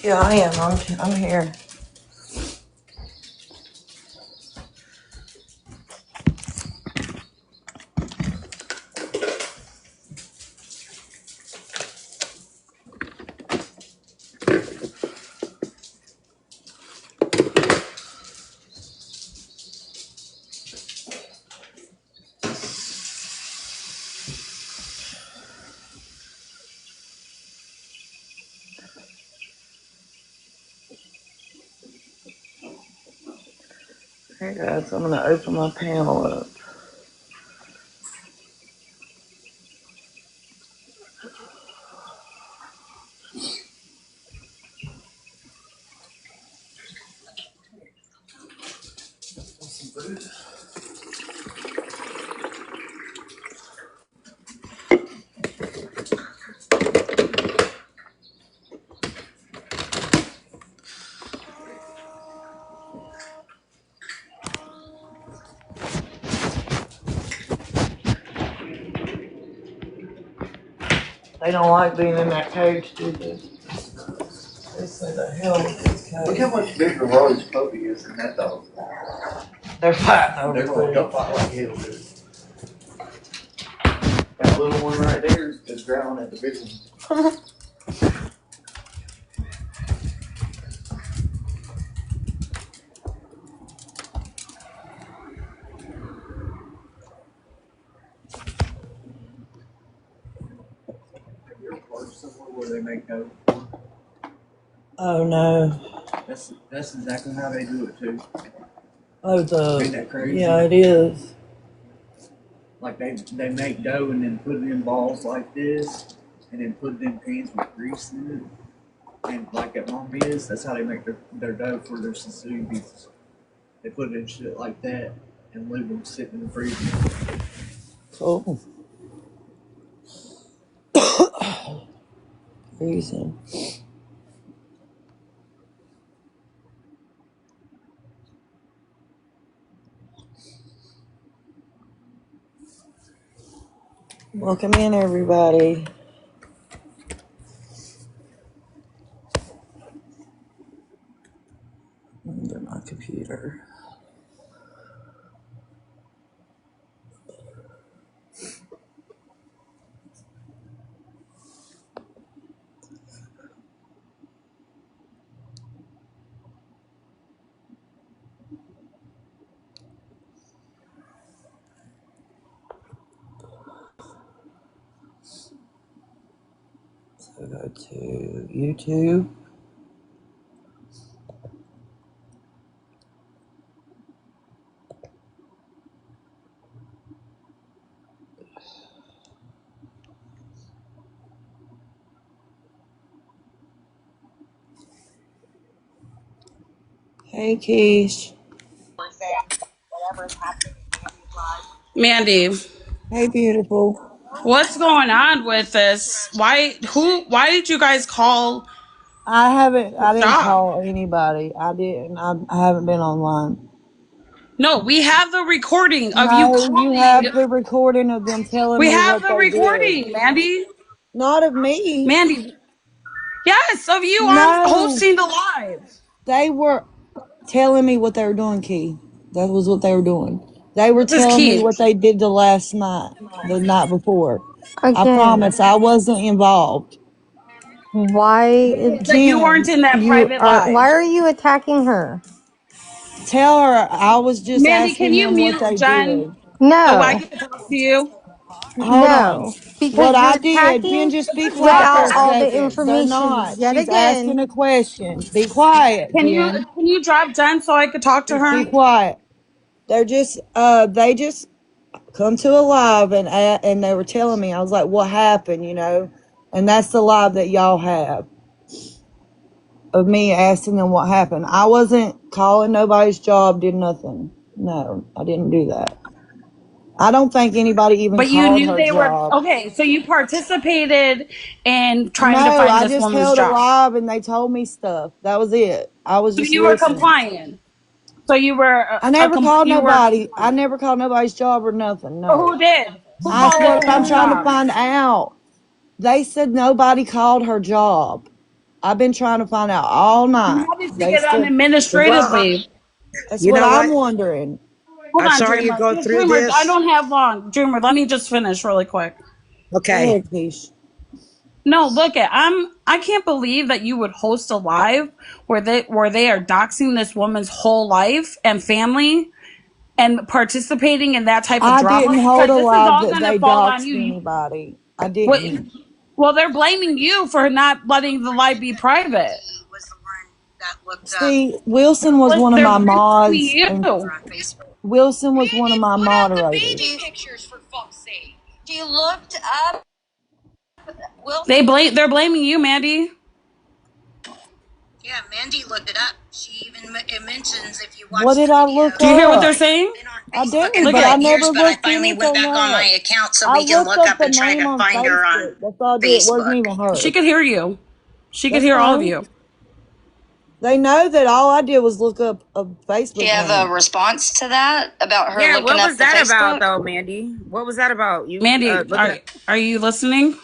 Yeah, I am. I'm here. Hey guys, I'm gonna open my panel up. They don't like being in that cage, do they? They say the hell with this cage. Look how much bigger Roy's puppy is than that dog. They're fighting over They'll fight like hell, dude. That little one right there is growling at the big one. Somewhere where they make dough. Oh no. That's exactly how they do it too. Oh, Ain't that crazy? Yeah, it is. Like they make dough and then put it in balls like this, and then put it in pans with grease in it. And like at Mandi's, that's how they make their dough for their Sicilian pizzas. They put it in shit like that and leave them sitting in the freezer. Cool. Freezing. Welcome in, everybody. Under my computer. So go to YouTube. Hey, Keish. Mandi, Hey, beautiful. what's going on with this? Why did you guys call I the didn't job? call anybody. I haven't been online. No, we have the recording of you No, you calling. have the recording of them telling We me have what the they did. recording, Mandy. Not of me. Mandy, yes, of you on No, hosting the live. they were telling me what they were doing, Key. That was what they were doing. They were This is telling me key. what they did the night before. I Again, promise I wasn't involved. why That you weren't Jen, in that private why live. are you attacking her? tell her I was just Mandy, can asking you them what mute they Jen did. so I No. can talk to you? Hold on. No. What Because you're I did, Jen, attacking just be quiet for without a all the second. They're information not. yet She's again. asking a question. Be quiet, Can you Jen. can you drop Jen so I could talk to Just be her? quiet. They just come to a live and they were telling me. I was like, what happened, and that's the live that y'all have of me asking them what happened. I wasn't calling nobody's job, did nothing. No, I didn't do that. I don't think anybody even But you called knew her they were job. okay. So you participated in trying to No, find I this just woman's held a job. live and they told me stuff. That was it. I was So just you were listening. complying. So you were I never called you were nobody. I compliant. never called nobody's job or nothing. So No. who did? Who That's called this what I'm woman's trying to job? find out. They said nobody called her job. I've been trying to find out all And night. how did she They get on said, Well, administratively? that's you what know I'm what? wondering. Hold I'm on, sorry you're Dreamer. going Just through Dreamer. I this. don't have long. Dreamer, let me just finish really quick. Go Okay. ahead, Keish. No, look at I can't believe that you would host a live where they are doxing this woman's whole life and family and participating in that type of I didn't drama hold because a this is live all that going to they fall on doxed you. anybody. I What? didn't. Well, they're blaming you for not letting the live be private. See, Wilson was one of They're my blaming mods, you. and Wilson was one of my moderators. They're blaming you, Mandy. What did I look Do you hear what they're up? saying? I didn't, Look but I at never looked anything up. I looked up the name on Facebook. That's all I did. It wasn't even she her. could hear you. She could That's hear all of fine. you. They know that all I did was look up a Do you Facebook have a name. response to that about her Yeah, looking what up was the that about, Facebook? though, Mandy? What was that about? You Mandy, looking at? are you listening?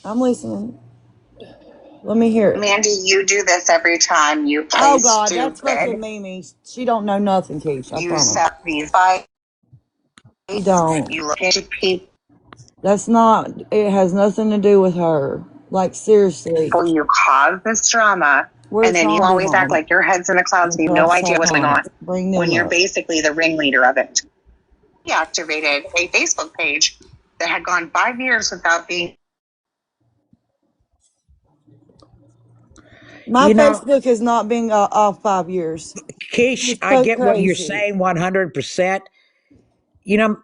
I'm listening. Let me hear it. Mandy, you do this every time you Oh play God, that's stupid. fucking Mimi. She don't know nothing, Keish. I You promise. set these fights. She don't. You look into people That's not. It has nothing to do with her. Like seriously, you cause this drama, where's and then you Zombie always act Mama? like your head's in the clouds and you have no Let's idea talk what's going on it. on Bring when them you're up. basically the ringleader of it. He activated a Facebook page that had gone 5 years without being. My You know, Facebook has not been off 5 years. Kish, It's I so get what you're crazy. saying 100%. You know,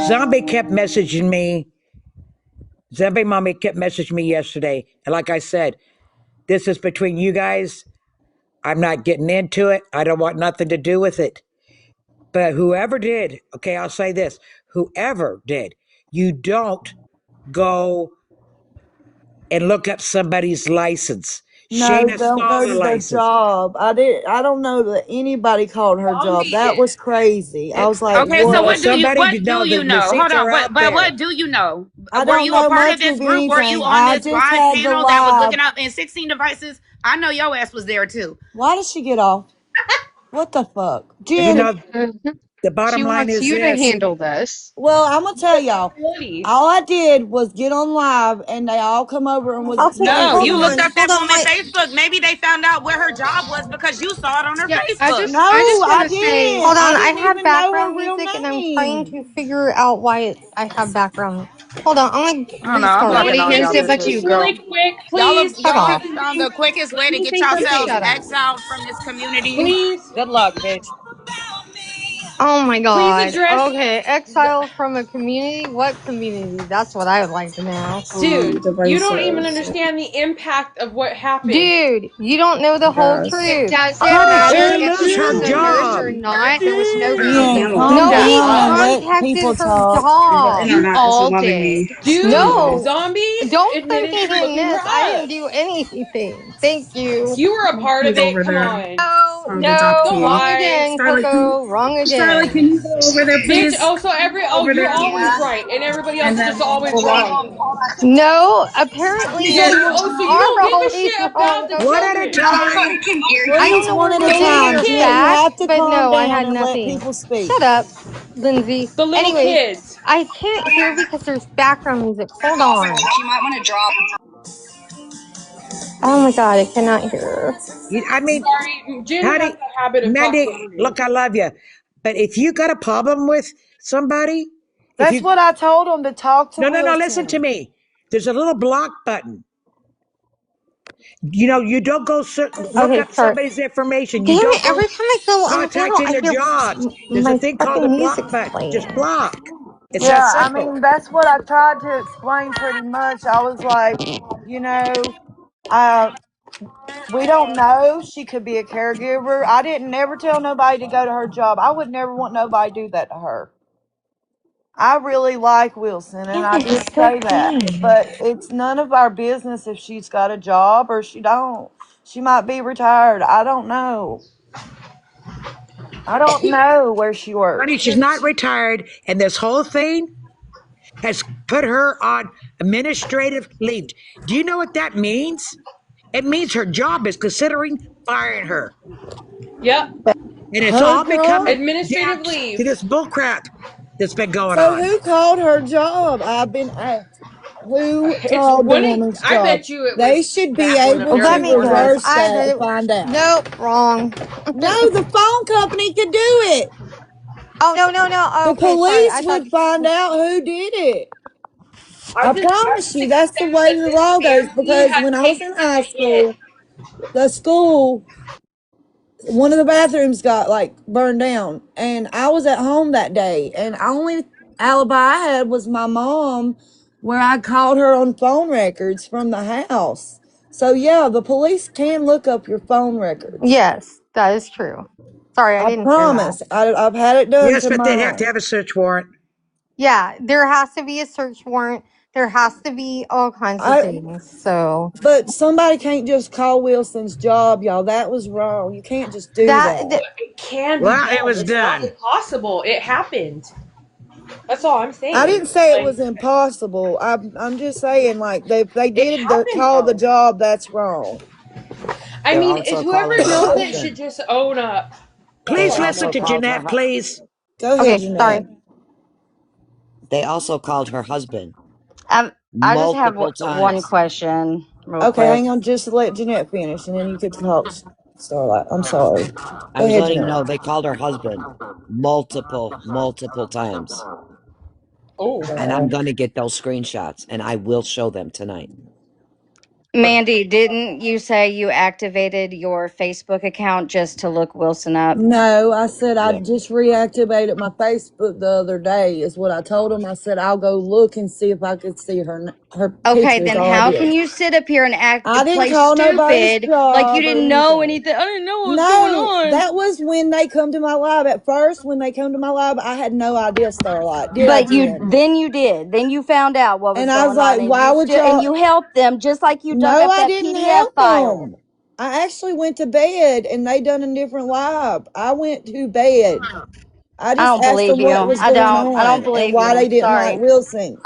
Zombie kept messaging me. Zombie Mommy kept messaging me yesterday. And like I said, this is between you guys. I'm not getting into it. I don't want nothing to do with it. But whoever did, okay, I'll say this whoever did, you don't go and look up somebody's license. No, Shayna's they'll go smaller to their license. job. I don't know that anybody called her job. Zombie That did. was crazy. I was like, Okay, so No, what? somebody what did do know. you The know? Hold receipts on, are out but there. what do you know? I Were don't you a know part of much this of group? Were you anything. on I this just live had the panel that was live. looking up in 16 devices? I know your ass was there too. Why did she get off? What the fuck? You Jen, know, the She bottom line wants is you to this. handle this. well, I'm going to tell y'all. Accountability. All I did was get on live and they all come over and was Okay, No, hold you looked on, up that hold on. woman Facebook. Maybe they found out where her job was because you saw it on her Yeah, Facebook. I just no, want I to say, didn't. Hold I on, I didn't have even know her background real music and I'm trying name. to figure out why I have background. Hold on, I'm gonna I don't know. I'm restart blocking nobody all it. of hears y'all it this but week. you, Just girl. really quick, please. Fuck Y'all off. found the quickest way to Let me get say something. yourselves Shut up. exiled from this community. Please, Good luck, bitch. Oh my please god. address, Okay, exile from a community? What community? That's what I would like to know. dude. You don't even Devices. understand the impact of what happened. Dude, you don't know the whole Yes. It truth. doesn't Honey, matter she It's if loves she her was a true. nurse job. or not. There was no Jen, video Panel. of calm that. Nobody down. Let contacted people her talk. The job. You internet isn't all loving did. me. Dude, No, Zombie don't put admitted me to in looking her this. I didn't up. do anything. Thank you. You were a part of He's it. over Come there. on. No, I'm gonna talk to no, Don't you. wrong lie. again, Starlight, can Coco. Wrong Starlight, can again. you go over there, Bitch, please? oh, so Over you're there. always right, and everybody else And is just then always hold on. wrong. No, apparently So Jen, you oh, so you don't are give a always shit wrong, about the One Coco. at a children. time. I don't Please, know one where at you're a The getting little time. your Jen, you kids. have facts, to but calm no, I down had and let nothing. people speak. Shut up, Lindsay. The little Anyways, kids. I can't hear because there's background music. Hold on. You might want to drop. Oh my god, I cannot hear. I mean, Sorry, Jen has honey, a habit of talking Mandy, over me. look, I love you. But if you got a problem with somebody, if That's you, what I told them to talk to no, listen to Wilson. me. There's a little block button. You know, you don't go look Okay, up sorry. somebody's information. You Damn don't it, go every time I go on the panel, contacting I their hear jobs. There's a my thing called a fucking block music's button. Just playing. block. It's that Yeah, I simple. mean, that's what I tried to explain pretty much. I was like, you know, uh, we don't know. She could be a caregiver. I didn't never tell nobody to go to her job. I would never want nobody to do that to her. I really like Wilson, and Damn I it, did it's still say that. playing. But it's none of our business if she's got a job or she don't. She might be retired. I don't know. I don't know where she Honey, works. she's not retired, and this whole thing has put her on administrative leave. Do you know what that means? It means her job is considering firing her. Yep. And it's Her all job? becoming down Administrative to leave. this bullcrap that's been going So on. who called her job? I've been asked. Who It's called the one of, woman's I job? bet you it They was should be that one up able there in Let the to me corner. guess. reverse I that and did it. find out. Nope, wrong. No, the phone company could do it. Oh, no. The Okay, sorry. police I thought. would find out who did it. I I just promise you, think that's the that way the this law goes. family Because has when I was taken in such high a hit. school, the school, one of the bathrooms got like burned down, and I was at home that day, and only alibi I had was my mom, where I called her on phone records from the house. So yeah, the police can look up your phone records. Yes, that is true. Sorry, I I didn't hear that. promise. I've had it done Yes, to but they'd have to mine. have a search warrant. Yeah, there has to be a search warrant. There has to be all kinds of I things. So but somebody can't just call Wilson's job, y'all. That was wrong. You can't just do that, that. that It can be Well, done. it was It's not done. impossible. It happened. That's all I'm I saying. didn't say it Like, was impossible. I'm just saying like if they it did happened call the though. job, that's wrong. I They're mean, it's also whoever calling her knows it husband. should just own up. That's They Please all I'm listen also to saying. called Jeanette, her. please. Go ahead, okay, sorry. Jeanette. They also called her husband I just have multiple one times. question, real Okay, quick. hang on. Just let Jeanette finish, and then you could talk, Starlight. I'm sorry. I Go was ahead, letting you Jeanette. know they called her husband multiple times. Oh, And I'm Wow. going to get those screenshots and I will show them tonight. Mandy, didn't you say you activated your Facebook account just to look Wilson up? No, I said I Yeah. just reactivated my Facebook the other day. Is what I told him. I said I'll go look and see if I could see her Okay, pictures. then All I how can did. you sit up here and I didn't play call nobody's stupid like you job or didn't know anything. anything? I didn't know what was going No, on. that was when they come to my live. At first, when they come to my live, I had no idea Starlight. Did I, But Jen? you did. Then you found out what was And I was going on like, and why would and y'all? you helped them just like you dug No, up I that didn't PDF help file. them. I actually went to bed and they done a different live. I went to bed. I I just don't asked believe them you. what was I going don't. I don't on and believe why you. they didn't like Sorry. Wilson.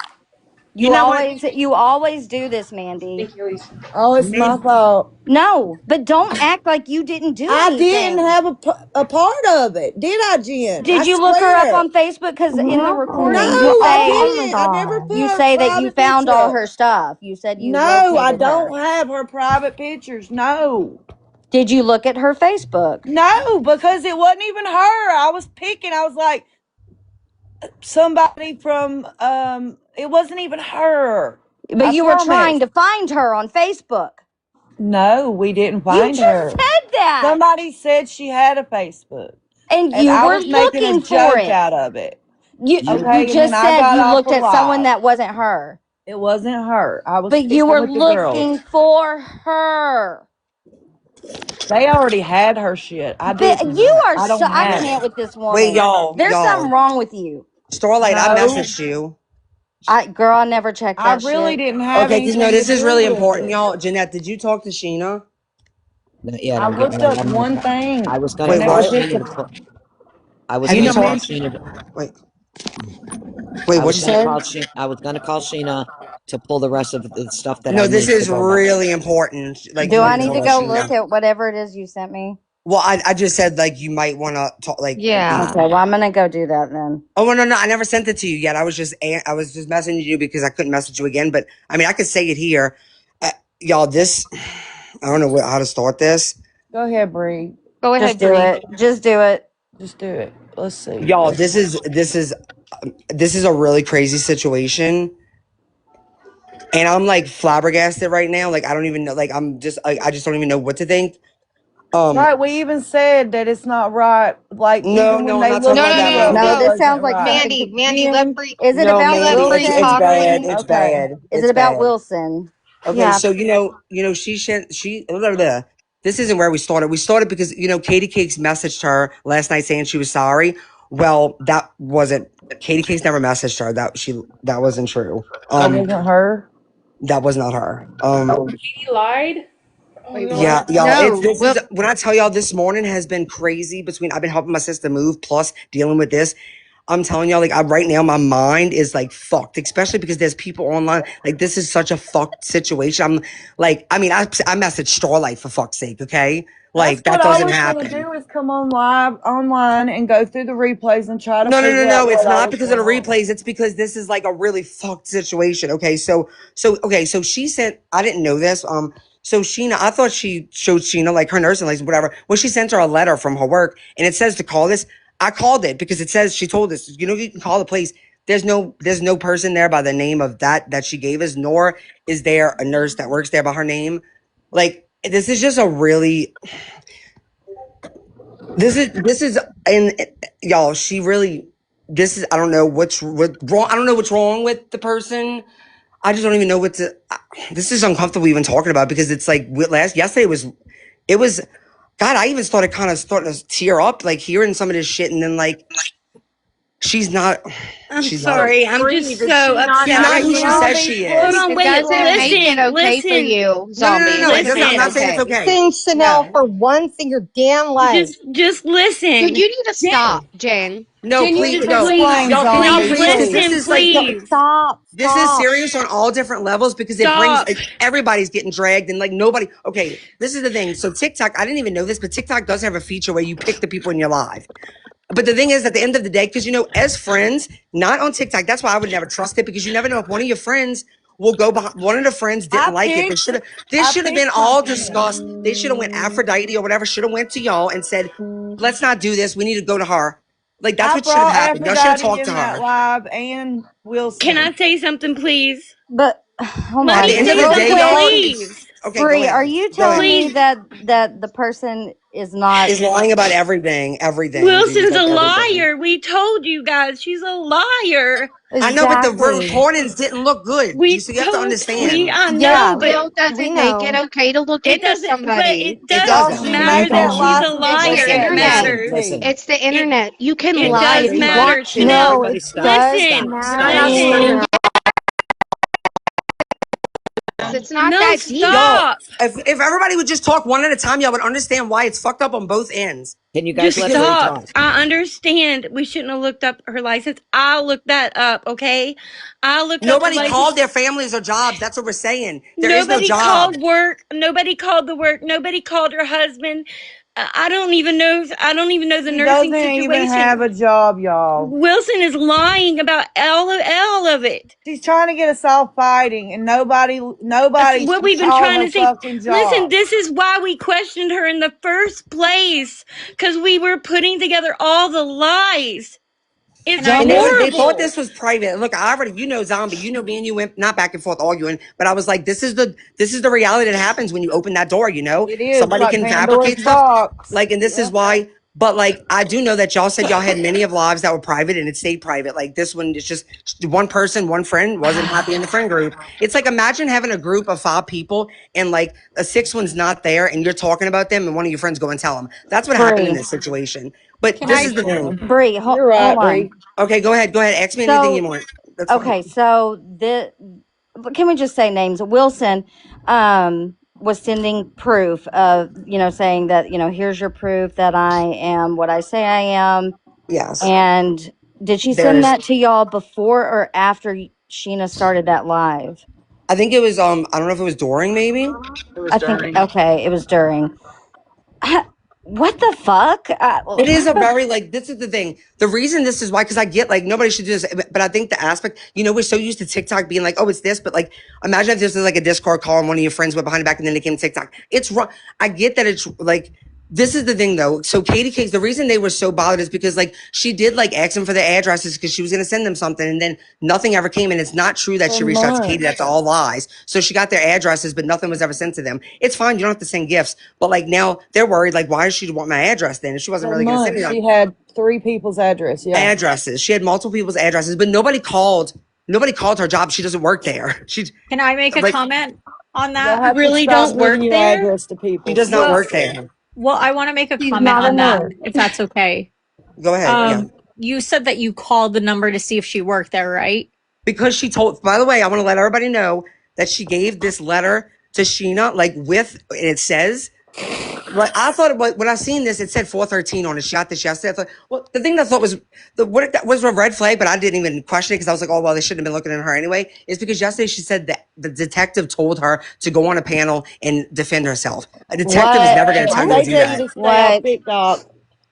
You know what? You always do this, Mandy. Thank you, Elise. Oh, it's my Maybe, fault. No, but don't act like you didn't do I didn't anything. have a part of it, did I, Jen? I Did you look her up swear. on Facebook? Because in the No, recording, Oh my I didn't. I never god. put you her say that you private found picture all up. her stuff. You said you No, I located her. don't have her private pictures. No. Did you look at her Facebook? No, because it wasn't even her. I was picking. I was like, somebody from it wasn't even her. But I you were trying promise. to find her on Facebook. No, we didn't You find just her. said that. Somebody said she had a Facebook. And And you I were was making a looking for joke it. out of it. You Okay, and then just I said got you off looked a at someone live. that wasn't her. It wasn't her. I was But you picking were with the girls. looking for her. They already had her shit. I But didn't. you are I so don't I have can't it. with this Wait, woman. y'all, There's something wrong with you. Starlight, I No, messaged you. I never checked I that really shit. didn't have Okay, no, anything to this is do really with important, it. y'all. Jeanette, did you talk to Sheena? Not yet. I I'm getting looked ready. up one thing. I was I gonna Wait, call never what? looked Sheena up. to put. I was Have you you know, gonna call talked? man. Sheena. Wait, wait, I what was you gonna said? call Sheena. I was gonna call Sheena to pull the rest of the stuff that I No, this need to is go back. really important. Like, Do you I need to need talk to to go look Sheena. at whatever it is you sent me? Well, I just said, like, you might want to talk, like, Yeah. Okay, well I'm gonna go do that then. oh, no, I never sent it to you yet. I was just messaging you because I couldn't message you again. But I mean, I could say it here. Y'all, this, I don't know how to start this. Go ahead, Bree. Go Just ahead, do Bree. it. Just do it. Just do it. Let's see. Y'all, this is a really crazy situation. And I'm like flabbergasted right now. Like I don't even know. Like I just don't even know what to think. Right, we even said that it's not right. Like No, even when no, I'm they not talking looked No, about no, that, you no, up, No, it Mandy. no. this sounds wasn't like right. something. Mandy, let Jen, Bree Is it No, about let Mandy, Bree it's Wilson? talk. bad. It's okay. bad. Is It's it about bad. Wilson? Okay, Yeah. so she blah, blah, blah. This isn't where we started. We started because Katie Cakes messaged her last night saying she was sorry. Well, that wasn't Katie Cakes never messaged her. That wasn't true. That wasn't her. That was not her. He lied. Oh Wait, no. Yeah, what? y'all. No. This Well, is when I tell y'all this morning has been crazy. I've been helping my sister move, plus dealing with this. I'm telling y'all, like, right now, my mind is like fucked, especially because there's people online. Like, this is such a fucked situation. I'm like, I mean, I messaged Starlight for fuck's sake, okay? That's Like, what that I doesn't was gonna happen. do is come on live online and go through the replays and try to No, no, no, figure out no. It's what all not was because of going the on. replays. It's because this is like a really fucked situation. Okay, so she sent. I didn't know this. So Sheena, I thought she showed Sheena like her nursing license, whatever. Well, she sent her a letter from her work, and it says to call this. I called it because it says she told us. You can call the police. There's no person there by the name of that she gave us, nor is there a nurse that works there by her name. Like this is just a really this is and y'all, she really this is I don't know what's wrong. I don't know what's wrong with the person. I just don't even know what to. This is uncomfortable even talking about because it's like yesterday it was God. I even started kind of starting to tear up like hearing some of this shit, and then like she's not I'm she's not sorry. I'm Bree, just did so she not she's upset not ask right who she now. All says these she Hold is. on, It wait, doesn't make it listen, okay for listen, you, No, no, no, zombie. no, no. It It doesn't doesn't. I'm make it not listen, saying it's okay. okay. Listen, Chanel, No, for once in your damn life. just Dude, listen. you need to stop, Jane. no, Jen, you please, need to no, explain, please, y'all. Can y'all zombie, please please? Because please. this listen, is like please. Stop, this is stop. serious on all different levels because it brings Stop. like, everybody's getting dragged and like nobody. Okay, this is the thing. So TikTok, I didn't even know this, but TikTok does have a feature where you pick the people in your live. But the thing is, at the end of the day, because as friends, not on TikTok, that's why I would never trust it because you never know if one of your friends will go behind. One of the friends didn't I like it. picked This I should have been picked all something here. discussed. They should have went Aphrodite or whatever. Should have went to y'all and said, "Let's not do this. We need to go to her." Like that's I what should have brought happened. Y'all should have Aphrodite talked to in that her. live and Can I Wilson. say something, please? But hold Let At on, the me end of say the real day, something, quick, y'all, please. it's okay. Go Bree. Are ahead. you Go telling ahead. me Please. that the person is not? Is lying about everything, dude. Wilson's a Like everything. liar. We told you guys she's a liar. I know, but the Exactly. recordings didn't look good. We You have to told we understand. I That know, Yeah, but still we doesn't make it know. okay to look it into doesn't but somebody. it It does Y'all, doesn't. she matter made that that she's a live to get It's her the liar. It sex internet. tape matters. too. It's the It internet. You can it lie does if Everybody, you matter, want to. Chanel. No, everybody, it stop, does stop, Listen, stop, matter. stop. listen. Listen It's not No, that deep. stop. If everybody would just talk one at a time, y'all would understand why it's fucked up on both ends. Can you guys Just let Bree stop. talk? I understand we shouldn't have looked up her license. I'll look that up, okay? I'll look up the Nobody license. called their families or jobs. That's what we're saying. There is no Nobody job. called work. Nobody called the work. Nobody called her husband. I don't even know. I don't even know the He nursing doesn't even situation. have a job, y'all. Wilson is lying about all of it. She's trying to get us all fighting, and nobody That's what we've been saw trying her to say. fucking job. Listen, this is why we questioned her in the first place, because we were putting together all the lies. It's And they thought horrible. this was private. Look, I already, Zombie, me and you went not back and forth arguing, but I was like, this is the reality that happens when you open that door. It is Somebody like can Pandora's fabricate stuff. box. Like, and this is why. But like, I do know that y'all said y'all had many of lives that were private and it stayed private. Like this one, it's just one person, one friend wasn't happy in the friend group. It's like, imagine having a group of 5 people and like a 6th one's not there and you're talking about them and one of your friends go and tell them. That's what happened in Bree, this situation. But this is the thing. Bree, You're right, hold Bree. on. Okay, go ahead. Ask me anything you So, want. That's fine. okay, so can we just say names? Wilson was sending proof of, saying that, here's your proof that I am what I say I am. Yes. And did she send that to y'all before or after Sheena started that live? I think it was I don't know if it was during, maybe. It was I during. think okay, it was during. What the fuck? It is a very this is the thing. The reason this is why, because I get like nobody should do this, but I think the aspect, we're so used to TikTok being like, oh, it's this, but like imagine if this is like a Discord call and one of your friends went behind the back and then they came to TikTok. It's wrong. I get that it's like. This is the thing though. So Katie Cakes, the reason they were so bothered is because like she did like ask them for their addresses because she was going to send them something and then nothing ever came. And it's not true that she reached out to Katie. That's all lies. So she got their addresses, but nothing was ever sent to them. It's fine. You don't have to send gifts. But like now they're worried, like, why does she want my address then? If she wasn't really going to send me She had 3 people's address. Yeah. addresses. She had multiple people's addresses, but nobody called her job. She doesn't work there. Can I make a like, comment on They'll that? have to Really stop don't work giving you there? address to people. She does not work there. Well, I want to make a She's comment not a on that, nurse. if that's okay. Go ahead. You said that you called the number to see if she worked there, right? Because she told, by the way, I want to let everybody know that she gave this letter to Sheena, like and it says, like, I thought when I seen this, it said 413 on it. She got this yesterday. I thought, well, the thing that I thought was that was a red flag, but I didn't even question it because I was like, oh, well, they shouldn't have been looking at her anyway. Is because yesterday she said that the detective told her to go on a panel and defend herself. A detective is never going to tell you to do that. What? TikTok.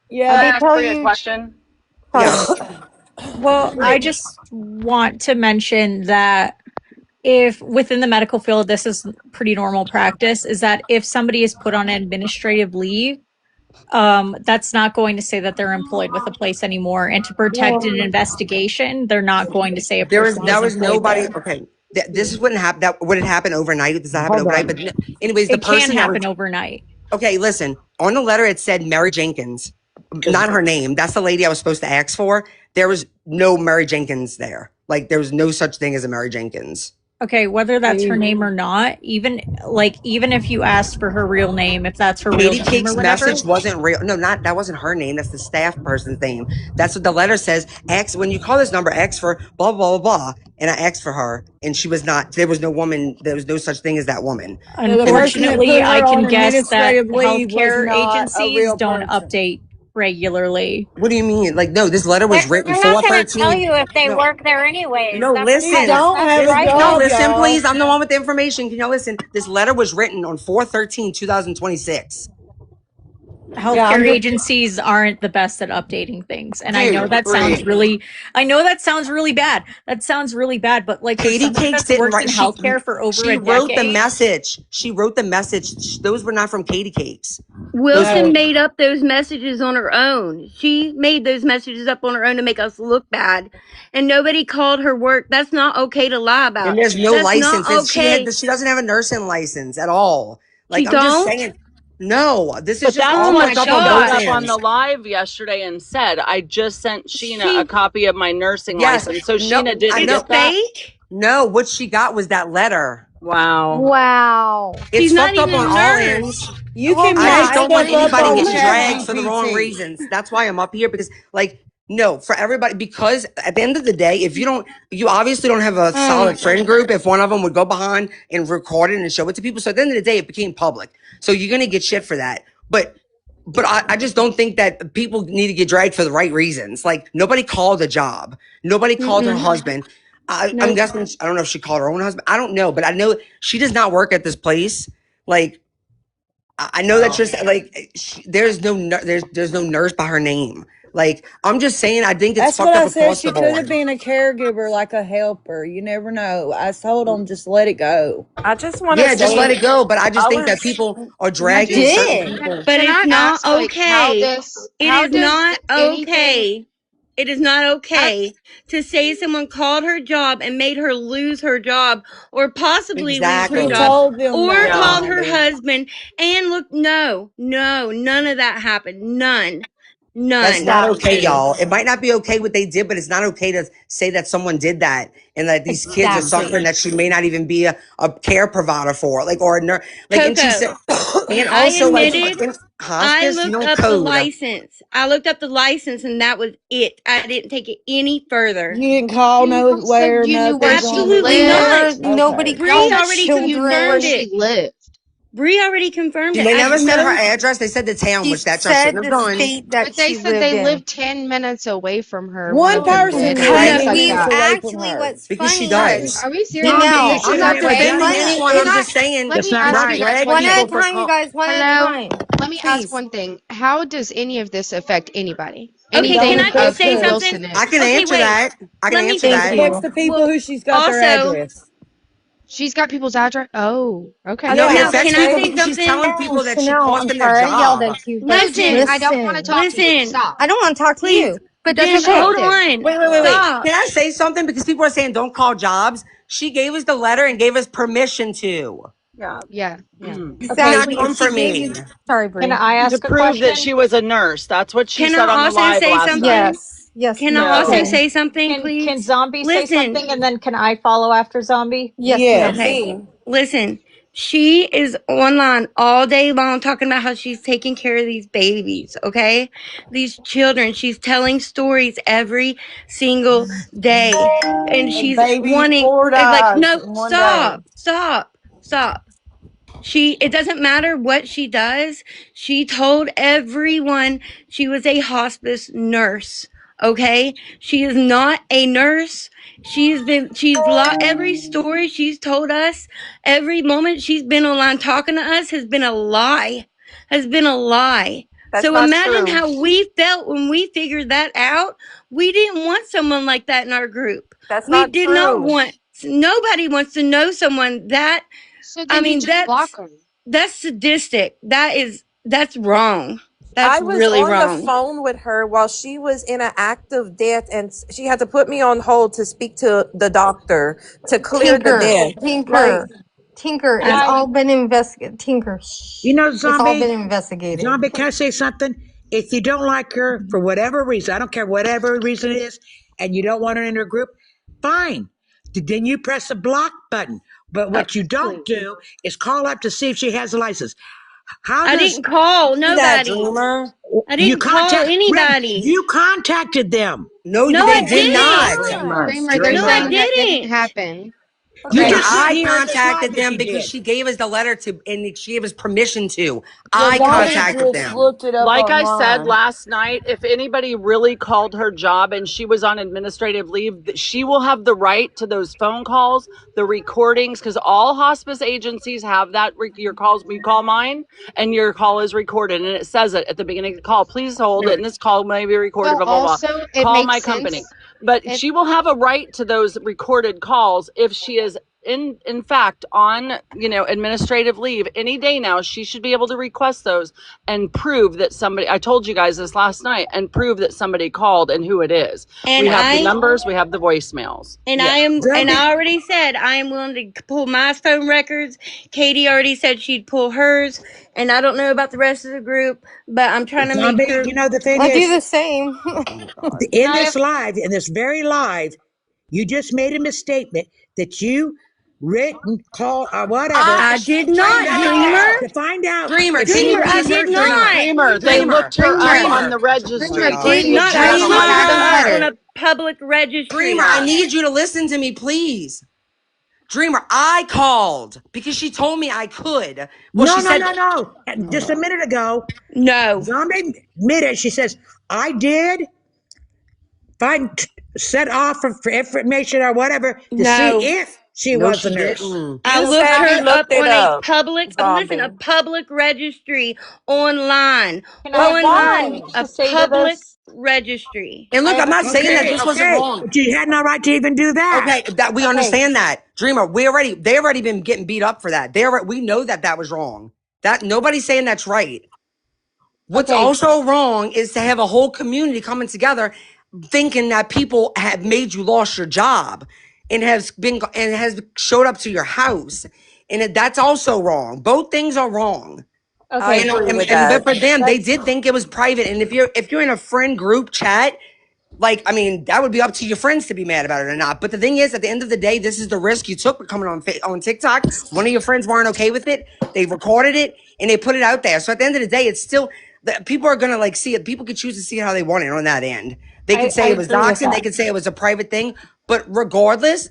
Yeah. Did they tell A you? question. Yeah. Well, I just want to mention that if within the medical field, this is pretty normal practice, is that if somebody is put on administrative leave, that's not going to say that they're employed with a place anymore. And to protect an investigation, they're not going to say a person is employed nobody. there. Okay. This wouldn't happen. That wouldn't happen overnight. Does that happen overnight? But anyways, the It can person that happen overnight. okay, listen. On the letter, it said Mary Jenkins, not her name. That's the lady I was supposed to ask for. There was no Mary Jenkins there. Like there was no such thing as a Mary Jenkins. Okay, whether that's her name or not, even if you asked for her real name, if that's her real Katie name or Cake's whatever. message wasn't real. No, that wasn't her name. That's the staff person's name. That's what the letter says. Ask when you call this number, ask for blah blah blah blah. And I asked for her, and she was not. There was no woman. There was no such thing as that woman. Unfortunately, I can guess that leave was healthcare not a agencies real don't person. update regularly. What do you mean? Like, no, this letter was written They're not going to 413. tell you if they No. work there anyways. No, listen. Right? No, listen, please. I'm the one with the information. Can y'all listen? This letter was written on 4/13/2026. Healthcare agencies aren't the best at updating things, and I know that sounds really bad. That sounds really bad, but like Katie for somebody Cakes that's didn't worked write. in healthcare for over a She wrote decade, the message. She wrote the message. Those were not from Katie Cakes. Wilson made up those messages on her own. She made those messages up on her own to make us look bad. And nobody called her work. That's not okay to lie about. And there's no That's license. not okay. She doesn't have a nursing license at all. Like, She I'm just don't? saying. No, this But is just that's all what fucked she up on got both up on ends. the live yesterday and said, I just sent Sheena a copy of my nursing license. So Sheena didn't get that? Fake? No, what she got was that letter. Wow. Wow. It's She's not fucked up even on a all nurse. ends. You can I just make don't want stuff up anybody on getting dragged for the wrong ChatGPT. reasons. That's why I'm up here because, like, No, for everybody, because at the end of the day, if you obviously don't have a solid friend group. If one of them would go behind and record it and show it to people, so at the end of the day, it became public. So you're gonna get shit for that. But I just don't think that people need to get dragged for the right reasons. Like nobody called a job, nobody called her husband. I'm Nope. guessing I don't know if she called her own husband. I don't know, but I know she does not work at this place. Like I know that you're like there's no nurse by her name. Like I'm just saying, I think it's That's what fucked up I said. across She the could have board. been a caregiver, like a helper. You never know. I told them just let it go. I just want to Yeah, just let say, it go. But I just I think that was, people are You dragging certain did. people. But Can it's I not ask, like, okay. It how is does not anything, okay. It is not how, okay to say someone called her job and made her lose her job or possibly lose her Who Exactly. job told them or that, yeah. called her Mandi? husband and look, no, none of that happened. None. That's None. not okay, Exactly. y'all. It might not be okay what they did, but it's not okay to say that someone did that and that these kids are suffering Exactly. that she may not even be a care provider for, like, or a nurse. Like, and she Coco, said, and I also, like, admitted in I hospice, looked no up the code. license. I looked up the license and that was it. I didn't take it any further. You didn't call so nowhere, you knew nothing, where she Zombie. Absolutely lived? not. Nobody Okay. Bree called the already You knew where confirmed children. it. she lived. Bree already confirmed it. They I never didn't said her know. address. They said the town, She which that I shouldn't said have the done. state that But they she said lived they in. lived 10 minutes away from her. One One of them person did, is or No, 10 things No, like she's minutes that. away from actually her. what's Because she funny. Guys, does. are we serious? Janelle, No, Okay, I'm she's not okay. okay. defending Let anyone. I'm Can I, just saying, let That's me not ask don't you right. guys drag one one at thing. a people for time, you call. guys. One at a Hello? time. Let me ask Please. one thing. How does any of this affect anybody? okay, Don't can Anything I just of affect say who her. something? Wilson I is? can Okay, answer wait. that. I can Let me answer Thank say, that. Affects you. the people well, who she's got their also, address. She's got people's address. Oh, I okay. know it Yeah. no, affects can I people say because she's something? telling Oh, people that she Chanel, cost I'm them their sorry I yelled job. at you, but No, Jen, Listen, I don't want to listen. talk to you. listen, Stop. I don't want to talk to please. you, but that's Jen, She's okay. hold effective. on. Wait. Stop. Can I say something? Because people are saying don't call jobs. She gave us the letter and gave us permission to. Yeah. Yeah, yeah. Do Okay. Exactly. not If come she for gave me. you, sorry, Can Bree. I To ask a prove that question? she was a nurse. That's what she Can said on I the also live say last night. something? Yes, yes, Can I you also So can. say something, Can please? Zombie say Listen, something and then can I follow after Zombie? Yes, ma'am. Yes. okay. Listen, she is online all day long talking about how she's taking care of these babies, okay? These children. She's telling stories every single day. And A she's baby, wanting, 4 like, dies no, in one day. stop. It doesn't matter what she does. She told everyone she was a hospice nurse. Okay. She is not a nurse. Every story she's told us, every moment she's been online talking to us has been a lie. that's So not imagine true. how we felt when we figured that out. We didn't want someone like that in our group. That's We not did not true. want, nobody wants to know someone that, So I then you mean, just block them. that's sadistic. That's wrong. That's I was really on the wrong. phone with her while she was in an active death, and she had to put me on hold to speak to the doctor to clear the Tinker, death. Like, Tinker, Tinker. It's I all been investigated. Tinker, You shh. know, It's all Zombie, been investigated. Zombie, can I say something? If you don't like her for whatever reason, I don't care whatever reason it is, and you don't want her in your group, fine. Then you press the block button. But what you don't do is call up to see if she has a license. How I does didn't call See that, nobody. Dreamer? I you didn't call anybody. You contacted them. No, No, they I did didn't. not. Dreamers, Dreamer, they're No, I saying dreamers. that didn't didn't. happen. You And Okay. just sit I here and describe contacted what them you because did. she gave us the letter to, and she gave us permission to. Well, I Wanda contacted just them. looked it up like I said online. last night, if anybody really called her job and she was on administrative leave, she will have the right to those phone calls, the recordings, because all hospice agencies have that. Your calls, you call mine, and your call is recorded, and it says it at the beginning of the call. Please hold it, and this call may be recorded. Well, Blah blah blah. also, it Call makes my company, sense. but And she will have a right to those recorded calls if she is in fact on administrative leave any day now. She should be able to request those and prove that somebody, I told you guys this last night, and prove that somebody called and who it is. And We have the numbers, we have the voicemails. I already said I am willing to pull my phone records. Katie already said she'd pull hers, and I don't know about the rest of the group, but I'm trying to make Zombie, sure. you know, the thing I do is, the same. in this very live, you just made a misstatement that you written call or whatever I did to not, find Dreamer. out Dreamer, if can she you Dreamer, was I a please, did nurse or Dreamer, not. not. Dreamer, they Dreamer, looked her up Dreamer, on Dreamer. the Oh my I registry to God. did see if not. she I was Dreamer, a looked okay, her up hospice. on Dreamer. a public registry Dreamer, I app. need you to listen to me, please. Dreamer, I called because she told me I could. Well, No, she no, said, no, no. Just a minute ago, No, Zombie admitted, she says, I did find set off for information or whatever to see no. if she no, was a she nurse. didn't. I You looked said you her up looked it on a up, public, listen, a zombie. public registry online. Can I But have a Online, why? chance a to say to public this? registry. And I look, have I'm a not saying that Okay, this wasn't okay. wrong. But you had no right to even do that. Okay, that we okay. understand that. Dreamer, they already been getting beat up for that. We know that that was wrong. That nobody's saying that's right. What's Okay. also wrong is to have a whole community coming together thinking that people have made you lost your job and has showed up to your house. And that's also wrong. Both things are wrong. I Okay. agree with But that. for them, they That's did think it was private. And if you're in a friend group chat, like, I mean, that would be up to your friends to be mad about it or not. But the thing is, at the end of the day, this is the risk you took with coming on TikTok. One of your friends weren't okay with it. They recorded it and they put it out there. So at the end of the day, it's still people are gonna like see it. People can choose to see it how they want it on that end. They could I say it was agree with doxing. They that. could say it was a private thing. But regardless,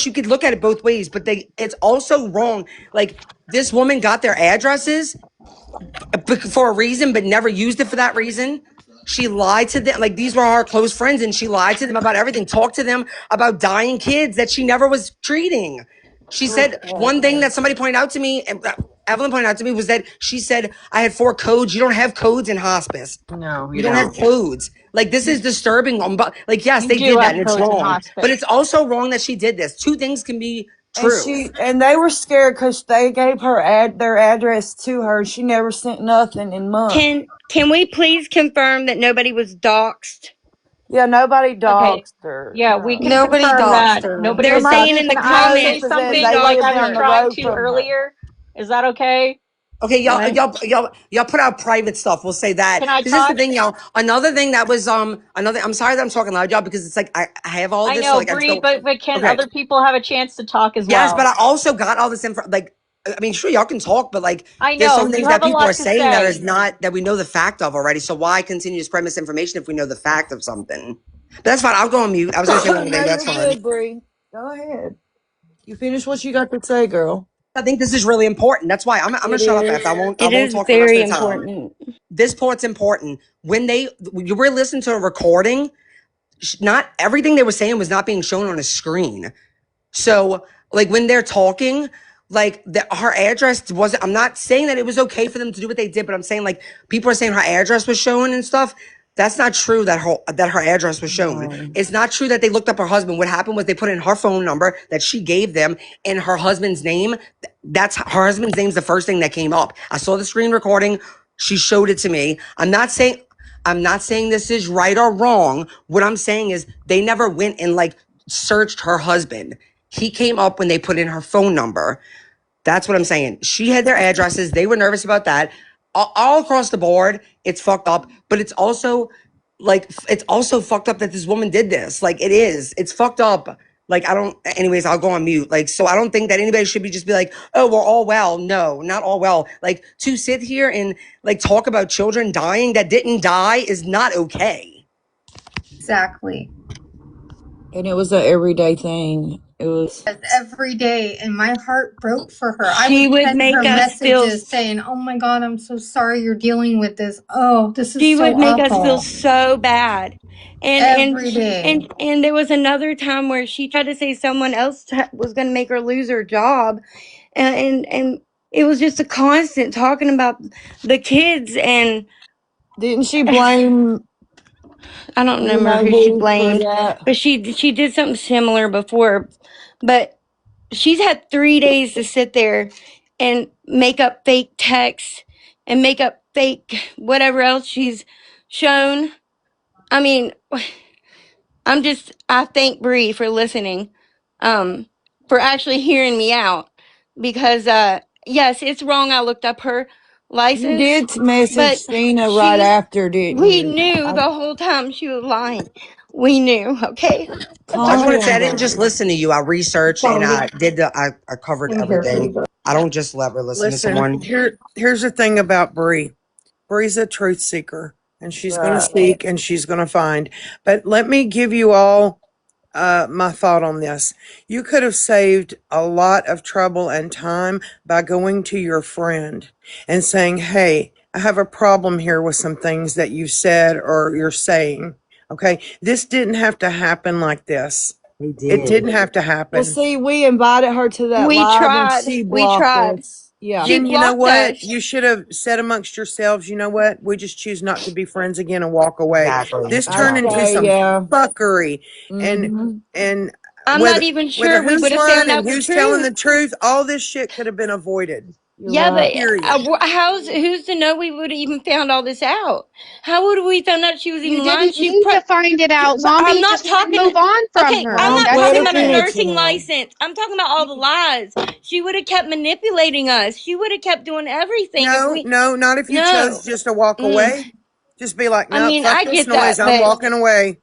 you could look at it both ways. But it's also wrong. Like this woman got their addresses for a reason, but never used it for that reason. She lied to them. Like these were our close friends, and she lied to them about everything. Talked to them about dying kids that she never was treating. She said one thing that somebody pointed out to me, and Evelyn pointed out to me, was that she said I had 4 codes. You don't have codes in hospice. No, You you don't have don't. codes. Like this is disturbing. But like yes, You they do did that, have and it's codes in wrong. But hospice. it's also wrong that she did this. Two things can be true. And they were scared because they gave her their address to her. She never sent nothing in months. Can we please confirm that nobody was doxxed? Yeah, nobody Okay. doxed her. Yeah, we No. can Nobody confirm doxed that her. nobody They're There was might saying be in doxxed. the some Can I say comments instances that nobody something they like doxed live I was down the her. trying road to from her. earlier? Is that okay? Okay, Can I y'all put out private stuff. We'll say that can I because this is the talk? thing, y'all. Another thing that was another. I'm sorry that I'm talking loud, y'all, because it's like I have all I this, so know, like I just Bree, don't. but can Okay, other people have a chance to talk as yes, but well? I also got all this info. Like, I mean, sure, y'all can talk, but like, I there's know some you things have that a people are lot to saying that is say. not that we know the fact of already. So why continue to spread misinformation if we know the fact of something? But that's fine. I'll go on mute. I was gonna say one No, thing. you're That's fine. good, Bree. Go ahead. You finish what you got to say, girl. I think this is really important. That's why I'm gonna It shut up after. is. I It won't is talk the rest very of the time. important. This part's important. When you were listening to a recording, not everything they were saying was not being shown on a screen. So, like when they're talking, like her address wasn't. I'm not saying that it was okay for them to do what they did, but I'm saying like people are saying her address was shown and stuff. That's not true that her address was shown. No. It's not true that they looked up her husband. What happened was they put in her phone number that she gave them and her husband's name. That's her husband's name's the first thing that came up. I saw the screen recording. She showed it to me. I'm not saying this is right or wrong. What I'm saying is they never went and like searched her husband. He came up when they put in her phone number. That's what I'm saying. She had their addresses. They were nervous about that. All across the board, it's fucked up. But it's also fucked up that this woman did this. Like it is. It's fucked up. Like I don't. Anyways, I'll go on mute. Like so, I don't think that anybody should just be like, oh, we're all well. No, not all well. Like to sit here and like talk about children dying that didn't die is not okay. Exactly. And it was an everyday thing. It was. Every day, and my heart broke for her. I She would would send her make us feel messages saying, "Oh my God, I'm so sorry you're dealing with this. Oh, this is she so would make us feel awful." so bad. Every day. And there was another time where she tried to say someone else was going to make her lose her job, and it was just a constant talking about the kids. And Didn't she blame I don't you remember know who she who for blamed, that? but she did something similar before. But she's had 3 days to sit there and make up fake texts and make up fake whatever else she's shown. I mean, I thank Bree for listening, for actually hearing me out, because yes, it's wrong. I looked up her You license, did message but Cena right she after, didn't we you? knew the whole time she was lying. We knew, okay? I just Calm want to say I down, didn't just baby. listen to you. I researched and I did I covered everything. I don't just let her listen to Listen, someone. here's the thing about Bree. Bree's a truth seeker, and she's going to Right. seek and she's going to find. But let me give you all my thought on this. You could have saved a lot of trouble and time by going to your friend and saying, "Hey, I have a problem here with some things that you said or you're saying." Okay, this didn't have to happen like this. He It did. didn't have to Well, happen. see, we invited her to that We live and tried. she We blocked tried. us. Yeah. She Then you know blocked what? us. You should have said amongst yourselves, you know what? We just choose not to be friends again and walk away. Exactly. This I'd turned into say, Exactly. some yeah. fucking and Mm-hmm. and I'm with not even with sure we who's would have lying found and out the who's telling truth. the truth, all this shit could have been avoided. You're Yeah, but right. Period. who's to know we would have even found all this out? How would we found out she was You even lying? didn't need to find it out, But I'm zombie. not Just talking. move on from Okay, I'm her. Don't not That's let talking her about her it. finish nursing now. license. I'm talking about all the lies. She would have kept manipulating us. She would have kept doing everything if No, we. no, not if you chose No. just to walk Mm. away. Just be like, I nope, mean, fuck I this get noise. that, I'm but walking away.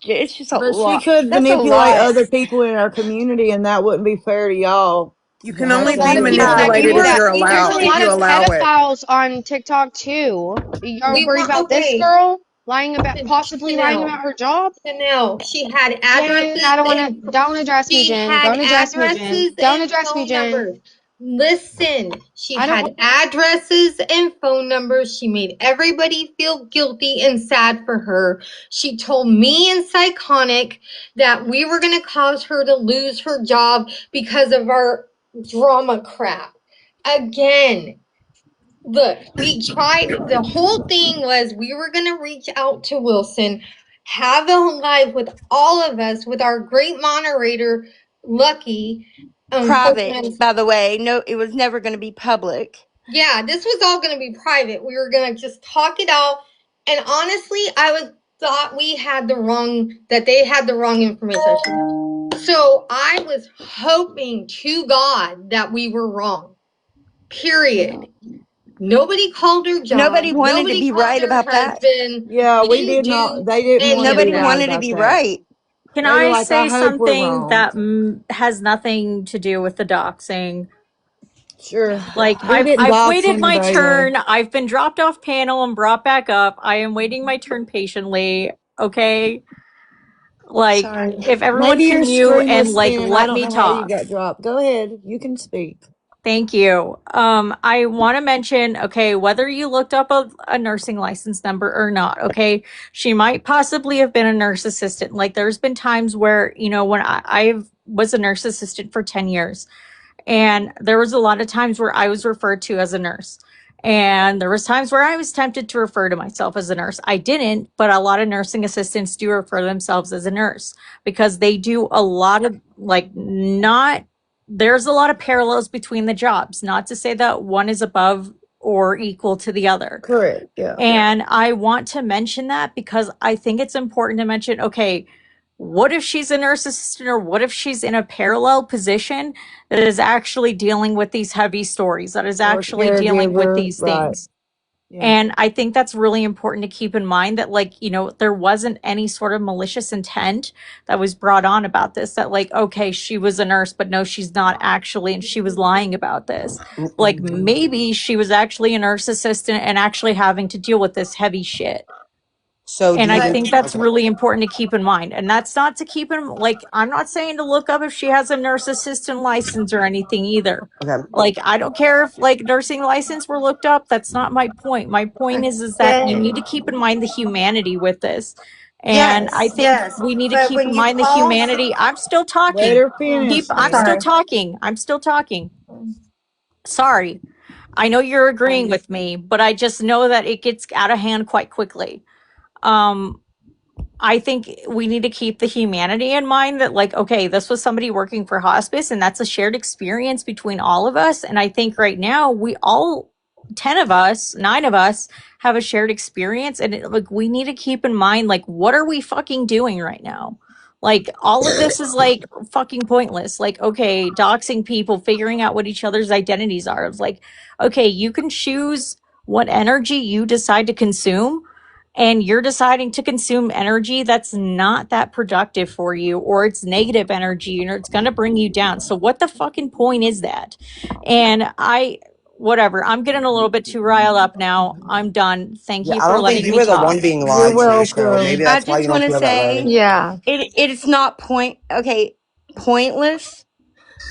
it's just a But she lot. could That's a manipulate lot. other people in our community, and that wouldn't be fair to y'all. You To can have There's only a lot be of somebody people lie that to do manipulated you. if that. you're There's a if lot you of allow it. pedophiles on TikTok too. Y'all We worried want about this okay. girl lying about possibly lying Chanel. about her job? Chanel. She had Jen, addresses I don't want and to. Don't address me, she Jen. had Don't address me, Jen. addresses Don't and address me, phone Jen. numbers. Listen, she I don't. had addresses and phone numbers. She made everybody feel guilty and sad for her. She told me and Psychonic that we were going to cause her to lose her job because of our drama crap. Again, look, we tried. The whole thing was we were going to reach out to Wilson, have a live with all of us, with our great moderator, Lucky. Private, Unfortunately, by the way. No, it was never going to be public. yeah, this was all going to be private. We were going to just talk it out. And honestly, thought we had that they had the wrong information. So I was hoping to God that we were wrong. Period. Nobody called her job. Nobody wanted to Nobody be called right her about that. husband. Yeah, We we didn't did not. do They didn't want any to of be Nobody right that. wanted to about be that. right. Can They were I like, I say hope we're something wrong. that has nothing to do with the doxing? Sure. Like We didn't I've dox waited my anybody, though. turn. I've been dropped off panel and brought back up. I am waiting my turn patiently. Okay? Like Sorry. if everyone Maybe can your mute stream and was like thin. I let don't me know how you talk. got dropped. Go ahead. You can speak. Thank you. I want to mention, okay, whether you looked up a nursing license number or not, okay, she might possibly have been a nurse assistant. Like there's been times where, you know, when I was a nurse assistant for 10 years, and there was a lot of times where I was referred to as a nurse. And there was times where I was tempted to refer to myself as a nurse. I didn't, but a lot of nursing assistants do refer to themselves as a nurse because they do a lot of like not there's a lot of parallels between the jobs. Not to say that one is above or equal to the other. Correct. Yeah. And I want to mention that because I think it's important to mention, okay, what if she's a nurse assistant or what if she's in a parallel position that is actually dealing with these heavy stories, that is Or actually dealing with caregiver. these Right. things? Yeah. And I think that's really important to keep in mind that, like, you know, there wasn't any sort of malicious intent that was brought on about this. That, like, okay, she was a nurse, but no, she's not actually, and she was lying about this. Like, maybe she was actually a nurse assistant and actually having to deal with this heavy shit. So do And you I think? think that's Okay. really important to keep in mind. And that's not to keep in, like, I'm not saying to look up if she has a nurse assistant license or anything either. Okay. Like, I don't care if like nursing license were looked up. That's not my point. My point is that you need to keep in mind the humanity with this. And I Yes, think yes. we need to But keep when in you mind the call, humanity. I'm still Let talking. her finish, I'm still Jen. sorry. talking. I'm still talking. Sorry. I know you're agreeing with me, but I just know that it gets out of hand quite quickly. Um, I think we need to keep the humanity in mind that, like, okay, this was somebody working for hospice and that's a shared experience between all of us. And I think right now we all, 10 of us, 9 of us have a shared experience. And like, we need to keep in mind, like, what are we fucking doing right now? Like, all of this is like fucking pointless. Like, okay, doxing people, figuring out what each other's identities are. It's like, okay, you can choose what energy you decide to consume, and you're deciding to consume energy that's not that productive for you, or it's negative energy and it's going to bring you down. So what the fucking point is that? And whatever, I'm getting a little bit too riled up now. I'm done. Thank Yeah, you I for don't think letting you me were the talk. one being You're lied to, so maybe welcome. I that's why just you want don't to feel that say way. Yeah. it's not pointless.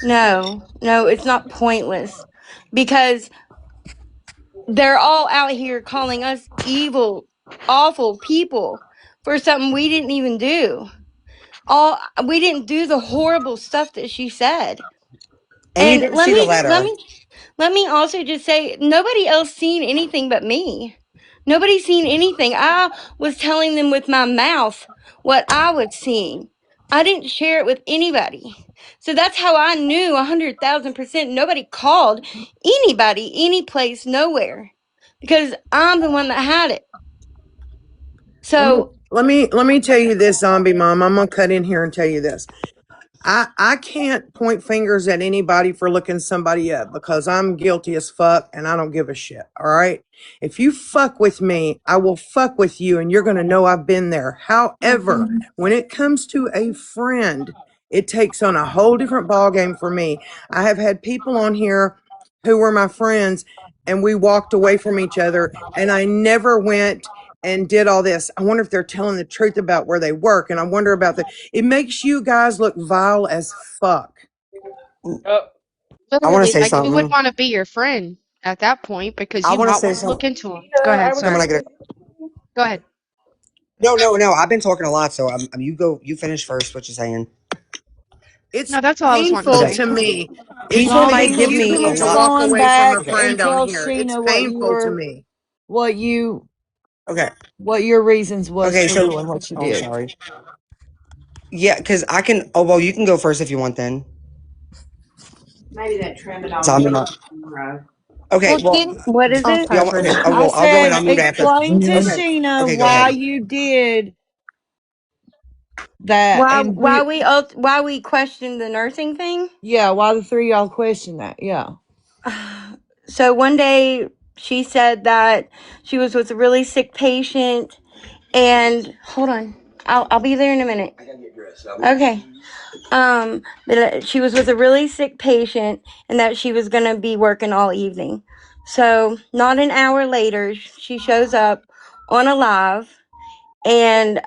No, it's not pointless because they're all out here calling us evil, awful people for something we didn't even do. We didn't do the horrible stuff that she said. And you And didn't see the letter. let me also just say nobody else seen anything but me. Nobody's seen anything. I was telling them with my mouth what I was seeing. I didn't share it with anybody. So that's how I knew 100,000% nobody called anybody, any place, nowhere. Because I'm the one that had it. So Let me tell you this, zombie mom. I'm gonna cut in here and tell you this. I can't point fingers at anybody for looking somebody up because I'm guilty as fuck and I don't give a shit. All right. If you fuck with me, I will fuck with you and you're going to know I've been there. However, when it comes to a friend, it takes on a whole different ballgame for me. I have had people on here who were my friends and we walked away from each other and I never went and did all this. I wonder if they're telling the truth about where they work. And I wonder about it makes you guys look vile as fuck. I want to Literally, say like, who would something. want to be your friend at that point? Because I you want to might say want to look something. into them. Go ahead, Someone sorry. I get. Go ahead. No. I've been talking a lot, so you go. You finish first. What you saying? It's No, that's all I was wanting to painful Okay. say. to me. It's People might Zombie, give you me painful a can to lot. walk go on away from back a Okay. and friend on tell here. It's Sheena painful to me. Okay. what your reasons was Okay. for So, doing what you oh, I'm did. sorry. Yeah, because I can. Oh well, you can go first if you want. Then Maybe that tramadol zombie was mom. right. Okay. well, Well, what is Oh, it? sorry, y'all. Okay. Brittany. Oh I well, I'll go and said, I'll mute after. explain to Okay. Sheena Okay. Go why ahead. you did that, and Why we questioned the nursing thing? yeah, why the three of y'all question that. Yeah. So one day she said that she was with a really sick patient, and hold on, I'll be there in a minute. I gotta get dressed. Okay. That she was with a really sick patient and that she was gonna be working all evening. So not an hour later, she shows up on a live, and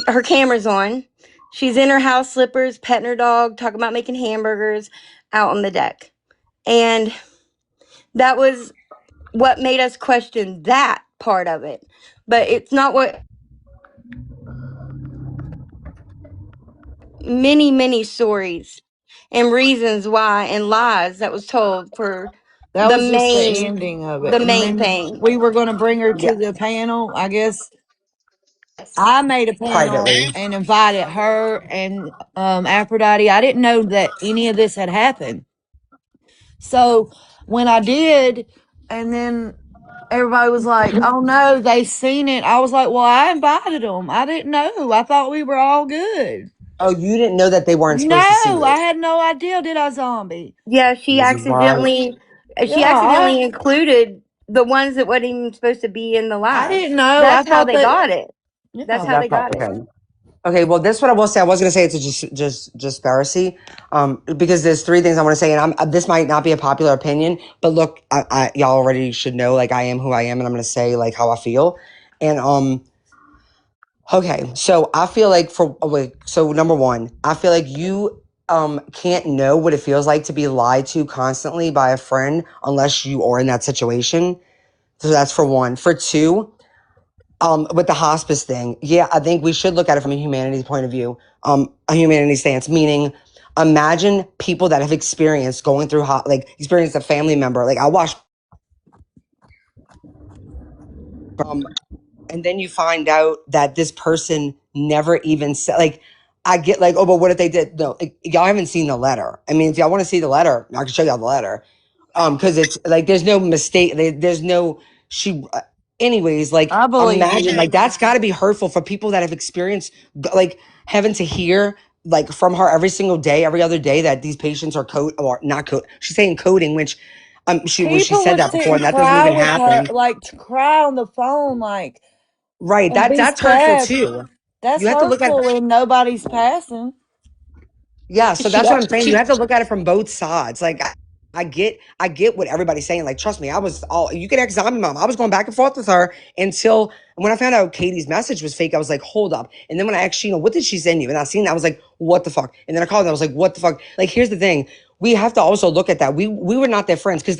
her camera's on. She's in her house slippers, petting her dog, talking about making hamburgers out on the deck. And that was what made us question that part of it. But it's not what many stories and reasons why and lies that was told for That the was just the main ending of it. the And main then thing. we were going to bring her Yeah. to the panel. I guess I made a panel Privately. and invited her and Aphrodite. I didn't know that any of this had happened. So when I did, and then everybody was like, oh no, they seen it. I was like, well, I invited them. I didn't know. I thought we were all good. Oh, you didn't know that they weren't supposed to see No, I it. had no idea, did I, Zombie? Yeah, This is wild. Yeah, I included the ones that wasn't even supposed to be in the I live. didn't know. I That's how thought they that, got it. That's yeah. how they That's not got it. okay. Okay, well, this is what I will say. I was going to say it's a just disparity, because there's three things I want to say, and this might not be a popular opinion, but look, y'all already should know, like, I am who I am, and I'm going to say like how I feel, and okay, so I feel like so number one, I feel like you can't know what it feels like to be lied to constantly by a friend unless you are in that situation. So that's for one. For two, with the hospice thing, yeah, I think we should look at it from a humanity point of view, a humanity stance, meaning imagine people that have experienced going through experienced a family member. Like I watched, and then you find out that this person never even said, like, I get like, oh, but what if they did? No, like, y'all haven't seen the letter. I mean, if y'all want to see the letter, I can show y'all the letter. Because it's like there's no mistake. There's no she. Anyways, like I believe imagine you. like that's got to be hurtful for people that have experienced like having to hear like from her every single day, every other day that these patients are or not code. She's saying coding, which She People said would that sit before, and and that doesn't cry even with her, happen. like to cry on the phone, like Right. and be That's hurtful sad. too. That's You have to look at hurtful when nobody's passing. Yeah, so that's Yeah. what I'm saying. You have to look at it from both sides. Like I get what everybody's saying. Like, trust me, I was all you can ask Zombie Mom. I was going back and forth with her until when I found out Katie's message was fake, I was like, hold up. And then when I asked Sheena, what did she send you? And I seen that, I was like, what the fuck? And then I called and I was like, what the fuck? Like, here's the thing. We have to also look at that. We were not their friends because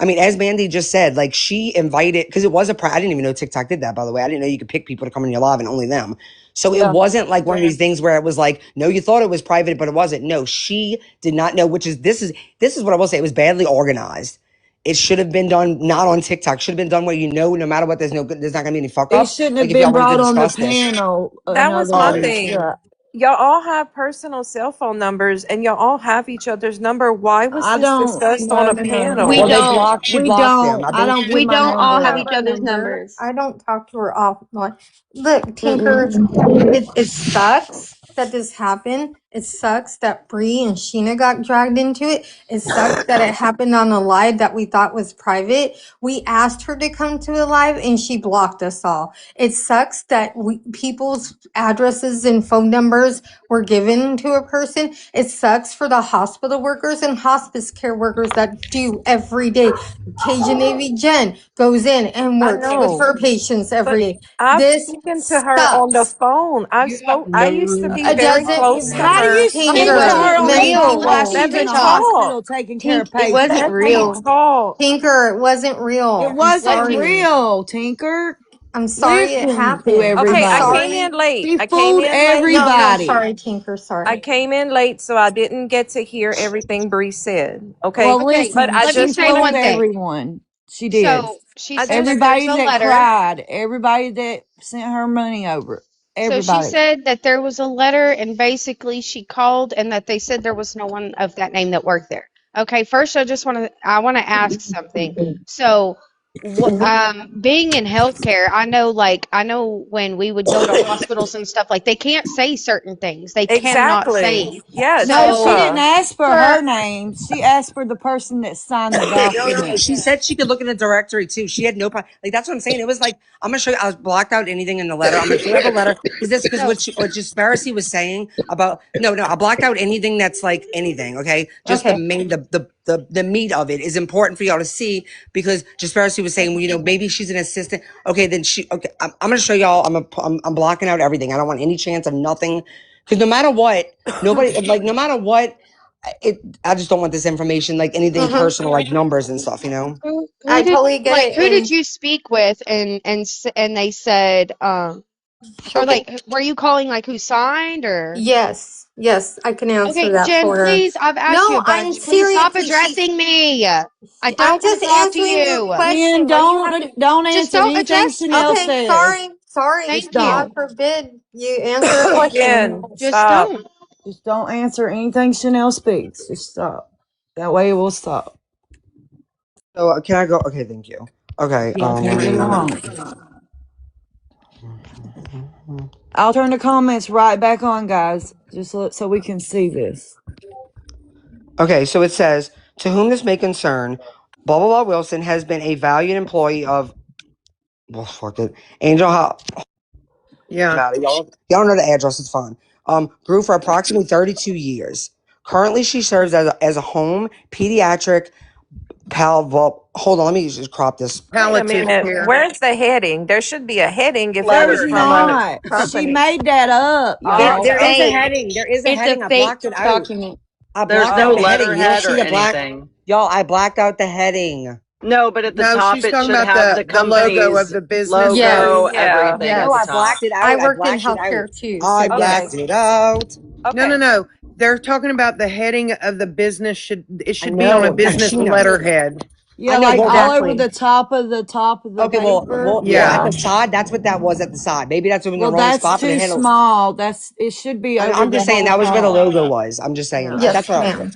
I mean, as Mandy just said, like she invited because it was I didn't even know TikTok did that, by the way. I didn't know you could pick people to come in your live and only them. So it Yeah. wasn't like one of these things where it was like, no, you thought it was private, but it wasn't. No, she did not know, which is this is what I will say. It was badly organized. It should have been done not on TikTok. Should have been done where no matter what, there's not gonna be any fuck It ups. shouldn't Like have if y'all been wanted to brought on the discuss this. panel. In That was other my words, thing. yeah. Y'all all have personal cell phone numbers and y'all all have each other's number. Why was I this don't. discussed on No, a no, no, We Well, panel? they no. don't. blocked. She We blocked them. don't. I I think. don't give We my don't all number have Have each out. her other's number. numbers. I don't talk to her offline. Look, Tinker, Mm-mm. it sucks that this happened. It sucks that Bree and Sheena got dragged into it. It sucks that it happened on a live that we thought was private. We asked her to come to a live and she blocked us all. It sucks that people's addresses and phone numbers were given to a person. It sucks for the hospital workers and hospice care workers that do every day. Cajun Navy Jen goes in and I works with know. her patients every But day. I've This spoken to her on the sucks. phone. You have I used to no. be It very doesn't close to How do her. you speak to It Tinker. her wasn't on the phone real. while Let she's in me a TikTok. hospital talk. taking care of It wasn't patients? Let me real. talk. Tinker, it wasn't It real. I'm wasn't sorry. real, Tinker. I'm sorry it Listen to happened. I'm Okay, I everybody. came in sorry. late. She I came fooled in late. No, no, everybody. sorry, Tinker. I Sorry. came in late, so I didn't get to hear everything Bree said. Okay. Well, Okay, But listen, I let me she just say want fooled one to, thing. everyone. She did. So she I said just, that there's Everybody a that letter. cried, everybody that sent her money over, So she everybody. said that there was a letter, and basically she called, and that they said there was no one of that name that worked there. Okay, first I want to ask something. So, being in healthcare, I know when we would go to hospitals and stuff, like they can't say certain things. They cannot exactly. say. Yeah, it's No, she So didn't HIPAA. ask for for her name. She asked for the person that signed the No. document. She said she could look in the directory too. She had no problem. Like that's what I'm saying. It was like I'm gonna show you. I was blocked out anything in the letter. I'm gonna show you the letter because so what Disparity was saying about no. I blocked out anything that's like anything. Okay, just the Okay. main the meat of it is important for y'all to see because Disparity was saying, well, maybe she's an assistant. Okay, then okay. I'm gonna show y'all. I'm blocking out everything. I don't want any chance of nothing because no matter what, nobody like no matter what. I just don't want this information like anything Mm-hmm. personal like numbers and stuff, you know. who I did totally get it. who did And you speak with, and they said, or okay. like were you calling like who signed or? Yes. Yes, I can answer Okay, that Jen, for her. please, I've asked you No, a I'm bunch. Please stop seriously. addressing me. I I'm don't want just to talk to answering your you. Jen, question. Why you have to? don't Just answer don't anything address Chanel me. Okay. says. Sorry. Sorry. Just Thank you. God don't. forbid you answer a question. Jen, Just stop. don't. Just don't answer anything Chanel speaks. Just stop. That way it will stop. So can I go? Okay, thank you. Okay. Yeah, can't get along. I'll turn the comments right back on, guys, just so we can see this. Okay, so it says, to whom this may concern, blah blah blah Wilson has been a valued employee of well fuck it. Angel Yeah. about it. Y'all know the address, it's fine. Grew for approximately 32 years. Currently she serves as a home pediatric well, hold on, let me just crop this. Wait a Palliative minute. care. Where's the heading? There should be a heading if it was There's from a not. She company. made that up, Oh, y'all. There okay. is a Fake. heading. There is a It's a heading. I fake blocked it out. document. I There's blocked no out the Oh, heading. You don't letterhead see or the black. anything. Y'all, I blacked out the heading. No, but at the No, top she's it talking should about have the the logo of company's the business where logo, Yes. yeah. everything at No, the I Yes. top. blacked it I out. I worked in blacked it out. healthcare too, I so Okay. blacked it out. no, no, Okay. no. They're talking about the heading of the business I should be on a know. business Sheena. letterhead. I Yeah, know. like Well, all that. over Exactly. the top of the Okay. paper. Well, at Yeah. the Yeah. side, that's what that was at the side. Maybe that's in the Well, wrong that's spot, but it too had. small. It should be over I'm the just saying whole that was where the top. logo was. I'm just saying Yeah. that's yes, what. ma'am.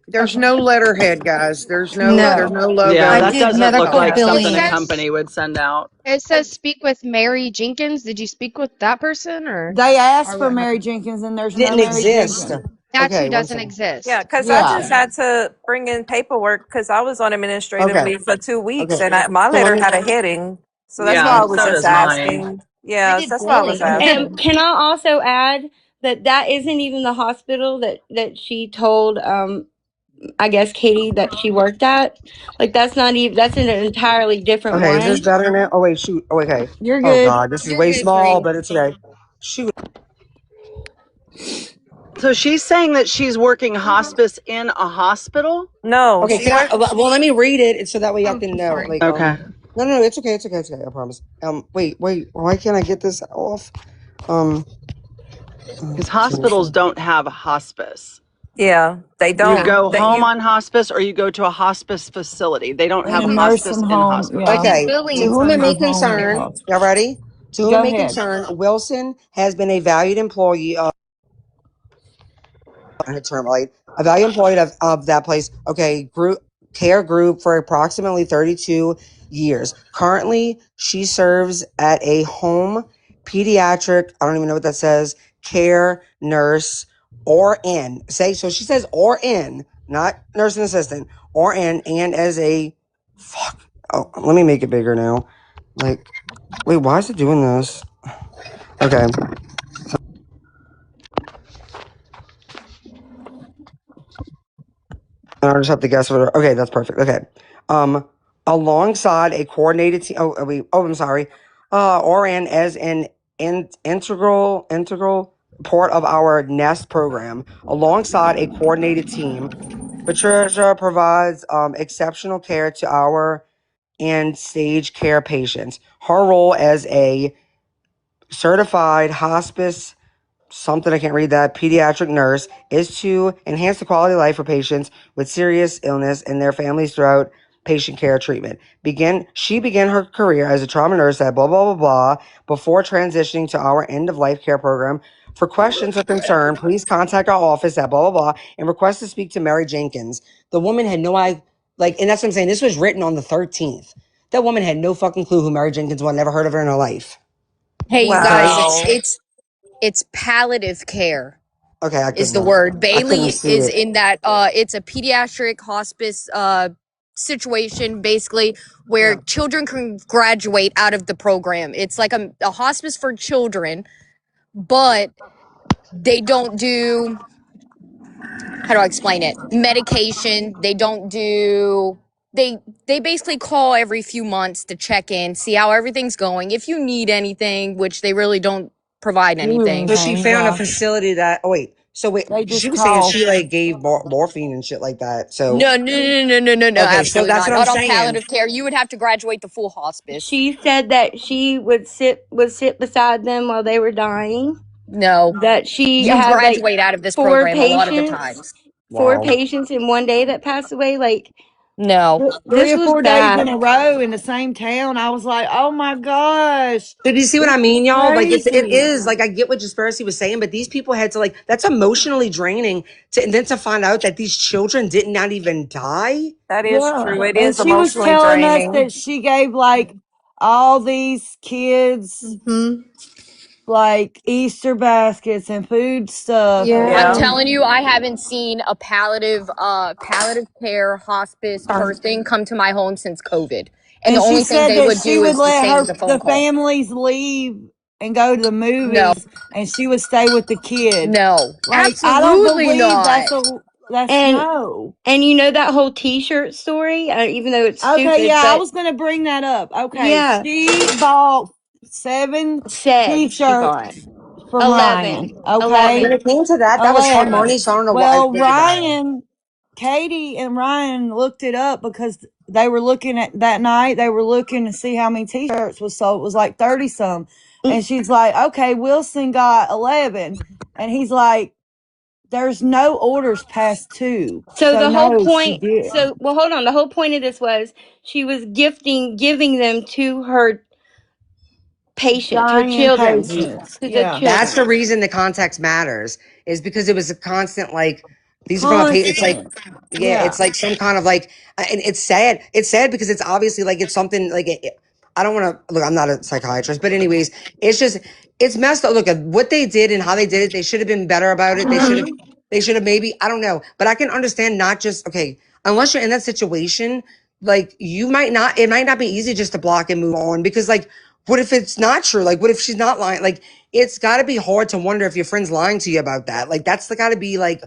There's Okay. no letterhead, guys. There's No. no Yeah, logo I that did doesn't look medical like Okay. It something a billing. says company would send out. it says speak with Mary Jenkins. Did you speak with that person They asked or for what Mary happened? Jenkins, and there's no Didn't Mary exist. Jenkins. Statue Okay, one doesn't second. Yeah, exist. because I Yeah. just had to bring in paperwork because I was on administrative Okay, leave for 2 weeks, okay. and my So let letter me. had a heading. So that's why Yeah, I was so just does mine. asking. I Yeah, did that's why I was billing. And asking. can I also add that that isn't even the hospital that she told I guess Katie that she worked at. Like that's not even that's an entirely different Okay, is this one. better now? Oh wait, shoot. Oh, okay. You're Oh good. God, this is You're way good, small, Bree. but it's okay. Shoot. So she's saying that she's working hospice in a hospital? No, Okay, she can I? worked. Well, let me read it so that way y'all Oh, can know. sorry. Like, Okay. no, no, it's okay, it's okay, it's okay. I promise. Wait. Why can't I get this off? Um, Because hospitals don't have hospice. Yeah, they You don't. No. go That home you. on hospice or you go to a hospice facility. They don't In have a Hmm. hospice nursing in home, We yeah. hospitals. do okay. To billing whom Nursing it may home is concern, hospital. y'all ready? To whom it Go may ahead. concern, Wilson has been a valued employee of her term, like a valued employee of that place. Okay, group for approximately 32 years. Currently, she serves at a home pediatric, I don't even know what that says, care nurse or in. Say so she says or in, not nursing assistant, or in, and as a fuck. Oh, let me make it bigger now. Like, wait, why is it doing this? Okay. And I'll just have to guess what. Okay, that's perfect. Okay, um, alongside a coordinated team. I'm sorry. Oran as an integral part of our Nest program, alongside a coordinated team. Patricia provides exceptional care to our and stage care patients. Her role as a certified hospice something I can't read that pediatric nurse is to enhance the quality of life for patients with serious illness and their families throughout patient care treatment. She began her career as a trauma nurse at blah blah blah blah before transitioning to our end of life care program. For questions or concern, please contact our office at blah blah blah and request to speak to Mary Jenkins. The woman had no idea, and that's what I'm saying. This was written on the 13th. That woman had no fucking clue who Mary Jenkins was. Never heard of her in her life. Hey, you Okay. guys, Wow. it's palliative care Okay, is the word. I couldn't Bailey see is it. in that it's a pediatric hospice situation basically where Yeah. children can graduate out of the program. It's like a hospice for children, but they don't do, how do I explain it? Medication. They don't do they basically call every few months to check in, see how everything's going. If you need anything, which they really don't provide Do anything. So she anything, found a yeah. facility that. Oh wait. So wait, They she just was saying call. she like gave morphine and shit like that. So No, okay, so absolutely that's not. what I'm Not on saying. palliative care. You would have to graduate to full hospice. She said that she would sit beside them while they were dying. No. That she You had like graduate out of this four program a lot of the patients, times. four Wow. patients in one day that passed away. Like No. Three this or was 4 days in bad. a row in the same town. I was like, oh my gosh. So do you see what This I is mean, y'all? Like it crazy. is like I get what Jaspercy was saying, but these people had to like that's emotionally draining to and then to find out that these children did not even die. That is Yeah. true. It And is she was emotionally telling us draining. that she gave like all these kids Hmm. like Easter baskets and food stuff I'm Yeah. and telling you, I haven't seen a palliative care hospice person come to my home since COVID. And the and she only thing said they that would she do would is to let stay her with a phone the call. families leave and go to the No. movies and she would stay with the kids. No. Like I don't Absolutely believe not. that's And no. and you know that whole T-shirt story, even though it's Okay, stupid, yeah, I but was gonna bring that up. Okay, yeah, she bought 7 said she bought t-shirts from 11, Ryan. when Okay, 11. it came to that, that was her 11. money. So I don't know why Well, they did that. Katie and Ryan looked it up because they were looking at that night. They were looking to see how many t-shirts was sold. It was like 30 some, and she's like, "Okay, Wilson got 11," and he's like, "There's no orders past 2, So so the whole no, she point, didn't." so well, hold on. The whole point of this was she was giving them to her patients, her Dying children, patients, to the yeah. That's the children. reason the context matters, is because it was a constant like these are from a it's like Constant. yeah, Yeah. it's like some kind of like and it's sad. It's sad because it's obviously like it's something like I don't want to look. I'm not a psychiatrist, but anyways, it's just it's messed up. Look at what they did and how they did it. They should have been better about it. They should have. Mhm. They should have maybe, I don't know, but I can understand not just, okay, unless you're in that situation, like you might not, it might not be easy just to block and move on because like, what if it's not true? Like, what if she's not lying? Like, it's got to be hard to wonder if your friend's lying to you about that. Like, that's got to be like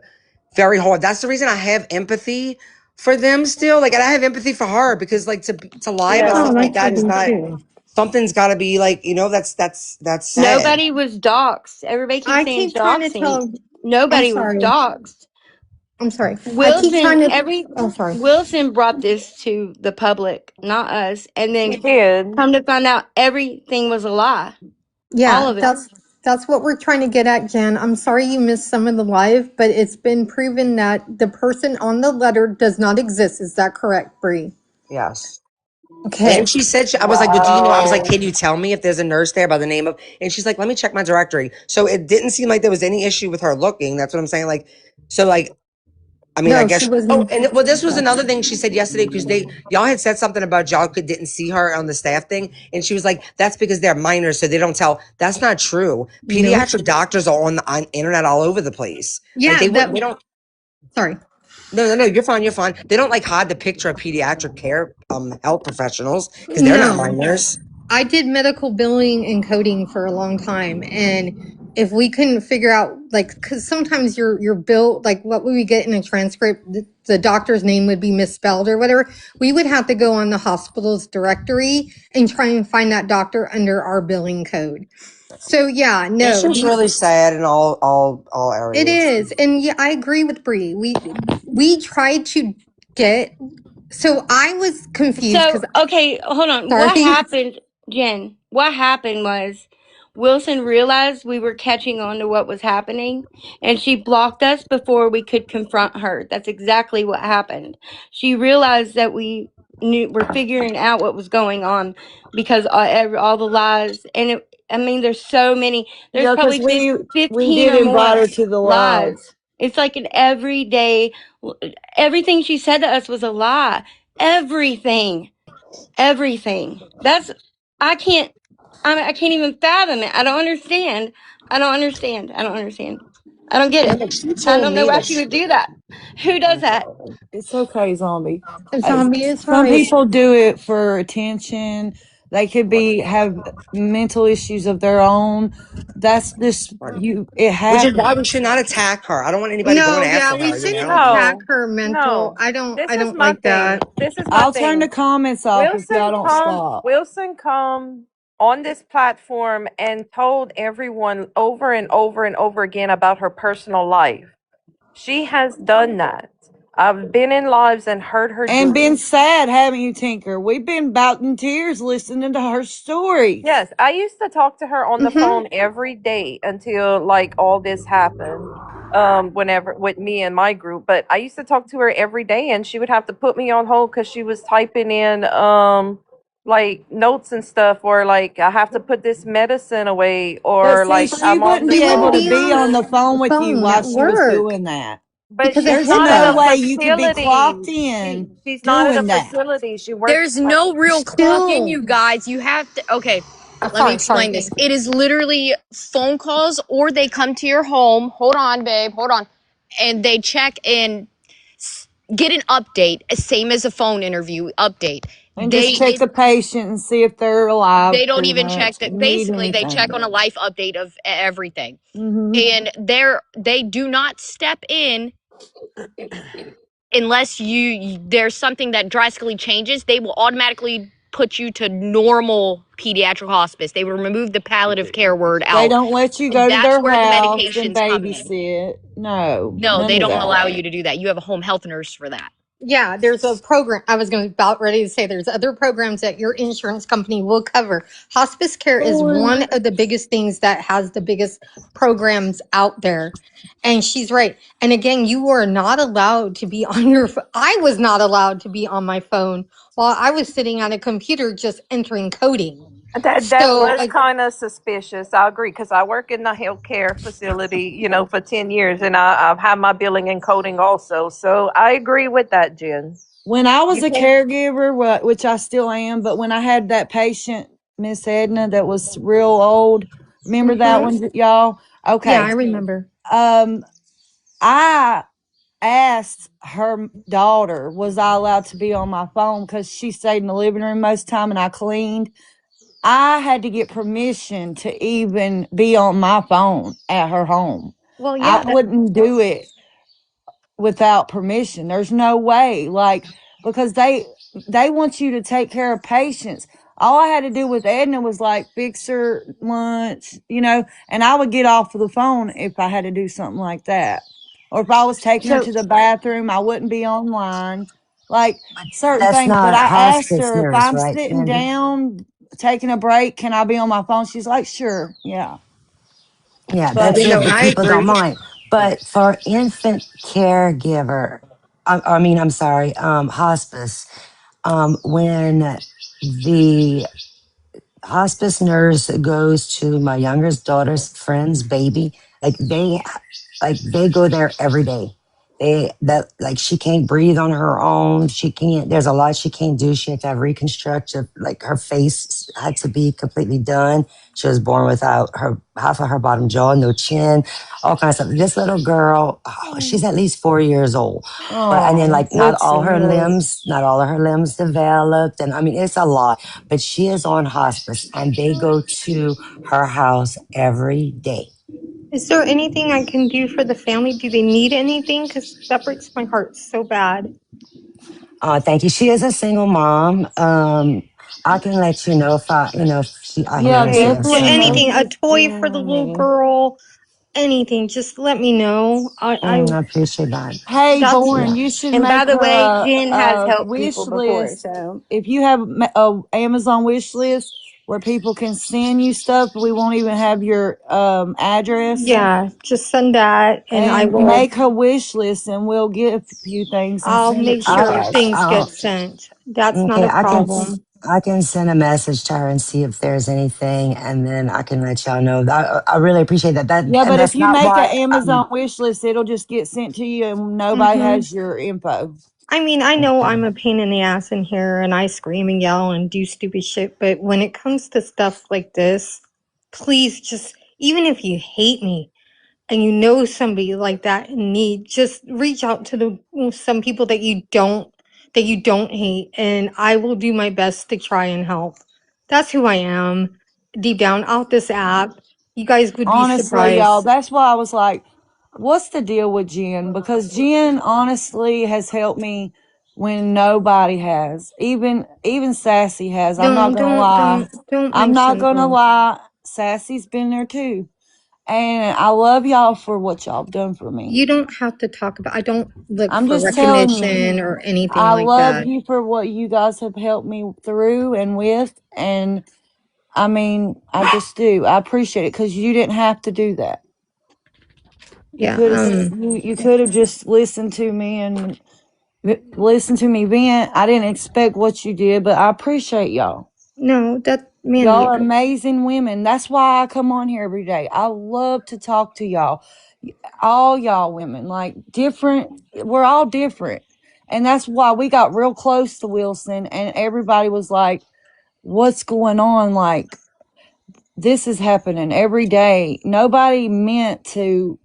very hard. That's the reason I have empathy for them still. Like, and I have empathy for her because like to lie about Yeah. Oh, something like that's I that is do not, too. something's got to be like, that's sad. Nobody was doxxed. Everybody keeps I saying keep trying to doxing. tell. I'm Nobody was sorry. doxxed. I'm sorry. I keep Wilson, trying to. every Oh, sorry. Wilson brought this to the public, not us. And He then did. come to find out everything was a lie. All Yeah, of it. that's what we're trying to get at, Jen. I'm sorry you missed some of the live, but it's been proven that the person on the letter does not exist. Is that correct, Bree? Yes. And Okay. she said, I was like, well, do you know? I was like, Wow. can you tell me if there's a nurse there by the name of? And she's like, let me check my directory. So it didn't seem like there was any issue with her looking. That's what I'm saying. Like, so like, I mean, I No, she guess. Oh, wasn't. and well, this was Okay. another thing she said yesterday because y'all had said something about didn't see her on the staff thing, and she was like, that's because they're minors, so they don't tell. That's not true. Nope. Pediatric doctors are on internet all over the place. Like Yeah, they don't. sorry. No, you're fine. You're fine. They don't like hide the picture of pediatric care health professionals because they're not No. minors. I did medical billing and coding for a long time, and if we couldn't figure out, like, because sometimes your bill, like what we would get in a transcript, the doctor's name would be misspelled or whatever, we would have to go on the hospital's directory and try and find that doctor under our billing code. So yeah, It's no, just really sad in all it areas. is, and yeah, I agree with Bree. We tried to get. So I was confused So, because okay, hold on. What sorry. happened, Jen? What happened was Wilson realized we were catching on to what was happening, and she blocked us before we could confront her. That's exactly what happened. She realized that we're figuring out what was going on because all the lies, and I mean, there's so many. There's Yeah, because probably we 15 did or invite more her to the live. lies. It's like an everyday. Everything she said to us was a lie. Everything. That's I can't. I can't even fathom it. I don't understand. I don't understand. I don't understand. I don't get Yeah, it. but she I told don't know me why that she would do that. Who does that? It's okay, zombie. Zombie is Some right. people do it for attention. They could be have mental issues of their own. That's just you. It which is why happens. we should not attack her. I don't want anybody No, going yeah, after we her, you shouldn't know? attack No, her mental. no. I This is don't my like that. thing. This is my I'll turn the thing. comments off if y'all don't stop. Wilson come on this platform and told everyone over and over and over again about her personal life. She has done that. I've been in lives and heard her And do been it. sad, haven't you, Tinker? We've been about in tears listening to her stories. Yes, I used to talk to her on the Mm-hmm. phone every day until like all this happened. Whenever with me and my group, but I used to talk to her every day, and she would have to put me on hold because she was typing in like notes and stuff, or like I have to put this medicine away, But or see, like she I'm on wouldn't the She be able wouldn't to be phone. be on on the phone the with you phone while at she was work doing that. But because of she's There's not at no a HIPAA. way you could be facility. clocked in She's not at a doing that. facility. She works There's at. no real clock in, Still, you guys. You have to, okay, let me sorry, explain this. babe. It is literally phone calls, or they come to your home. Hold on, babe, hold on. And they check and get an update, same as a phone interview update. And just check the patient and see if they're alive, They don't pretty even check much. that. Need Basically, they anything. check on a life update of everything. Mm-hmm. And they do not step in unless there's something that drastically changes. They will automatically put you to normal pediatric hospice. They will remove the palliative care word They out. don't let you And go to that's their where the house and medications come in. babysit. No, No, none they of don't that. allow you to do that. You have a home health nurse for that. Yeah, there's a program. I was going to about ready to say there's other programs that your insurance company will cover. Hospice care is one of the biggest things that has the biggest programs out there. And she's right. And again, you are not allowed to be on your I was not allowed to be on my phone while I was sitting at a computer just entering coding. That So, was kind of suspicious. I agree because I work in the healthcare facility, for 10 years, and I've had my billing and coding also. So I agree with that, Jen. When I was You a can't. caregiver, which I still am, but when I had that patient, Miss Edna, that was real old, remember that mhm. one, y'all? Yeah, Okay. I remember. Um, I asked her daughter, was I allowed to be on my phone? Because she stayed in the living room most of the time and I cleaned. I had to get permission to even be on my phone at her home. Well, I yeah, wouldn't do it without permission. There's no way. Like, because they want you to take care of patients. All I had to do with Edna was like fix her lunch, and I would get off of the phone if I had to do something like that. Or if I was taking her So to the bathroom, I wouldn't be online. Like certain That's things. But not I asked hospice her if nurse, I'm right, sitting Mandy? down taking a break, can I be on my phone? She's like, sure, yeah. Yeah, But that's if the I people don't agree. mind. But for infant caregiver, I'm sorry, hospice, when the hospice nurse goes to my youngest daughter's friend's baby, like they go there every day. Like she can't breathe on her own. She can't. There's a lot she can't do. She had to have reconstructive. Like her face had to be completely done. She was born without her half of her bottom jaw, no chin, all kinds of stuff. This little girl, she's at least 4 years old. But and then oh, like good for her. not all of her limbs developed, and I mean it's a lot. But she is on hospice, and they go to her house every day. Is there anything I can do for the family? Do they need anything? Because that breaks my heart so bad. Thank you. She is a single mom. I can let you know if I hear Yeah, her Okay, saying definitely something. anything, a message toy for the little Jenny. girl, anything. Just let me know. I appreciate that. Hey, That's Born, Yeah. you should and by make the her way, a, Jen has a helped wish people before, list. so If you have a Amazon wish list where people can send you stuff, we won't even have your address. yeah. Just send that, and I And will. make her wish list, and we'll get a few things and I'll send it make to you sure guys. things get sent. That's not Okay, a problem. I can send a message to her and see if there's anything, and then I can let y'all know. I really appreciate that. Yeah, And but if that's you not make an why. Amazon wish list, it'll just get sent to you, and nobody Hmm. has your info. I mean, I know Okay. I'm a pain in the ass in here, and I scream and yell and do stupid shit. But when it comes to stuff like this, please just, even if you hate me, and you know somebody like that in need, just reach out to some people that you don't hate, and I will do my best to try and help. That's who I am deep down. Out this app, you guys would be Honestly, y'all, surprised. that's why I was like, what's the deal with Jen? Because Jen honestly has helped me when nobody has. Even Sassy has. I'm not gonna lie. Don't I'm not mention gonna them. lie. Sassy's been there too. And I love y'all for what y'all have done for me. You don't have to talk about. I don't look I'm for just telling you, recognition or anything I like love that. you for what you guys have helped me through and with. And I mean, I just do. I appreciate it because you didn't have to do that. You Yeah. could have you could have just listened to me and listened to me vent. I didn't expect what you did, but I appreciate y'all. No, that Y'all Mandy. are amazing women. That's why I come on here every day. I love to talk to y'all. All y'all women, like different, we're all different. And that's why we got real close to Wilson and everybody was like, what's going on? Like, this is happening every day. Nobody meant to.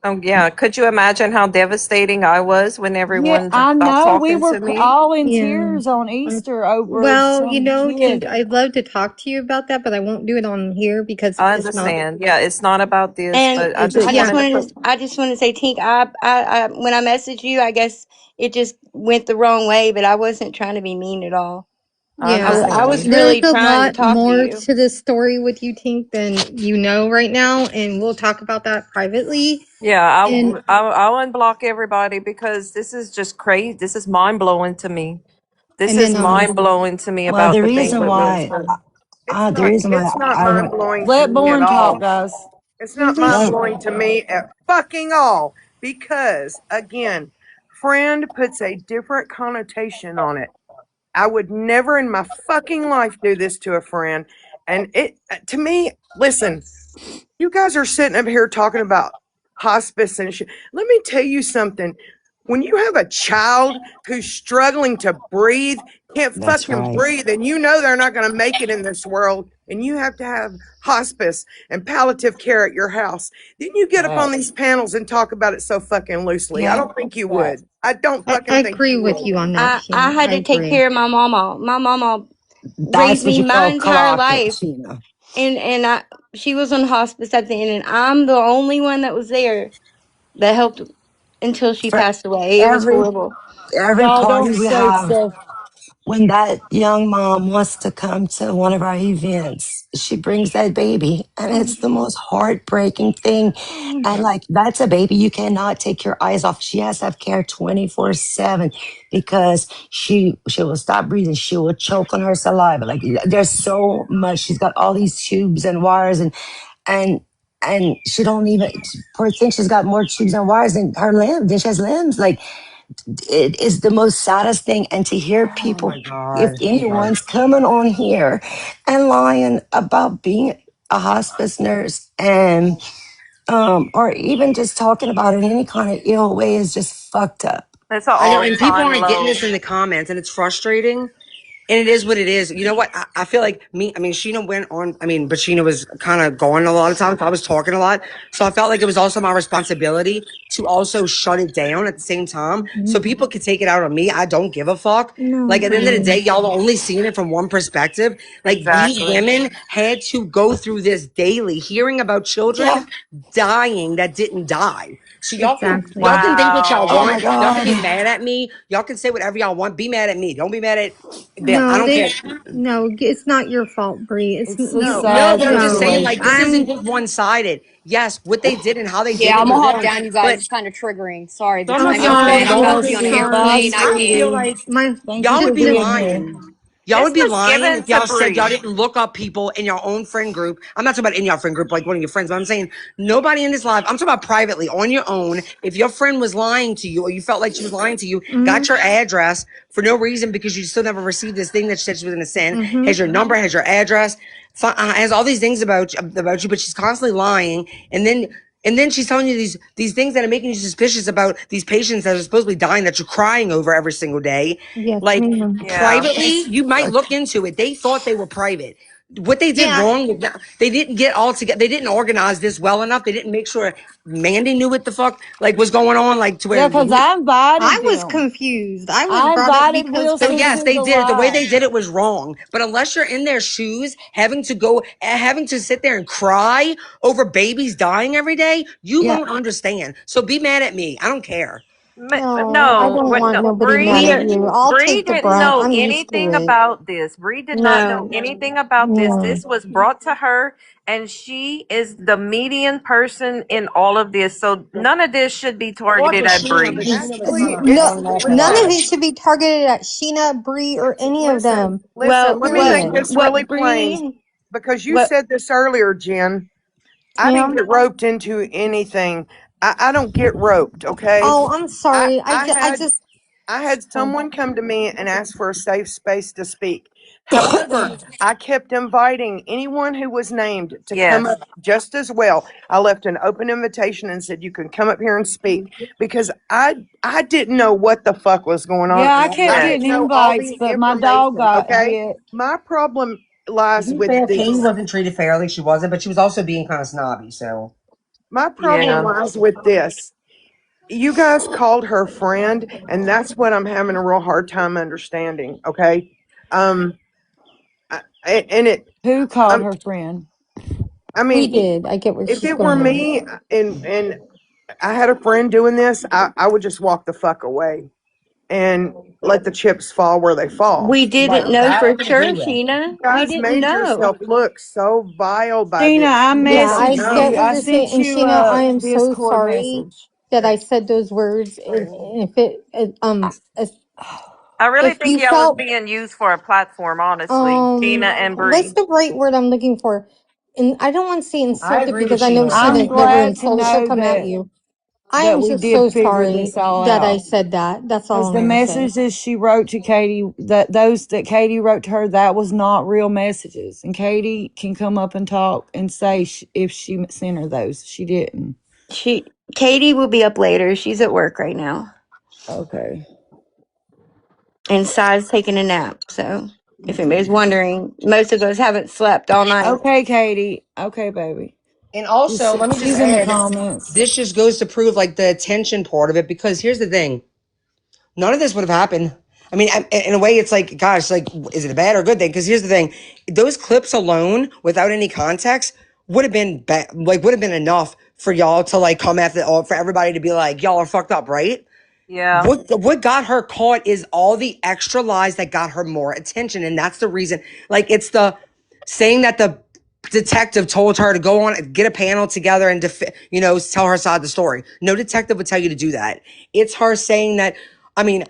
Oh yeah, could you imagine how devastating I was when Yeah, everyone I stopped know we talking were to me? all in Yeah. tears on Um, Easter over well, some Tink, kid. I'd love to talk to you about that, but I won't do it on here because I it's not. understand. Yeah, it's not about this, and but I It's just yeah. I just wanted to say, Tink, I when I messaged you, I guess it just went the wrong way, but I wasn't trying to be mean at all. I I understand. was There's really a trying to lot talk to more you. to this story with you, Tink, than you know right now, and we'll talk about that privately. Yeah, And I'll unblock everybody because this is just crazy. This is mind blowing to me. This and is then mind blowing to me Well, about the the thing reason with why, Wilson. the reason why It's not I mind went, blowing to Let me at Born talk, all. guys. It's not mind let, blowing to me at fucking all because again, friend puts a different connotation on it. I would never in my fucking life do this to a friend. And it to me, listen, you guys are sitting up here talking about hospice and shit. Let me tell you something. When you have a child who's struggling to breathe, can't That's fucking right. breathe, and you know they're not going to make it in this world, and you have to have hospice and palliative care at your house, then you get up on these Facts. panels and talk about it so fucking loosely. I Yeah. don't think you Facts. would. I don't I fucking think agree you with would. you on that, I Sheena. had I to take agree. care of my mama. My mama That's raised what me you my call entire clocking, life, Sheena. and she was on hospice at the end, and I'm the only one that was there that helped until she For passed away. It was every horrible. every Y'all party don't we say have, stuff. when that young mom wants to come to one of our events, she brings that baby, and it's the most heartbreaking thing. And like, that's a baby you cannot take your eyes off. She has to have care 24/7 because she will stop breathing. She will choke on her saliva. Like, there's so much. She's got all these tubes and wires, and and she don't even, poor thing, she's got more tubes and wires than her limbs. Then she has limbs. Like, it is the most saddest thing. And to hear Oh people, my if God. anyone's coming on here and lying about being a hospice nurse, and or even just talking about it in any kind of ill way, is just fucked up. It's an I know, and people all-time aren't getting low. this in the comments, and it's frustrating. And it is what it is. You know what? I feel like Sheena went on. But Sheena was kind of going a lot of times. I was talking a lot. So I felt like it was also my responsibility to also shut it down at the same time so people could take it out on me. I don't give a fuck. No, Like, at the end of the day, y'all are only seeing it from one perspective. Like, these Exactly. women had to go through this daily, hearing about children Yeah. dying that didn't die. So y'all exactly. can think what y'all Oh Wow. my want. Y'all can God. be mad at me. Y'all can say whatever y'all want. Be mad at me. Don't be mad at them. I No, don't care. no, it's not your fault, Bree. It's a You, No, sad but I'm just saying, no, like, this situation. isn't I'm, just one sided. Yes, what they did and how they did Yeah, it I'm was gonna hop wrong. down, you guys. But It's kind of triggering. Sorry, Some I'm of I gotta y'all bed. sorry. I'm need about I'm to be to on an be. sorry. Bye, airplane. I I feel can't. sweetie. like My, Thank y'all you the, would for be the, being here. lying. Y'all would This be was lying given if to y'all said y'all Bree. didn't look up people in your own friend group. I'm not talking about in your friend group, like one of your friends, but I'm saying nobody in this live. I'm talking about privately on your own. If your friend was lying to you or you felt like she was lying to you, mm-hmm, got your address for no reason because you still never received this thing that she said she was going to send, mm-hmm. has your number, has your address, has all these things about you, but she's constantly lying. And then she's telling you these things that are making you suspicious about these patients that are supposedly dying that you're crying over every single day. Yes, Like, ma'am. Yeah. privately, you might look into it. They thought they were private. What they did Yeah, wrong, they didn't get all together. They didn't organize this well enough. They didn't make sure Mandy knew what the fuck like was going on. Like, to Yeah, where because I I invited was them. confused. I was I brought up invited because so Wilson first, yes, to they the did it. The way live. they did it was wrong. But unless you're in their shoes, having to sit there and cry over babies dying every day, you Yeah. won't understand. So be mad at me. I don't care. no, I No, don't what? want No, nobody mad We at are you. I'll Bree take the didn't brunt. know I'm used to anything it. about this. Bree did not know no. anything about this. No. This was brought to her, and she is the median person in all of this. So none of this should be Or targeted for at Sheena, but Bree. Sheena was Actually, kind of No, throwing off a none lot. of it should be targeted at Sheena, Bree, or any of listen, them. listen, Well, let me what make Period. this what really plain Bree because you what said this earlier, Jen. I didn't Ma'am? get roped into anything. I don't get roped, okay? Oh, I'm I, sorry. I I had just, I had oh, someone come to me and ask for a safe space to speak. However, I kept inviting anyone who was named to come Yes. up just as well. I left an open invitation and said you can come up here and speak because I didn't know what the fuck was going on. Yeah, I kept I Yes. didn't getting know all invites, the but my dog information, got okay? hit. My problem To lies be with fair, Katie this. wasn't treated fairly. She wasn't, but she was also being kind of snobby. So My problem Yeah. lies with this. You guys called her friend, and that's what I'm having a real hard time understanding. Okay, um, and Who called um, her friend? I we mean, did. I get where if she's it were going at. me and I had a friend doing this, I would just walk the fuck away and let the chips fall where they fall. we right, didn't know that I for can sure, agree with. Sheena. You We guys didn't made know. yourself look so vile by Sheena, this. I You Yeah, don't I messaged get know. you. what I you're saying. sent And you Sheena, I a am so Discord sorry message. that I said those words. And if it, I really if think you y'all was felt, being used for a platform, honestly. Tina and what's Bree. the right word I'm looking for? And I don't want to say I insulted agree with because I know Sheena with I'm Sheena that. never glad to insulted. She'll know come at you. I that am we just did so figure sorry this all that I out. said that. That's all Because I'm the going to say. messages she wrote to Katie, that those that Katie wrote to her, that was not real messages. And Katie can come up and talk and say if she sent her those. She didn't. She Katie will be up later. She's at work right now. Okay. And Sai's taking a nap. So if anybody's wondering, most of us haven't slept all night. Okay, Katie. Okay, baby. And also, let me just She's in the add, comments. this just goes to prove like the attention part of it, because here's the thing. None of this would have happened. I mean, in a way, it's like, gosh, like, is it a bad or good thing? Because here's the thing: those clips alone, without any context, would have been would have been enough for y'all to like come after, or for everybody to be like, y'all are fucked up, right? Yeah. What got her caught is all the extra lies that got her more attention, and that's the reason. Like, it's the saying that the detective told her to go on, get a panel together and tell her side of the story. No detective would tell you to do that. It's her saying that. I mean,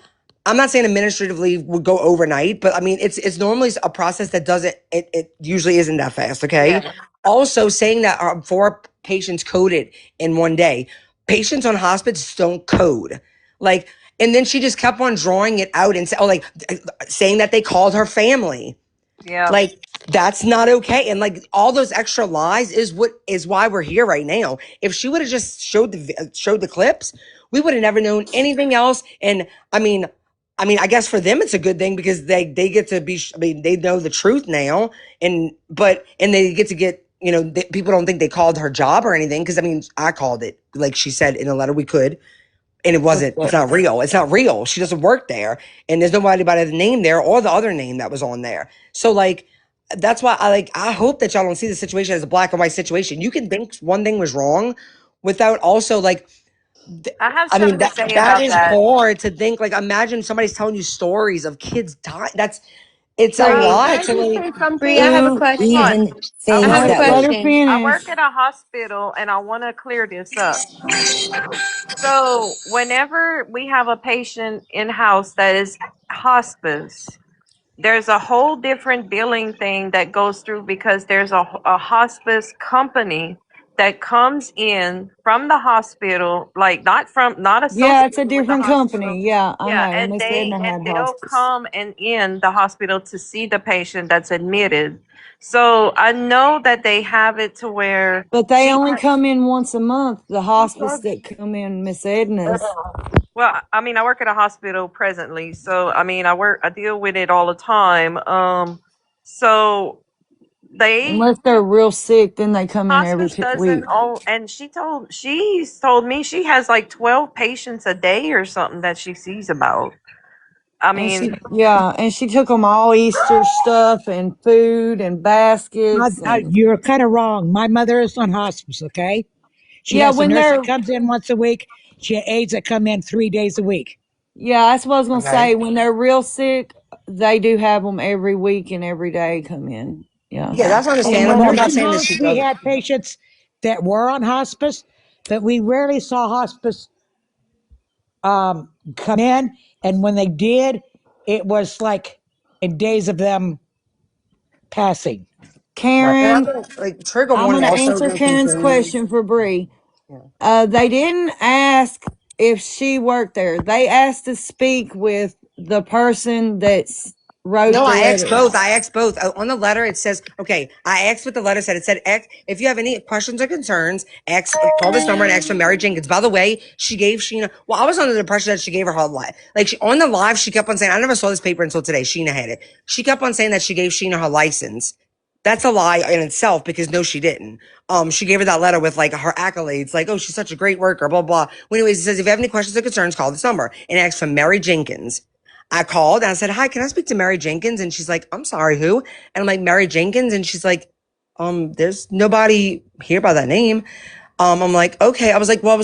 I'm not saying administrative leave would go overnight, but I mean, it's normally a process that doesn't. It usually isn't that fast. Okay. Yeah. Also, saying that 4 patients coded in one day. Patients on hospice don't code. Like, and then she just kept on drawing it out and saying that they called her family. Yeah. Like, that's not okay. And like all those extra lies is why we're here right now. If she would have just showed the clips, we would have never known anything else. And I guess for them it's a good thing because they get to be. I mean, they know the truth now, and they get to get. People don't think they called her job or anything because I mean, I called it like she said in a letter we could. And it's not real. It's not real. She doesn't work there. And there's nobody by the name there or the other name that was on there. So like, that's why I hope that y'all don't see the situation as a black and white situation. You can think one thing was wrong without also like, I have I mean, something to say that about is that. hard to think. Like, imagine somebody's telling you stories of kids dying. It's a Bree, Can lot I to just like, say Bree, I something? have a Who Hang on. question. even I I thinks have want a to. that Let way? her question. I work finish. at a hospital, and I want to clear this up. So, whenever we have a patient in house that is hospice, there's a whole different billing thing that goes through because there's a hospice company that comes in from the hospital, like not Yeah, it's a associated with the different hospital. company. Yeah, I Yeah, know. and Miss Edna had they'll hospice. come and in the hospital to see the patient that's admitted. So I know that they have it to where But they she only has. come in once a month. The hospice that come in, Miss Edna's. Well, I mean, I work at a hospital presently, so I deal with it all the time. So they Unless they're real sick, then they come in every hospice doesn't week. own, and she's told me she has like 12 patients a day or something that she sees about. I mean, And she took them all Easter stuff and food and baskets and You're kind of wrong. My mother is on hospice, okay? She yeah, has a when nurse that they're comes in once a week. She has aides that come in 3 days a week. yeah, that's what I was gonna okay. say. When they're real sick, they do have them every week and every day come in. Yeah. Yeah, that's In the understandable. I'm not nursing saying that homes, she we doesn't. had patients that were on hospice, but we rarely saw hospice come in. And when they did, it was like in days of them passing. Right. And I'm Karen, gonna like trigger I'm warning gonna also answer gonna Karen's continue. question for Bree. Yeah. They didn't ask if she worked there. They asked to speak with the person that's wrote No, the I asked letter. both. I asked both. On the letter, it says, okay, I asked what the letter said. It said, if you have any questions or concerns, call this number and ask for Mary Jenkins. By the way, she gave Sheena, well, I was under the impression that she gave her life. Like, on the live, she kept on saying, I never saw this paper until today. Sheena had it. She kept on saying that she gave Sheena her license. That's a lie in itself because no, she didn't. She gave her that letter with like her accolades, like, oh, she's such a great worker, blah, blah. Well, anyways, it says, if you have any questions or concerns, call this number and ask for Mary Jenkins. I called and I said, hi, can I speak to Mary Jenkins? And she's like, I'm sorry, who? And I'm like, Mary Jenkins. And she's like, there's nobody here by that name. I'm like, okay. I was like, well,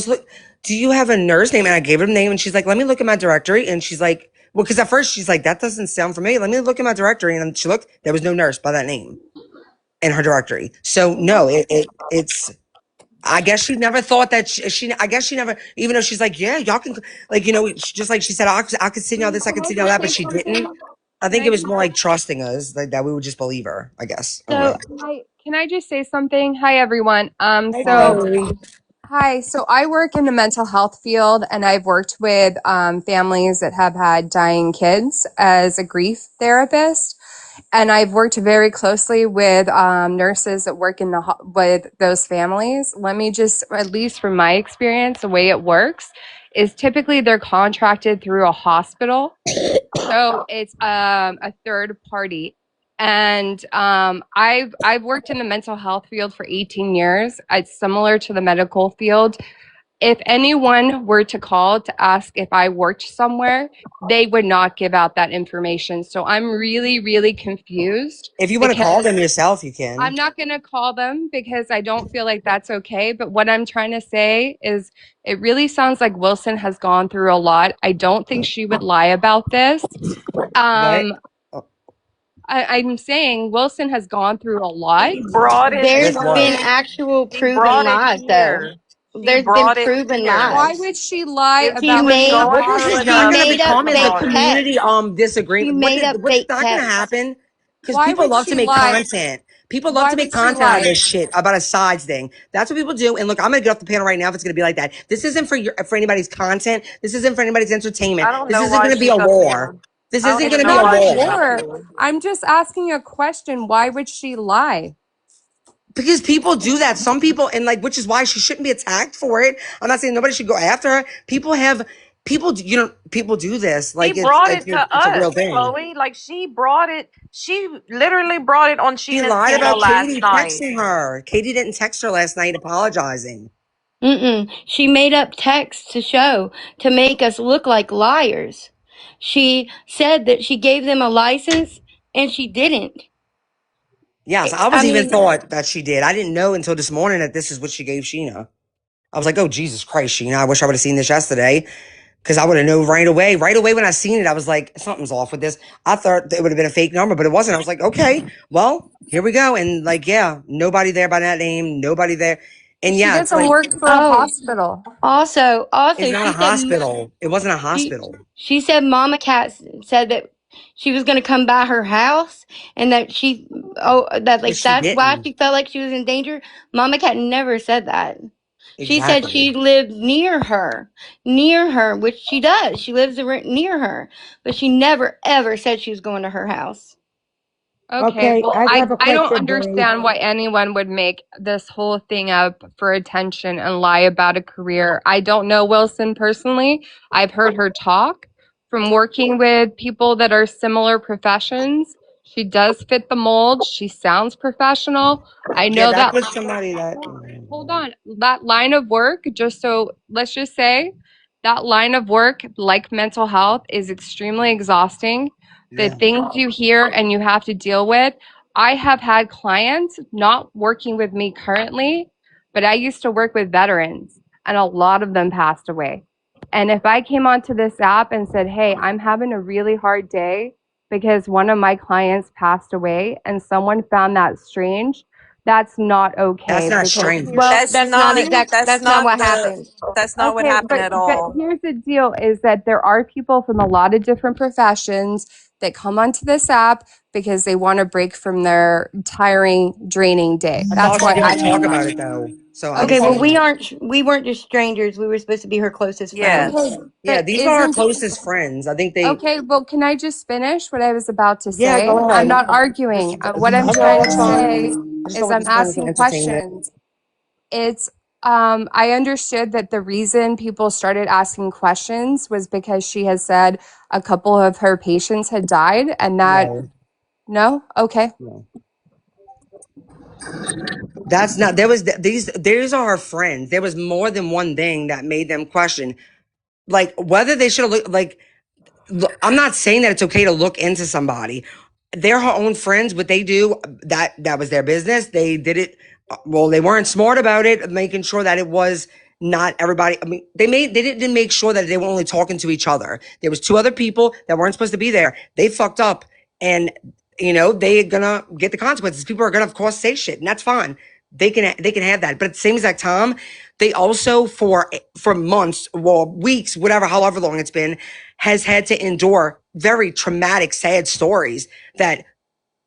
do you have a nurse name? And I gave her the name and she's like, let me look at my directory. And she's like, well, cause at first she's like, that doesn't sound familiar. Let me look at my directory. And she looked, there was no nurse by that name in her directory. So no, it's, I guess she never thought that I guess she never, even though she's like, yeah, y'all can, like, just like she said, I could see now this, I Can could I see now just that, but say she didn't. something? I Can think it I was just more like trusting us, like that we would just believe her, I guess. I don't so know. hi, can I just say something? Hi everyone. Hey, Hi, Bree. Bree. Hi. So I work in the mental health field, and I've worked with families that have had dying kids as a grief therapist. And I've worked very closely with nurses that work in with those families. Let me just, at least from my experience, the way it works is typically they're contracted through a hospital. So it's a third party. And I've worked in the mental health field for 18 years. It's similar to the medical field. If anyone were to call to ask if I worked somewhere, they would not give out that information. So I'm really, really confused. If you want to call them yourself, you can. I'm not going to call them because I don't feel like that's okay. But what I'm trying to say is it really sounds like Wilson has gone through a lot. I don't think she would lie about this. I'm saying Wilson has gone through a lot. He brought it. There's With what? been actual She proven brought it lies, though. here. She There's been brought it proven here. Why lies. would she lie If She she about was being made going Because through it's it, she not going to made up become as a fake community texts. disagreement. She made up What's fake not going to texts. happen? Because Why people would love to she make lie? content. People love Why to make would she content out of lie? this shit about a sides thing. That's what people do. And look, I'm going to get off the panel right now if it's going to be like that. This isn't for anybody's content. This isn't for anybody's entertainment. I don't This know isn't why going to be a she's up war. here. This I don't isn't It's going even to know be a not why a she's war. up war. here. I'm just asking a question. Why would she lie? Because people do that. Some people, and like, which is why she shouldn't be attacked for it. I'm not saying nobody should go after her. People do this. She Like, brought it to it's a real us, thing. Chloe. Like she brought it. She literally brought it on She Sheena's lied channel about last Katie night. texting her. Katie didn't text her last night apologizing. She made up texts to make us look like liars. She said that she gave them a license and she didn't. Yes, I I was even mean, thought that she did. I didn't know until this morning that this is what she gave Sheena. I was like, oh, Jesus Christ, Sheena. I wish I would have seen this yesterday because I would have known right away. Right away when I seen it, I was like, something's off with this. I thought it would have been a fake number, but it wasn't. I was like, okay, well, here we go. And like, yeah, nobody there by that name, nobody there. And She yeah, it's doesn't like, work for a hospital. also, it's not a hospital. It wasn't a hospital. she said Mama Cat said that she was going to come by her house and that But she that's why didn't. she felt like she was in danger. Mama Cat never said that. She said Exactly. she lived near her, which she does. She lives near her, but she never ever said she was going to her house. Okay, well, I I, have a I don't question, Bree. understand why anyone would make this whole thing up for attention and lie about a career. I don't know Wilson personally. I've heard her talk from working with people that are similar professions. She does fit the mold. She sounds professional. I Yeah, know that that. was somebody that. Hold on. That line of work, let's just say that line of work, like mental health, is extremely exhausting. The Yeah. things you hear and you have to deal with. I have had clients not working with me currently, but I used to work with veterans, and a lot of them passed away. And if I came onto this app and said, hey, I'm having a really hard day because one of my clients passed away, and someone found that strange, that's not That's okay not because strange. That's That's not not what the. happened. That's not what okay, happened at but all. here's the deal is that there are people from a lot of different professions that come onto this app because they want to break from their tiring, draining day. That's all That's she why did I was talk came about on. it, though. So Okay, well Okay, obviously, we weren't just strangers. We were supposed to be her closest friends. okay, Yes. yeah, but these are our isn't closest friends. I think they. okay, well, can I just finish what I was about to Yeah, say? go I'm ahead. not arguing. What I'm I trying know to it's fine. say I just is thought I'm this point was an asking entertainment. questions. It's I understood that the reason people started asking questions was because she has said a couple of her patients had died, and that No, no, okay. no, that's not. There was these. These are her friends. There was more than one thing that made them question, like whether they should have looked. Like, I'm not saying that it's okay to look into somebody. They're her own friends. What they do, that was their business. They did it. Well, they weren't smart about it, making sure that it was not everybody. I mean, they didn't make sure that they were only talking to each other. There was two other people that weren't supposed to be there. They fucked up, and they're gonna get the consequences. People are gonna, of course, say shit, and that's fine. They can have that. But at the same exact time, they also for months, well, weeks, whatever, however long it's been, has had to endure very traumatic, sad stories that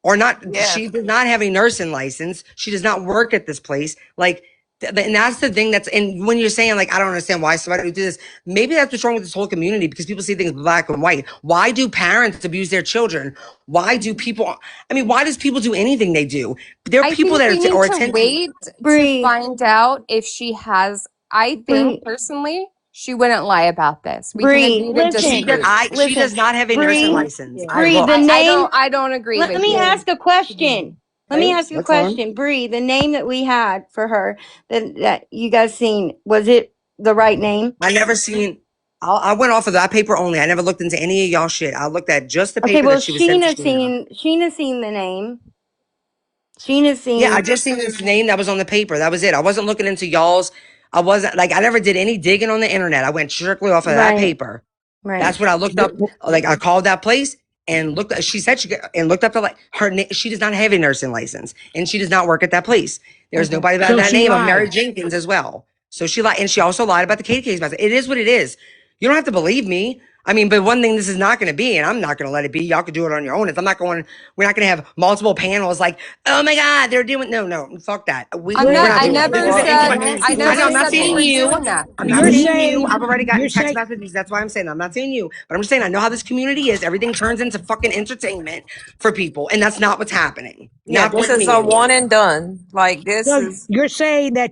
are not. Yes. She does not have a nursing license. She does not work at this place. Like, and that's the thing. And when you're saying like, I don't understand why somebody would do this. Maybe that's what's wrong with this whole community because people see things black and white. Why do parents abuse their children? Why do people? I mean, why does people do anything they do? There are I people think that we need are to attention. wait to find out if she has. I think Bree, personally she wouldn't lie about this. We can Bree, agree to listen, disagree. She listen, does not have a nursing Bree, license. Yeah. I Bree, looked. the name. I don't agree Let with me you. ask a question. Let me Okay, ask you a what's on? question, Bree. The name that we had for her that you guys seen, was it the right name? I never seen. I went off of that paper only. I never looked into any of y'all shit. I looked at just the Okay, paper well, that she was sent to Sheena's seen the name. Sheena's Yeah, I seen. just seen this name that was on the paper. That was it. I wasn't looking into y'all's. I wasn't like I never did any digging on the internet. I went strictly off of that Right, paper. right. That's what I looked up. Like I called that place and looked. She said and looked up the like her. She does not have a nursing license and she does not work at that place. There's Okay. nobody by So that she name of Mary lied. Jenkins as well. So she lied and she also lied about the Katie case. It is what it is. You don't have to believe me. I mean, but one thing this is not going to be, and I'm not going to let it be. Y'all could do it on your own. If I'm not going, we're not going to have multiple panels like, oh my God, they're doing no, fuck that. I'm We're not. not I doing that never because said. I I know never I'm not said we saying were you. doing that. I'm not You're saying you. saying I've already you're gotten text saying messages. That's why I'm saying that. I'm not saying you, but I'm just saying I know how this community is. Everything turns into fucking entertainment for people, and that's not what's happening. Yeah, Not this for is me, a anyway. one and done. Like this so is you're saying that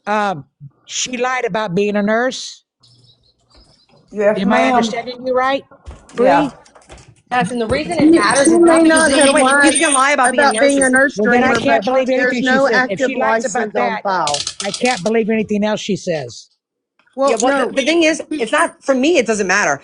um, she lied about being a nurse. Yes, Am I ma'am. understanding you right, Yeah. Bree? Yes, and the reason it matters She is may not not because No, have no, wait. lied You can lie about being about being a nurses. nurse Well, then I dreamer, can't but believe there's anything she no says. If active she lies about license on that, file. I can't believe anything else she says. Yeah, Well, well, no, the thing is, it's not for me. It doesn't matter.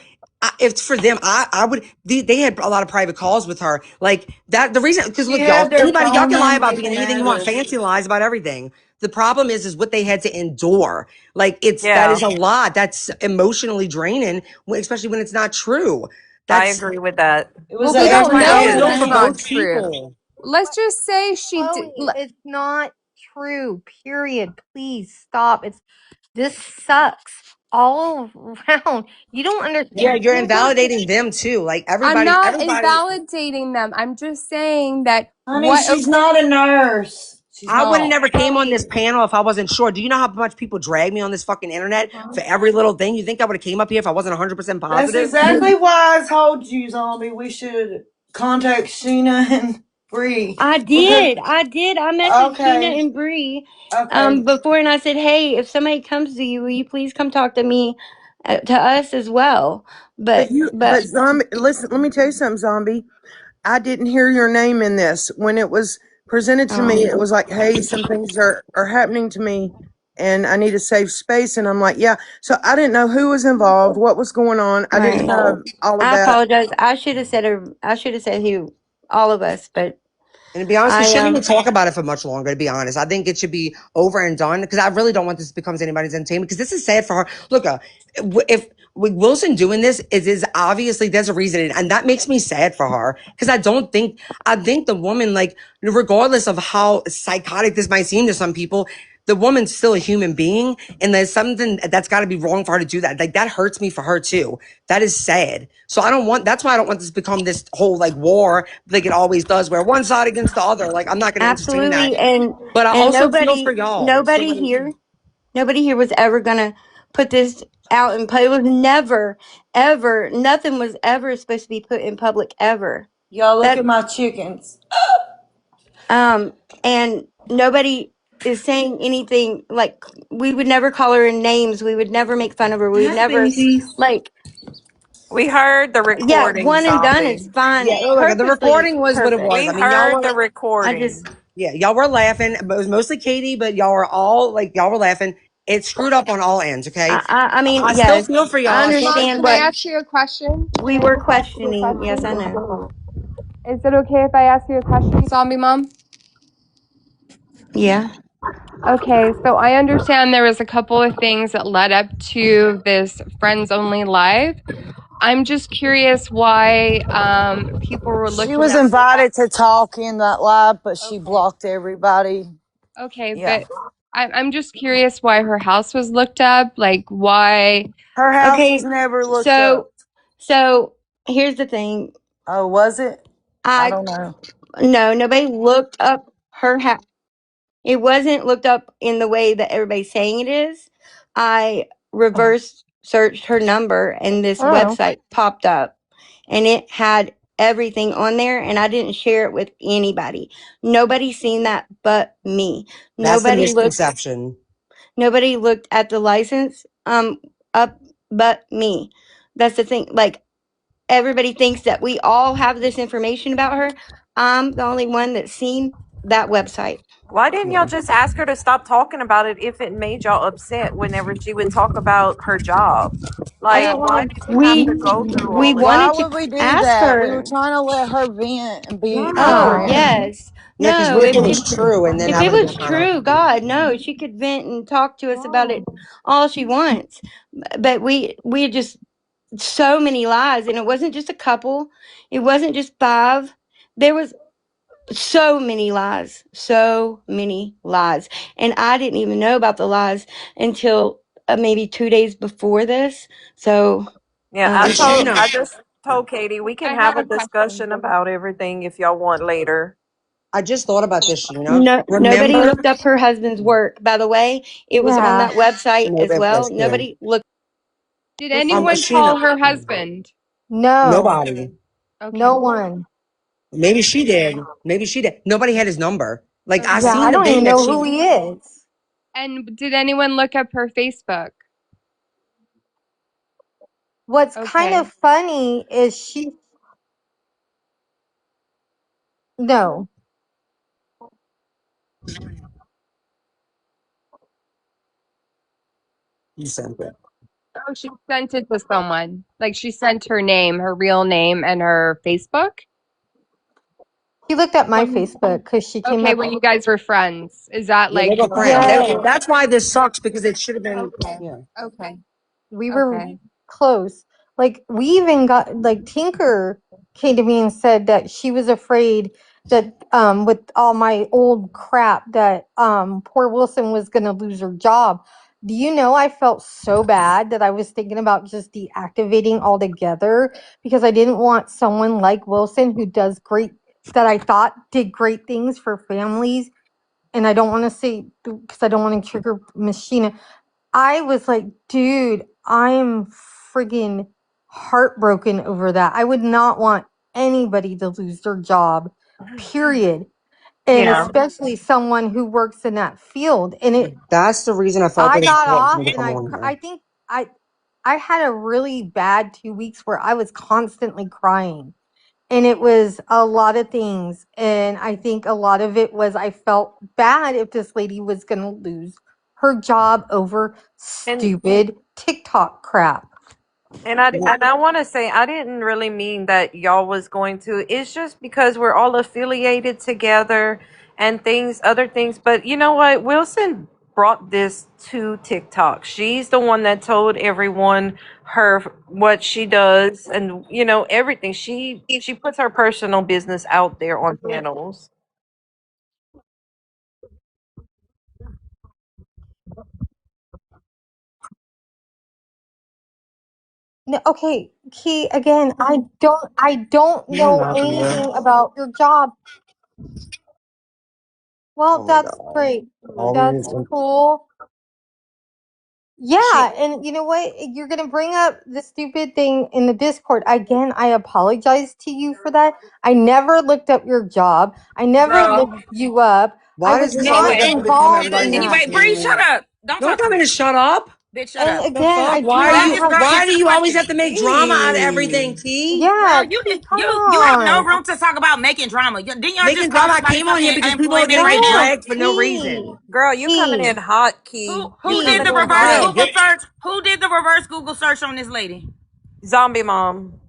If it's for them, I would. They had a lot of private calls with her, like that. The reason, because She look, y'all, had their anybody, y'all phone can lie about numbers being and anything you want, addresses. fancy lies about everything. The problem is what they had to endure. Like that yeah. is a lot. That's emotionally draining, especially when it's not true. I That's agree with that. It was Well, an we that's don't why every I know feel if other for it's name. not both true. people. Let's just say she did. Chloe, it's not true. Period. Please stop. This sucks all around. You don't Yeah, understand. you're invalidating them too. Like I'm everybody, not everybody. invalidating them. I'm just saying that Honey, what. she's not a nurse. She's I would have not. never came on Chloe, this panel if I wasn't sure. Do you know how much people drag me on this fucking internet for every little thing? You think I would have came up here if I wasn't 100% That's positive? exactly why I told you, Zombie, we should contact Sheena and Bree. I Because, did. I did. I messaged Sheena okay, and Bree okay. before, and I said, "Hey, if somebody comes to you, will you please come talk to me, to us as well?" but But zombie, listen, let me tell you something, zombie. I didn't hear your name in this. When it was presented to me, it was like, hey, some things are happening to me and I need a safe space. And I'm like, yeah. So I didn't know who was involved, what was going on. I didn't right. have all of I that. apologize. I should have said her. I should have said who, all of us. But And to be honest, we I shouldn't even talk about it for much longer, to be honest. I think it should be over and done because I really don't want this to become anybody's entertainment because this is sad for her. Look, if with Wilson doing this, it is obviously there's a reason. And that makes me sad for her because I think the woman, like, regardless of how psychotic this might seem to some people, the woman's still a human being. And there's something that's got to be wrong for her to do that. Like, that hurts me for her too. That is sad. So that's why I don't want this to become this whole like war like it always does, where one side against the other. Like, I'm not going to entertain that. absolutely, and But I and also feel for y'all. nobody here was ever gonna put this out in public. It was never, ever, nothing was ever supposed to be put in public ever. Y'all look That at my chickens. and nobody is saying anything like we would never call her in names. We would never make fun of her. We would Hi, never babies. like We heard the yeah, recording, one and done zombie. is fine. Yeah, look, the Perfectly recording was what it perfect. was. We I mean, y'all heard were the I just recording. yeah, y'all were laughing, but it was mostly Katie, but y'all were all like y'all were laughing. It screwed up on all ends, okay? I mean, I still yes, feel for I y'all. I still feel Mom, understand can I for what ask you a question? we were questioning. Yes, I know. Is it okay if I ask you a question, zombie mom? Yeah. Okay, so I understand there was a couple of things that led up to this friends only live. I'm just curious why people were She looking was up for that. invited to talk in that live, but she Okay, blocked everybody. okay, Yeah. but I'm just curious why her house was looked up. Like why? Her house was Okay. never looked up. So here's the thing. Oh, was it? I I don't know. No, nobody looked up her house. It wasn't looked up in the way that everybody's saying it is. I reverse searched her number and this Oh. website popped up and it had everything on there and I didn't share it with anybody. Nobody seen that but me. that's the Nobody looked misconception. nobody looked at the license. up but me. That's the thing. Like, everybody thinks that we all have this information about her. I'm the only one that's seen that website. Why didn't y'all just ask her to stop talking about it if it made y'all upset whenever she would talk about her job? I Like, didn't why want did to. you have to go through We all of Why wanted that? to would we do ask that? We were her. trying to let her vent and be her Oh Yeah. friend. yes, Yeah, because no. what if it was true and then If that it would have was been kind of. true, God, no, she could vent and talk to us about it all she wants. But we had just so many lies, and it wasn't just a couple. It wasn't just five. There was so many lies, and I didn't even know about the lies until maybe 2 days before this. So, Yeah, And Sheena, I just told Katie we can I have have a a question. discussion about everything if y'all want later. I just thought about this, Sheena. no, nobody Remember? looked up her husband's work. By the way, it was on Yeah. that website No, as that well. was too. Nobody looked. Did anyone Sheena, call her husband? No. nobody. No Okay. one. Maybe she did. Maybe she did. Nobody had his number. Like I Yeah, Okay. seen I the don't thing even that know who she. he is. And did anyone look up her Facebook? What's kind Okay. of funny is no. You sent it. Oh, she sent it to someone. Like she sent her name, her real name, and her Facebook. He looked at my When Facebook because she came okay, up. when you guys were friends, is that Yeah, they like were friends. okay? Yes. That's why this sucks because it should have been. Okay. Yeah. Okay. We were Okay. close. Like we even got like Tinker came to me and said that she was afraid that with all my old crap that poor Wilson was gonna lose her job. Do you know I felt so bad that I was thinking about just deactivating altogether because I didn't want someone like Wilson who does great that I thought did great things for families, and I don't want to say because I don't want to trigger Machina. I was like, dude, I'm friggin' heartbroken over that. I would not want anybody to lose their job, period. And Yeah. especially someone who works in that field. And That's the reason I felt I it was got important for off me to and come on here. I think I had a really bad 2 weeks where I was constantly crying. And it was a lot of things. And I think a lot of it was I felt bad if this lady was going to lose her job over And stupid TikTok crap. and I want to say I didn't really mean that y'all was going to. It's just because we're all affiliated together and things, other things. But you know what? Wilson brought this to TikTok. She's the one that told everyone her what she does and everything. She puts her personal business out there on panels. No, okay, Key, again, I don't You know not here. anything about your job. Well, Oh my that's god. great. All That's these. cool. Yeah, She. and you know what? You're gonna bring up the stupid thing in the Discord. Again, I apologize to you for that. I never looked up your job. I never looked Girl. you up. I Why was does this not always have Anyway, to become involved in everybody's that. anyway, Bree, shut experience? up. Don't Don't talk tell to me me. to shut up. Bitch, shut And up. The again, I fuck? do Why You are let not you? this have. girl Why answer do the you always question. have to make drama out of everything, Key. T? Yeah, Girl, you Key, come you have no on. room to talk about making drama. Didn't y'all Making just call drama. I somebody came on here fucking because people are employment getting right now? No, dragged for no reason. Key, Girl, you coming Key, in hot, Who Key. You who Key. did coming the in reverse Yeah. hot. Google Get. search? Who did the reverse Google search on this lady? Zombie mom.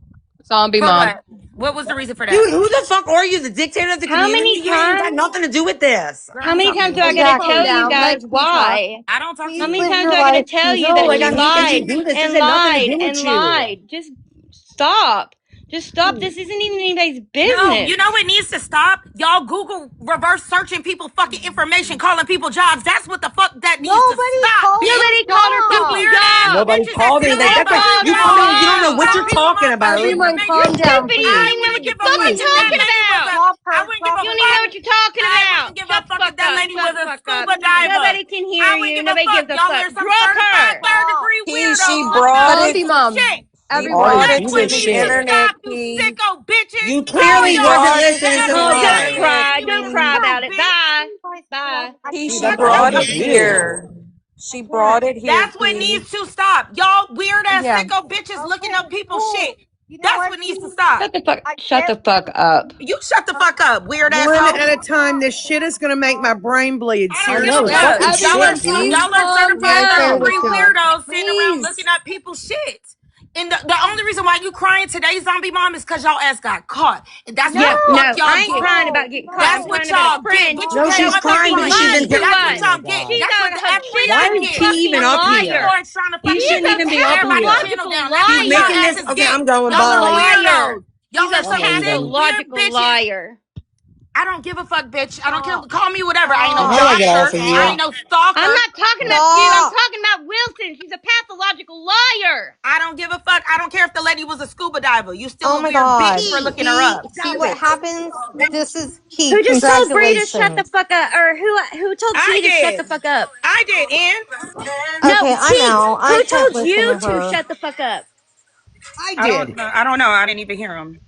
Zombie For mom. what? What was the reason for that? Dude, who the fuck are you? The dictator of the How community? many You ain't even got times? nothing to do with this. Girl, How don't many talk to times do me. I got to Exactly. tell you Now let guys Key talk. why? I don't talk to How Please many you. live times your do I got to life tell you No, that like you I'm peacefully. making you lied do this. This and had nothing to do lied with and you. lied? Just stop. Just stop. This isn't even anybody's No, business. you know what needs to stop? Y'all Google reverse searching people fucking information, calling people jobs. That's what the fuck that needs to Nobody stop, called bitch. her Nobody called her You people job. weird ass jobs. Nobody bitches that called sit on anything. this Nobody That's fucking called you her phone probably you don't know and what call you're jobs. people talking motherfucking about. Everyone information. calm down, Stupid. You I don't please. even know wouldn't what the give a fuck fuck you're Please. if that talking lady was about. a. Drop I her. wouldn't give Drop a You her don't even know fuck. what name. you're talking I about. wouldn't give a Shut the fuck fuck if that up. lady Shut was the a fuck up. scuba diver. Nobody can hear I wouldn't you. give a Nobody fuck. gives a Y'all fuck. are some Drop certified her. third Stop. degree Key, weirdos she Stop. looking brought ass it. Zombie pieces of mom. shit. She Everyone, brought Ari, That's it do what to this the needs to shit. internet, stop, you Key. sicko bitches. You All clearly She y'all wasn't brought it listening to to motherfucking the the Oh, don't live. affiliated internet, cry. and you Don't was a cry Key. broke about it. bitch. Bye. You guys, Bye. I Key, can't she That handle brought brought up it this. you. here. She brought it here, That's what Key. needs to stop. Y'all weird ass Yeah. sicko bitches looking Okay, up people's cool. shit. You know That's what? what needs to stop. I Shut get the fuck up. You shut the fuck up, weird One asshole. at a time. This shit is gonna make my brain bleed. I I don't give know a it's Seriously. fuck. fucking Everyone, sick, please Y'all dude. are calm certified Right there third down. with degree y'all. weirdos sitting around Please. looking at people's shit. And the only reason why you crying today, zombie mom, is because y'all ass got caught. And that's what Yeah, the no, fuck no, y'all I ain't get. crying no, about getting caught. That's I'm no, what crying about a y'all get. friend Bitch, you No, can't she's that fuck with crying people because fucking she's lied in. shit. to That's what us. y'all get. She's That's what the she's Why a FBI is get. Key fucking even When up these here? liar. discords trying to Key fucking She's shouldn't a even be kick up here. everybody's channel pathological down, that's She's what y'all making liar. this. asses Okay, get. I'm going. A Y'all are Bye. liar. weirdos. She's Y'all are a I'm some sick, leaving. weird pathological bitches. liar. I don't give a fuck, bitch. I don't care. stop, Call me whatever. I ain't The no hell stop, I get off doctor. of I here. ain't stop, no I'm stalker. not talking about you. I'm stop. talking about Wilson. She's a pathological liar. I don't give a fuck. I don't care if the lady was a scuba diver. You still Oh a my weird bitch god. for Key, looking her See, up. see stop what it. happens? This is key. Who just told Bree to shut the Congratulations. fuck up? Or who told I Key to shut the did. fuck up? I did, and No, Okay, I Key. know. I Who can't told listen you to to her. shut the fuck up? I I don't. did. I don't know. I didn't even hear him.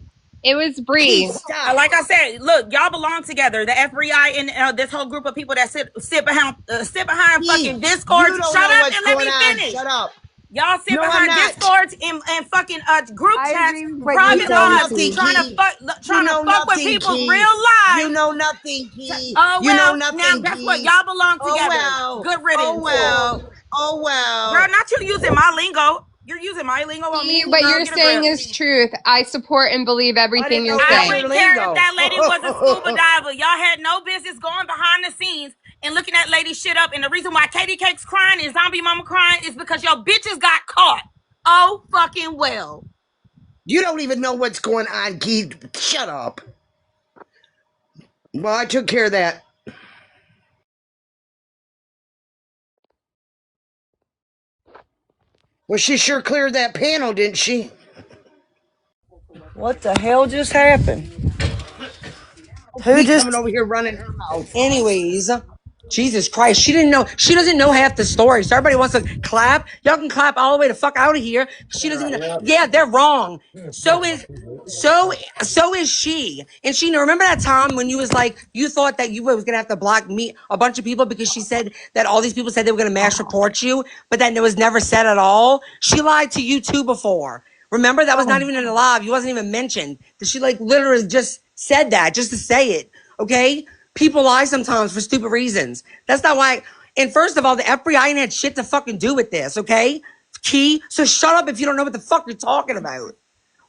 It was Key, Bree. stop. Like I said, look, y'all belong together. The FBI and this whole group of people that sit behind Key, fucking you discords. don't Shut know up what's and let going me on. finish. Shut up. Y'all sit No, I'm behind not. discords and fucking group I chats, agree with what you're You private know saying, lives, nothing, Key. Key. You trying to know fuck with nothing, people's Key. real You lives. know nothing, Key. Oh You know well, now nothing, guess what? Key. Y'all belong Oh together. well. Good Oh riddance, well. Oh girl. well. Not you using my lingo. You're using my lingo on Key, me. what Girl, you're get a saying grip. is truth. I support and believe I everything didn't you know I that's say. your wouldn't care if lingo. that lady was a scuba diver. Y'all had no business going behind the scenes and looking at lady shit up. And the reason why Katie Cake's crying and Zombie Mama crying is because your bitches got caught. Oh fucking well. You don't even know what's going on, Key. Shut up. Well, I took care of that. Well, she sure cleared that panel, didn't she? What the hell just happened? Who Key just coming over here running her mouth. Anyways, Jesus Christ, she didn't know. She doesn't know half the story. So everybody wants to clap. Y'all can clap all the way the fuck out of here. She doesn't even know. Yeah, they're wrong. So is so so is she. And she remember that time when you was like you thought that you was gonna have to block me a bunch of people because she said that all these people said they were gonna mass report you, but then it was never said at all. She lied to you too before. Remember that was not even in the live. You wasn't even mentioned. That she like literally just said that just to say it. Okay? People lie sometimes for stupid reasons. That's not why. And first of all, the FBI ain't had shit to fucking do with this, okay? Key. So shut up if you don't know what the fuck you're talking about.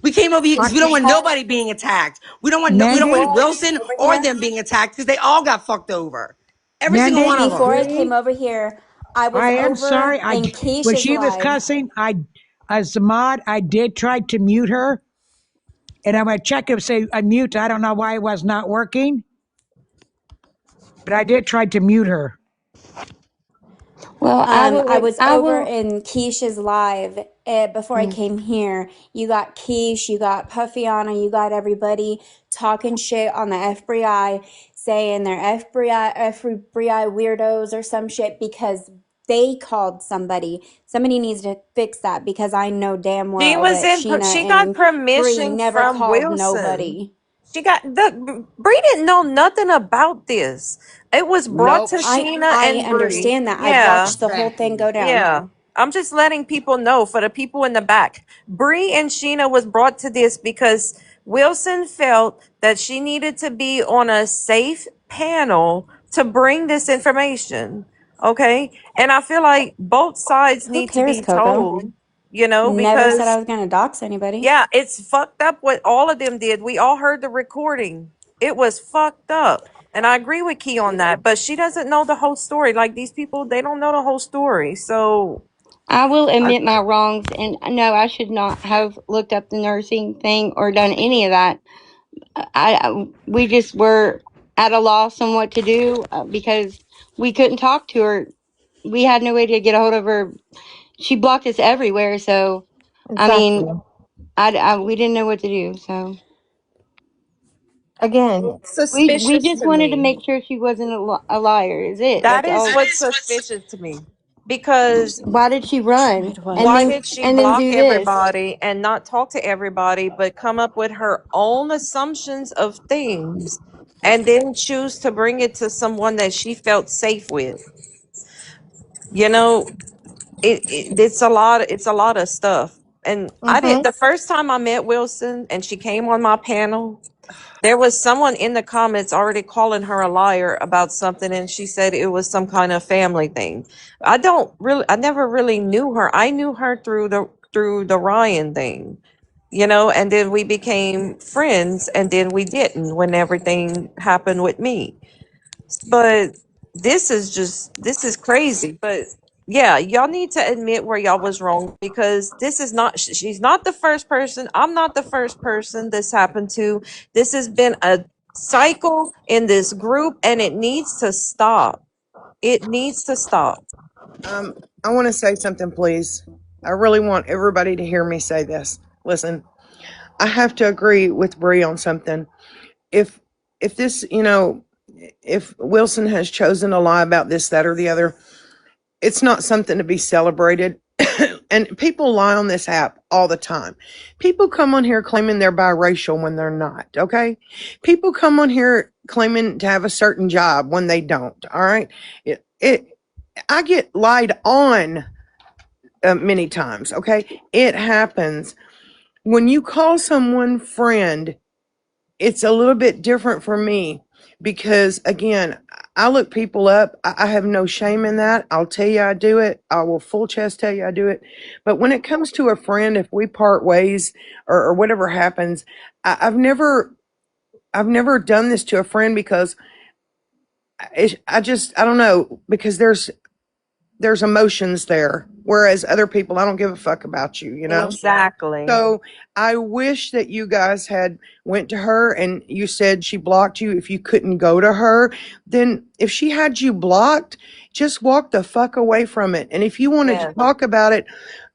We came over here because we don't want nobody being attacked. We don't want we don't want Mandy, Wilson or them being attacked because they all got fucked over. Every single Mandy, one of them. Before I came over here, I was I am over sorry. in When Keisha's she was live. cussing, as a mod, I did try to mute her, and I'm gonna check and say unmute. I don't know why it was not working, but I did try to mute her. Well, I was I over will. in Keisha's live before I came here. You got Keish, you got Puffiana, you got everybody talking shit on the FBI, saying they're FBI weirdos or some shit because they called somebody. Somebody needs to fix that because I know damn She well was that in. Sheena She got and Bree permission never from called Wilson. nobody. She got the Bree didn't know nothing about this. It was brought Nope. to Sheena I and Bree. understand that. I Yeah, watched the whole thing Exactly. go down. yeah. I'm just letting people know for the people in the back. Bree and Sheena was brought to this because Wilson felt that she needed to be on a safe panel to bring this information. Okay. And I feel like both sides Who need to cares, be Coco? told, you know, Never said I because was going to dox anybody. yeah, it's fucked up what all of them did. We all heard the recording. It was fucked up. And I agree with Key on that, but she doesn't know the whole story. Like these people, they don't know the whole story. So I will I, admit my wrongs, and no, I should not have looked up the nursing thing or done any of that. We just were at a loss on what to do because we couldn't talk to her. We had no way to get a hold of her. She blocked us everywhere. So, I Exactly. mean, we didn't know what to do. So Again, we suspicious just to wanted to me. make sure she wasn't a liar. Is it? That That's is all. what's suspicious to me. Because Why did she run Tried why what? did she and then block do this? everybody and not talk to everybody, but come up with her own assumptions of things and then choose to bring it to someone that she felt safe with? You know, it's a lot of stuff. And I did Mm-hmm. the first time I met Wilson and she came on my panel, there was someone in the comments already calling her a liar about something, and she said it was some kind of family thing. I never really knew her. I knew her through the Ryan thing, you know, and then we became friends, and then we didn't when everything happened with me. But this is crazy. But yeah, y'all need to admit where y'all was wrong, because this is not she's not the first person. I'm not the first person this happened to. This has been a cycle in this group, and it needs to stop. It needs to stop. I want to say something, please. I really want everybody to hear me say this. Listen, I have to agree with Bree on something. If if this, if Wilson has chosen to lie about this, that, or the other, it's not something to be celebrated. And people lie on this app all the time. People come on here claiming they're biracial when they're not, okay? People come on here claiming to have a certain job when they don't, all right? I get lied on many times, okay? It happens. When you call someone friend, it's a little bit different for me because, again, I look people up. I have no shame in that. I'll tell you I do it. I will full chest tell you I do it. But when it comes to a friend, if we part ways or whatever happens, I've never done this to a friend because I don't know, because there's emotions there. Whereas other people, I don't give a fuck about you, you know? Exactly. So I wish that you guys had went to her and you said she blocked you. If you couldn't go to her, then if she had you blocked, just walk the fuck away from it. And if you wanted to Yeah. talk about it,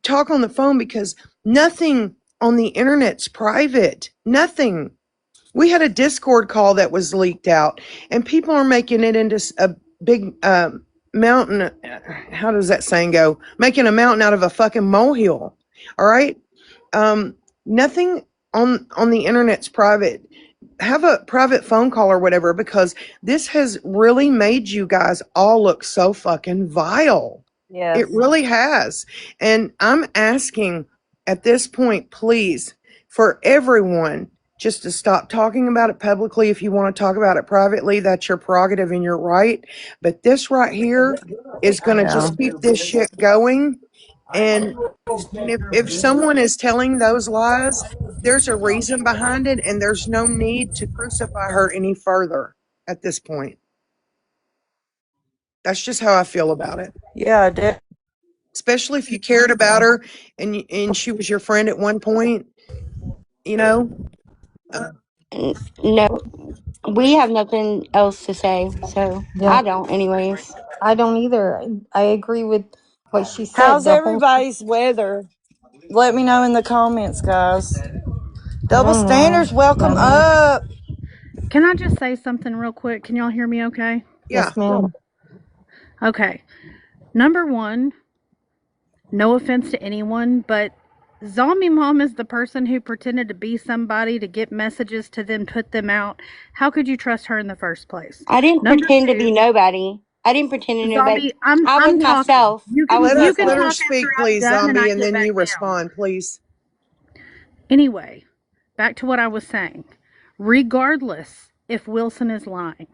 talk on the phone, because nothing on the internet's private. Nothing. We had a Discord call that was leaked out, and people are making it into a big mountain. How does that saying go? Making a mountain out of a fucking molehill. All right. Nothing on the internet's private. Have a private phone call or whatever, because this has really made you guys all look so fucking vile. It Yes. really has. And I'm asking at this point, please, for everyone just to stop talking about it publicly. If you want to talk about it privately, that's your prerogative and your right. But this right here is going to Yeah. just keep this shit going. And if someone is telling those lies, there's a reason behind it, and there's no need to crucify her any further at this point. That's just how I feel about it. Yeah, Especially if you cared about her and she was your friend at one point, you know. Uh, No, we have nothing else to say, so Yeah, I don't, anyways. I don't either. I agree with what she said. How's The whole, everybody's weather? Let me know in the comments, guys. I Double don't know. standards, welcome I mean, up. Can I just say something real quick? Can y'all hear me okay? yeah. yes, ma'am. Okay. Number one, no offense to anyone, but Zombie Mom is the person who pretended to be somebody to get messages to then put them out. How could you trust her in the first place? I didn't Number pretend to be two, nobody. I didn't pretend to nobody. Zombie, I'm I was I'm talking. myself. You I can was you can Let her myself. talk after speak, I'm please, done and I zombie, and get then back you down. respond, please. Anyway, back to what I was saying. Regardless if Wilson is lying,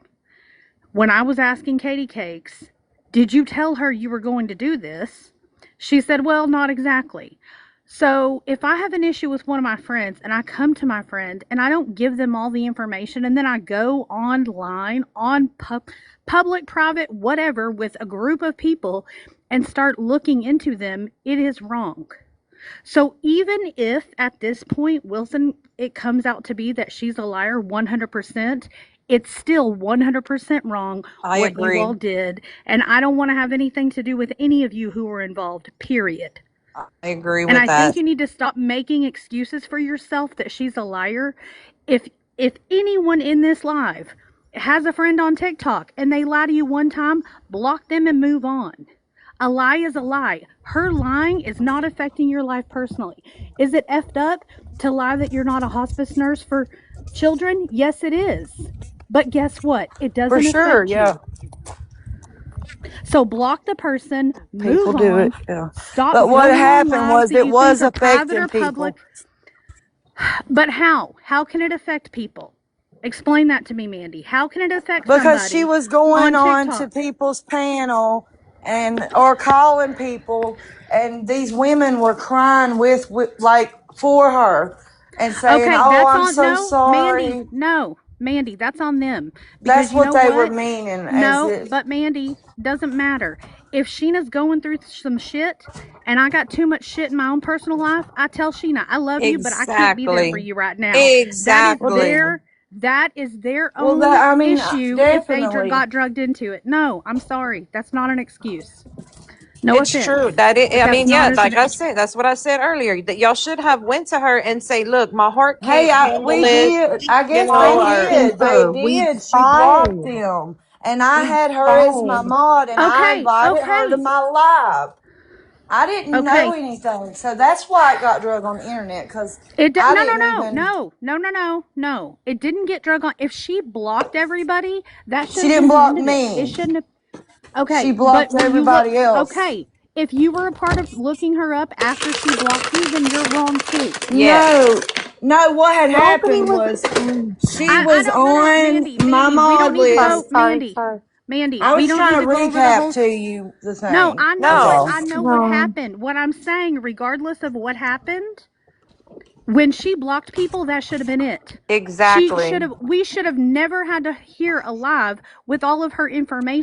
when I was asking Katie Cakes, did you tell her you were going to do this? She said, well, not exactly. So if I have an issue with one of my friends and I come to my friend and I don't give them all the information and then I go online on public, private, whatever, with a group of people and start looking into them, it is wrong. So even if at this point Wilson, it comes out to be that she's a liar 100%, it's still 100% wrong I what you agree. all did, and I don't want to have anything to do with any of you who were involved, period. I agree And with I think that. you need to stop making excuses for yourself that she's a liar. If anyone in this live has a friend on TikTok and they lie to you one time, block them and move on. A lie is a lie. Her lying is not affecting your life personally. Is it effed up to lie that you're not a hospice nurse for children? Yes, it is. But guess what? It For doesn't sure, affect yeah. you. So block the person, People move do it, on, yeah. stop But what going on happened lives was that it you think was are private affecting or public. people. But how? How can it affect people? Explain that to me, Mandy. How can it affect Because she somebody was going on on to TikTok? people's panel and or calling people, and these women were crying with like for her and saying, Okay, "Oh, that's I'm on so no, Mandy. sorry." No, Mandy, that's on them. That's Because you what know they were what? meaning, as No, it. but Mandy, doesn't matter. If Sheena's going through some shit and I got too much shit in my own personal life, I tell Sheena, I love you, but I can't be there for Exactly. you right now. Well, that, Exactly. That is their well, own I mean, issue if they definitely. got drugged into it. No, I'm sorry. That's not an excuse. No It's offense, true that it. but I that's mean, not yeah, as like an I said, that's what I said earlier. That y'all should have went to her and say, "Look, my heart Hey, can't handle we it." did. I You guess they know, Phoned or did. They her. We did. She blocked tried. them, and I We had her as my tried. mod, and I okay, invited her to okay, my live. I didn't know okay. anything, so that's why it got drug on the internet. Because I No, no, didn't no, even. no, no, no, no, no. It didn't get drug on. If she blocked everybody, that should She have didn't been the block end of it. It me. shouldn't have. She Okay, but blocked when you look, everybody else. okay, if you were a part of looking her up after she blocked you, then you're wrong too. yes, No, no. What had Nobody happened was. was she I was don't, no, no, on Mandy, my Mandy, we don't mod need to Sorry, go, list. sorry, Mandy, sorry. Mandy, I we was don't need trying to to go over the recap whole. to you the No, thing. I know That's what no, all. I know what No. happened. What I'm saying, regardless of what happened, when she blocked people, that should have been it. She should exactly. have. We should have never had to hear a live with all of her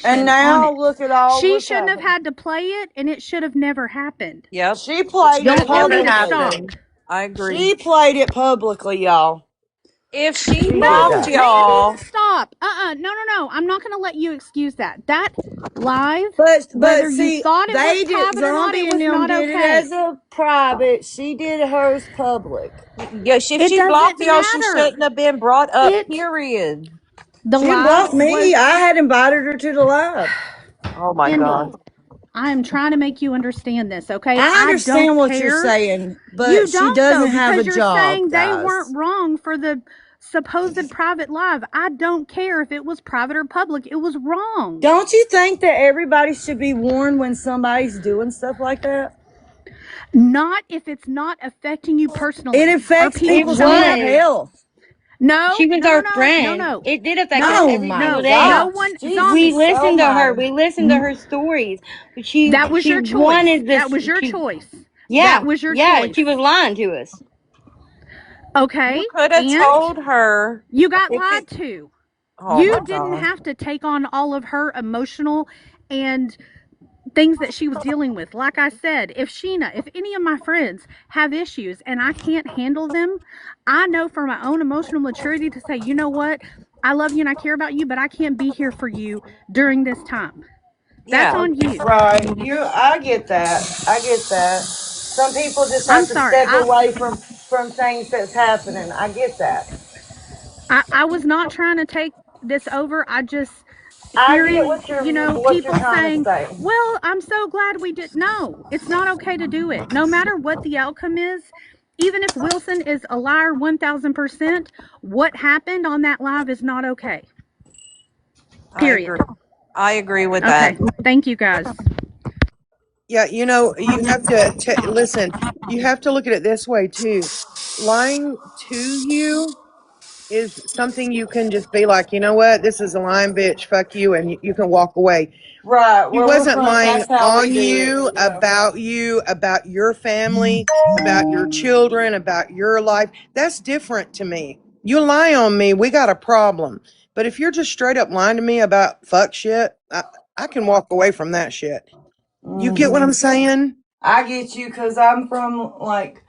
And information on now it. look at all She what's shouldn't have happened. had to play it, and it should have never happened. Yep, She it played should it have Don't Y'all let never need it to publicly. stop. happened. happen. I agree. She played it publicly, y'all. If she She did blocked No, that. Mandy, y'all, stop. No, no, no. I'm not going to let you excuse that. That live, But whether you see, thought it was they did. private or not, it Zombie and was them not did it okay. as a private. She did hers public. yes, if It she blocked doesn't y'all, she matter. shouldn't have been brought up. It, Period. the She live blocked was me. I had invited her to the live. Oh my Indy. god. I am trying to make you understand this, okay? I I don't understand what you're care. saying, You but she don't, though, doesn't have a because you're job, saying they weren't guys. wrong for the supposed private live. I don't care if it was private or public. It was wrong. Don't you think that everybody should be warned when somebody's doing stuff like that? Not if it's not affecting you It personally. Are affects people It people's showing up? mental was. health. No, She was no, no, our no, no, friend. no, It did affect us no, Oh every my single no. day. No gosh. one, We Jesus, zombie. oh listened to her. my. We listened to her stories. That was She your choice. wanted That this. was your She choice. That yeah was your yeah, and choice. she was lying to us. Okay, You could have and told her you got if it lied to. oh You my didn't god. have to take on all of her emotional and things that she was dealing with. Like I said, if any of my friends have issues and I can't handle them, I know for my own emotional maturity to say, you know what? I love you and I care about you, but I can't be here for you during this time. That's Yeah. on you. Right. I get that. I get that. Some people just I'm have to sorry. step away from things that's happening. I get that. I was not trying to take this over. I just I get hearing, what you're people trying to saying, say. "Well, I'm so glad we did." No, it's not okay to do it. No matter what the outcome is, even if Wilson is a liar 1000%, what happened on that live is not okay. I agree. Period. I agree with that. Okay. Thank you guys. Yeah, you have to listen. You have to look at it this way too. Lying to you is something you can just be like, you know what, this is a lying bitch, fuck you, and you can walk away. Right. She Well, wasn't lying that's how we on do it. Yeah. you, about your family, about your children, about your life. That's different to me. You lie on me, we got a problem. But if you're just straight up lying to me about fuck shit, I can walk away from that shit. You get what Hmm. I'm saying? I get you because I'm from like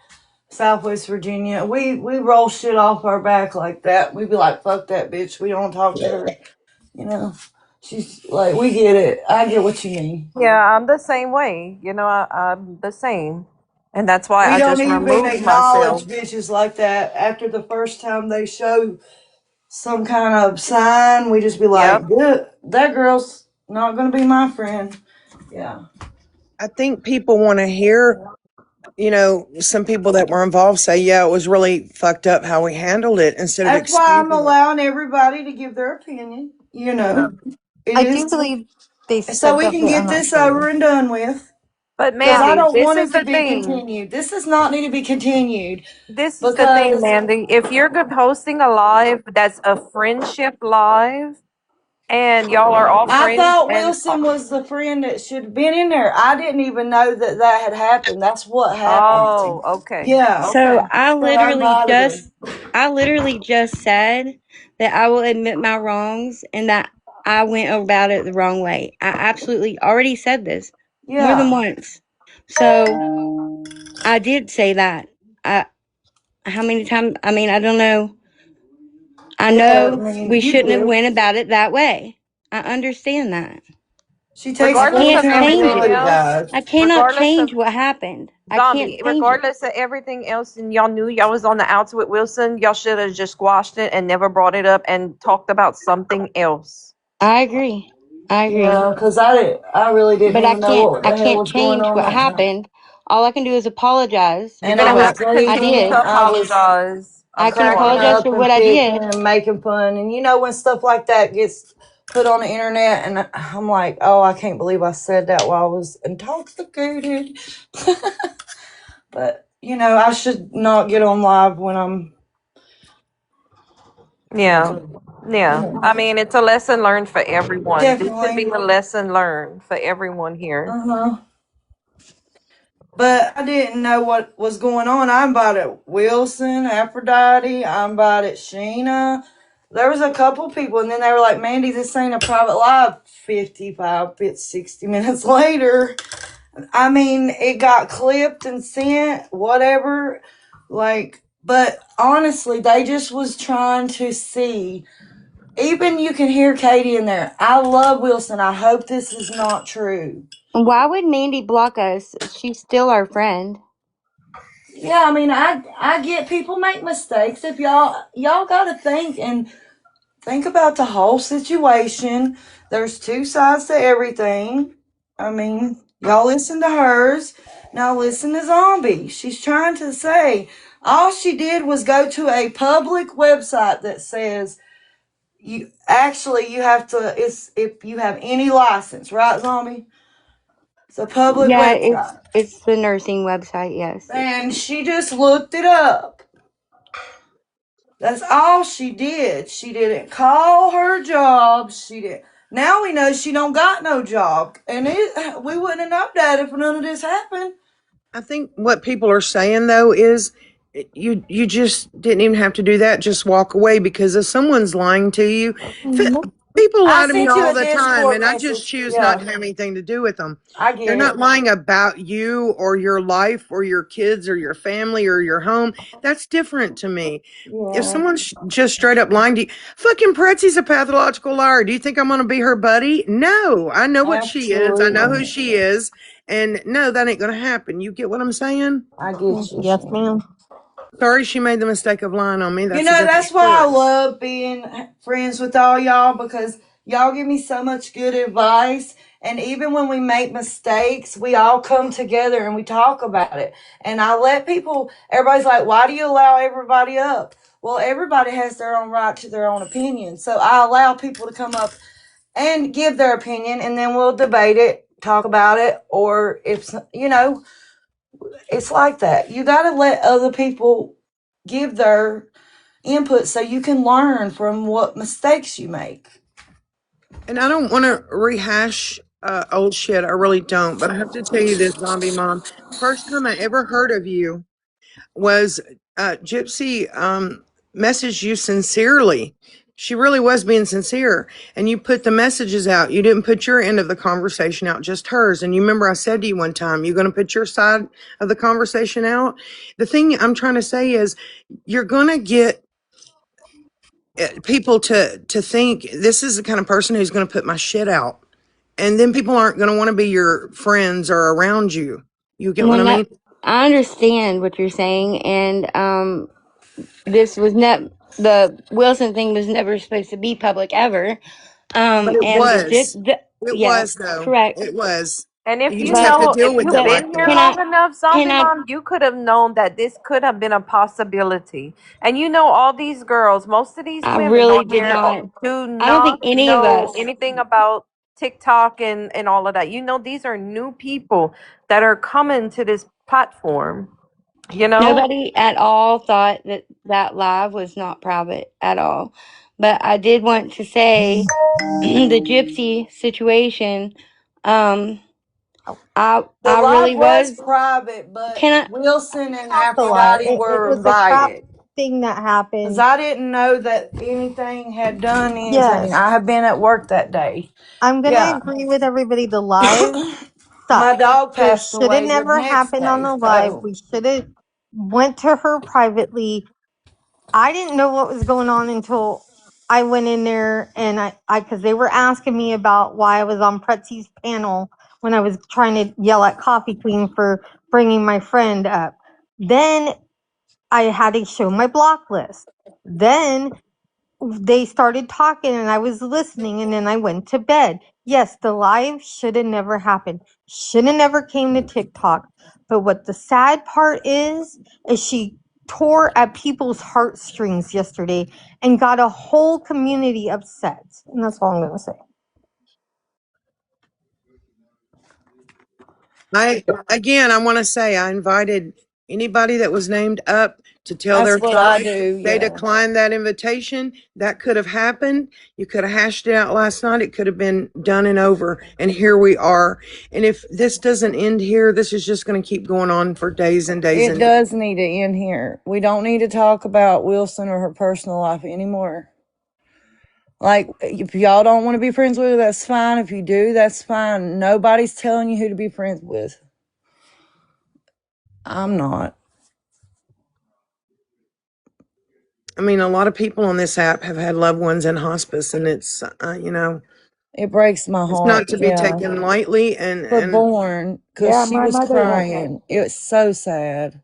Southwest Virginia. We roll shit off our back like that. We be like, fuck that bitch. We don't talk to her. You know. She's like, we get it. I get what you mean. Yeah, I'm the same way. I'm the same. And that's why We I don't just even removed acknowledge myself. bitches like that. After the first time they show some kind of sign, we just be Yep. like, good, that girl's not going to be my friend. Yeah. I think people want to hear, some people that were involved say, yeah, it was really fucked up how we handled it, instead of That's why I'm excusing it. allowing everybody to give their opinion. Yeah. It I is. do believe. They so said we that, can but I'm get not this sure. over and done with. But Because I Mandy, don't this want is it to the be thing. continued. This does not need to be continued This is the thing, because Mandy. If you're hosting a live that's a friendship live and y'all are all I friends thought and Wilson was the friend that should have been in there. I didn't even know that that had happened. That's what happened. oh, okay. Yeah. So Okay. So I invited her. I literally just said that I will admit my wrongs and that I went about it the wrong way. I absolutely already said this more than Yeah. once. So I did say that. I how many times? I mean, I don't know. I Yeah. I know mean, we you shouldn't have did. went about it that way. I understand that. She takes I Regardless full of can't change everything it. accountability, else, guys. I cannot regardless of change what happened. I can't Zombie, change it. regardless of everything else, and y'all knew y'all was on the outs with Wilson, y'all should have just squashed it and never brought it up and talked about something else. I agree. I agree. Yeah, because I really didn't But even know what I the hell can't was going change on what that night. happened. All I can do is apologize You're And for I gonna was have what to I continue teasing. did. to I was apologize. I'm I can cracking sorry. apologize up for and what I picking did. and making fun. And you know when stuff like that gets put on the internet, and I'm like, oh, I can't believe I said that while I was intoxicated. But you know, I should not get on live when I'm. Yeah. You Yeah. know, I mean, it's a lesson learned for everyone. This should be definitely. a lesson learned for everyone here. Uh huh. But I didn't know what was going on. I invited Wilson, Aphrodite. I invited Sheena. There was a couple people, and then they were like, Mandy, this ain't a private live 60 minutes later. I mean, it got clipped and sent, whatever. Like, but honestly, they just was trying to see. Even you can hear Katie in there. I love Wilson. I hope this is not true. Why would Mandy block us? She's still our friend. Yeah, I mean, I get people make mistakes. If y'all got to think about the whole situation. There's two sides to everything. I mean, y'all listen to hers. Now listen to Zombie. She's trying to say all she did was go to a public website that says you have to it's if you have any license, right, Zombie? It's a public Yeah, website. it's the nursing website, yes. And she just looked it up. That's all she did. She didn't call her job. She did. Now we know she don't got no job, and we wouldn't have known that if none of this happened. I think what people are saying though is you just didn't even have to do that. Just walk away because if someone's lying to you, people I lie to me sent you all a the time, Discord and I just message. choose not Yeah, to have anything to do with them. I They're get not it. lying about you or your life or your kids or your family or your home. That's different to me. If Yeah, someone's just straight up lying to you, fucking Pretzy's a pathological liar. Do you think I'm going to be her buddy? No, I know what she is. I know who absolutely. she is. And no, that ain't going to happen. You get what I'm saying? I get you. yes, ma'am. Sorry she made the mistake of lying on me. You That's a know, different that's why I story. love being friends with all y'all because y'all give me so much good advice. And even when we make mistakes, we all come together and we talk about it. And I let people, everybody's like, why do you allow everybody up? Well, everybody has their own right to their own opinion. So I allow people to come up and give their opinion, and then we'll debate it, talk about it. Or if, it's like that. You got to let other people give their input so you can learn from what mistakes you make. And I don't want to rehash old shit. I really don't. But I have to tell you this, zombie mom. First time I ever heard of you was Gypsy messaged you sincerely. She really was being sincere. And you put the messages out. You didn't put your end of the conversation out, just hers. And you remember I said to you one time, you're going to put your side of the conversation out. The thing I'm trying to say is you're going to get people to think this is the kind of person who's going to put my shit out, and then people aren't going to want to be your friends or around you. You get what Well, I no, mean? I understand what you're saying, and this was not the Wilson thing was never supposed to be public ever. But it And was. It yeah, was though. correct. It was. And if You you just have to But know, if deal with you've it the like been here that. can I long enough, can Zombie I Mom, you could have known that this could have been a possibility. And you know, all these girls, most of these I women really on did here not. do I don't think not any of know us. anything about TikTok and all of that. You know, these are new people that are coming to this platform. You know, Nobody at all thought that that live was not private at all. But I did want to say the gypsy situation. The I live really was was. private, but Can I? Wilson and The lie. Aphrodite It were was a trap invited. thing that Because happened. I didn't know that anything had done anything. Yes, I had been at work that day. I'm gonna Yeah. agree with everybody. The live My sucked. dog It passed should have away the never next happened on day. the live. So We should have went to her privately. I didn't know what was going on until I went in there and because they were asking me about why I was on Pretzi's panel when I was trying to yell at Coffee Queen for bringing my friend up. Then I had to show my block list. Then they started talking and I was listening and then I went to bed. Yes, the live should have never happened. Should have never came to TikTok. But what the sad part is she tore at people's heartstrings yesterday and got a whole community upset. And that's all I'm going to say. I want to say I invited anybody that was named up to tell that's their what I story. do. They Yeah. declined that invitation. That could have happened. You could have hashed it out last night. It could have been done and over. And here we are. And if this doesn't end here, this is just going to keep going on for days and days It and days. does need to end here. We don't need to talk about Wilson or her personal life anymore. Like, if y'all don't want to be friends with her, that's fine. If you do, that's fine. Nobody's telling you who to be friends with. I'm not. I mean, a lot of people on this app have had loved ones in hospice, and it's, It breaks my it's heart. not to be Yeah. taken lightly. For Born, because she was crying. It was so sad.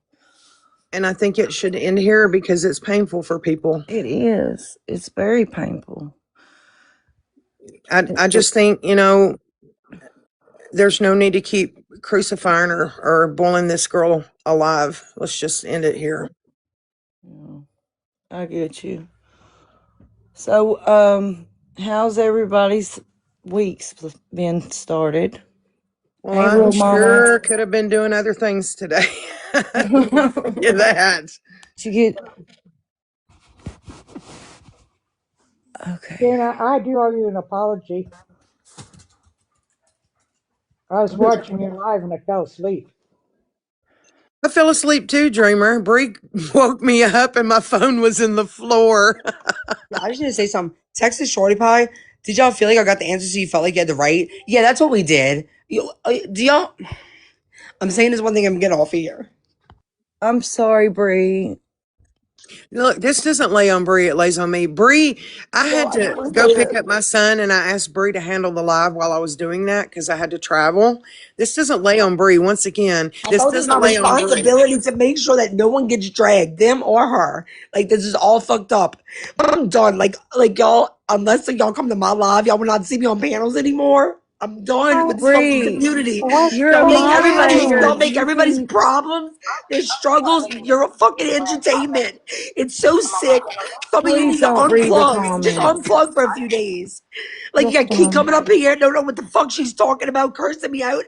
And I think it should end here because it's painful for people. It is. It's very painful. I just think, there's no need to keep crucifying or boiling this girl alive. Let's just end it here. Yeah, I get you. So, how's everybody's weeks been started? Well, Hey, I Real Mama. sure could have been doing other things today. Yeah, that. Did you get okay? Dana, I do owe you an apology. I was watching you live and I fell asleep. I fell asleep too, Dreamer. Bree woke me up and my phone was in the floor. Yeah, I just need to say something. Texas Shorty Pie. Did y'all feel like I got the answer so you felt like you had the right? Yeah, that's what we did. Do y'all? I'm saying this one thing. I'm getting off of here. I'm sorry, Bree. Look, this doesn't lay on Bree, it lays on me. Bree, I had to go pick up my son and I asked Bree to handle the live while I was doing that because I had to travel. This doesn't lay on Bree. Once again, this It's my doesn't lay on Bree. responsibility to make sure that no one gets dragged, them or her. Like this is all fucked up. I'm done. Like y'all, unless y'all come to my live, y'all will not see me on panels anymore. I'm done with this fucking Bree, community. What's you're a Y'all make going everybody's moderator. y'all on? make You everybody's can. problems, their struggles. You're a fucking entertainment. It's so sick. Some of you Please need to don't read the unplug. Just comments. unplug for a few days. Like Yes, you keep ma'am. coming up here, don't know what the fuck she's talking about, cursing me out.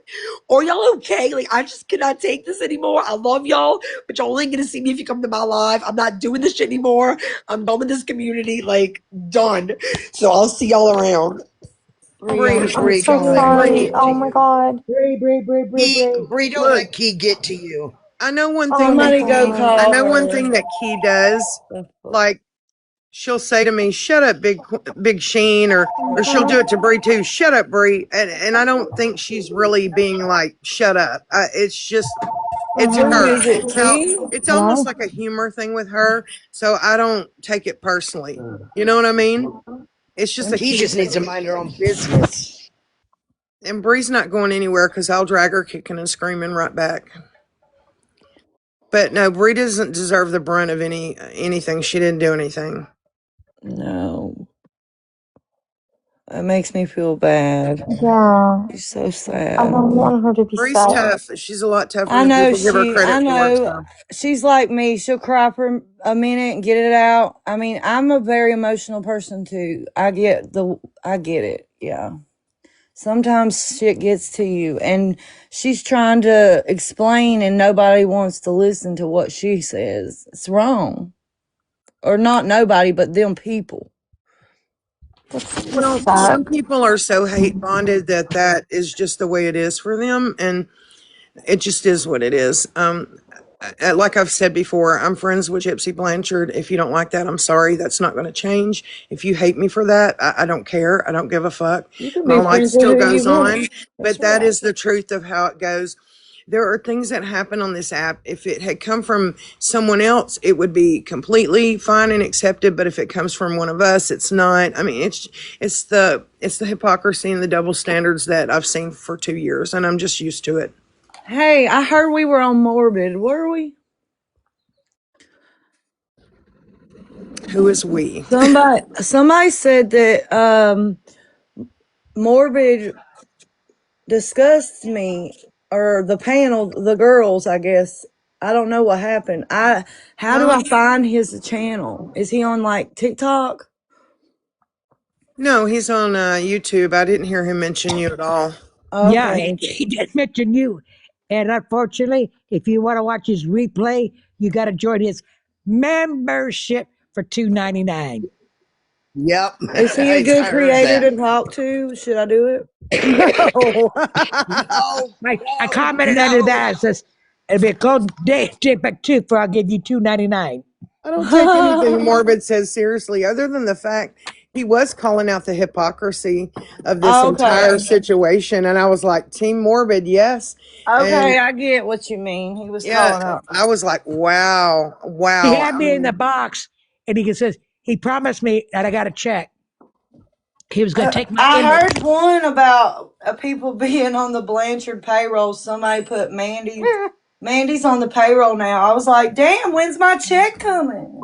Or y'all okay? Like I just cannot take this anymore. I love y'all, but y'all only gonna see me if you come to my live. I'm not doing this shit anymore. I'm done with this community. Like done. So I'll see y'all around. Bree, I'm I'm so Bree, so don't let Key sorry. sorry. get to Oh my you. God. Bree, don't Look, let Key get to you. I know one Oh thing my that Somebody go Key, God. I call know one her. thing that Key does. The fuck? Like she'll say to me, "Shut up, big Sheen," or she'll do it to Bree too. "Shut up, Bree," and I don't think she's really being like, "Shut up." It's just, it's Who her. is it, Now Key? it's almost like a humor thing with her, so I don't take it personally. You know what I mean? It's just a Key Key just thing. needs to mind her own business. And Bree's not going anywhere because I'll drag her kicking and screaming right back. But no, Bree doesn't deserve the brunt of anything. She didn't do anything. No. That makes me feel bad. Yeah. She's so I sad. don't want her to be Bree's sad. tough. She's a lot tougher than people give her I credit for. know So. she's like me. She'll cry for a minute and get it out. I mean, I'm a very emotional person too. I get it. Yeah. Sometimes shit gets to you, and she's trying to explain, and nobody wants to listen to what she says. It's wrong. Or not nobody, but them people. Well, What's that? some people are so hate bonded that that is just the way it is for them, and it just is what it is. Like I've said before, I'm friends with Gypsy Blanchard. If you don't like that, I'm sorry. That's not going to change. If you hate me for that, I don't care. I don't give a fuck. You can My be life friends with still who you goes want. on, That's but that right. is the truth of how it goes. There are things that happen on this app. If it had come from someone else, it would be completely fine and accepted. But if it comes from one of us, it's not. I mean, it's the hypocrisy and the double standards that I've seen for 2 years, and I'm just used to it. Hey, I heard we were on Morbid. Were we? Who is we? Somebody said that Morbid discussed me, or the panel, the girls, I guess. I don't know what happened. How do I No, find his channel? Is he on like TikTok? no, he's on YouTube. I didn't hear him mention you at all. Yeah, Okay. he did mention you. And unfortunately, if you want to watch his replay, you got to join his membership for $2.99. Yep. Is he a I good heard creator that. to talk to? Should I do it? No. No, I no, commented under no. that. It says, it'll be a cold day, take back two for I'll give you $2.99. I don't take anything Morbid says seriously, other than the fact he was calling out the hypocrisy of this entire Okay. situation. And I was like, Team Morbid, yes. And Okay, I get what you mean. He was yeah, calling out. I was like, wow, He wow. had I me in the mean, box and he says, he promised me that I got a check. He was going to take my I image. heard one about people being on the Blanchard payroll. Somebody put Mandy's on the payroll now. I was like, damn, when's my check coming?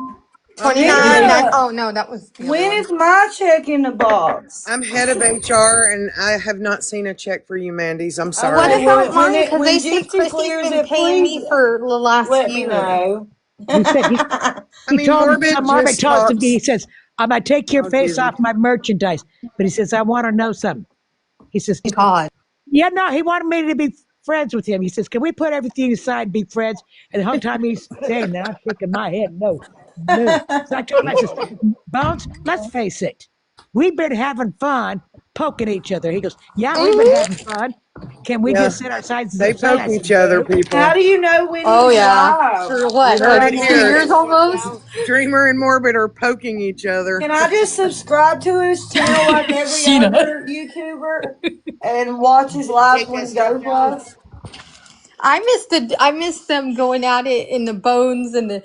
I'm Twenty head of Give me nine. H- Nine. a, Oh no, that was the other when one. is my check in the box? I'm head of HR, and I have not seen a check for you, Mandy's. I'm What Okay, sorry. well, about mine? Because when they say Gypsy Chrissy's clears been it, paying please me for the last let me year. know. He said, I he mean, told him, Morbid some Marvin just told him, he talks. says, I'm going to take your Oh, face Jesus. off my merchandise. But he says, I want to know something. He says, God. yeah, no, he wanted me to be friends with him. He says, can we put everything aside and be friends? And the whole time he's saying that, I'm shaking my head, no, no. So I told him, I says, Bones, let's face it. We've been having fun poking each other. He goes, yeah, we've been Mhm. having fun. Can we Yeah, just sit our sides they aside? poke I said, each other, yes. How people. do you know when Oh he's yeah. live? For You what? heard it Like 2 years here. almost. Dreamer and Morbid are poking each other. Can I just subscribe to his channel like every other YouTuber and watch his lives Take when that he stuff goes down. live? I missed them going at it in the bones and the.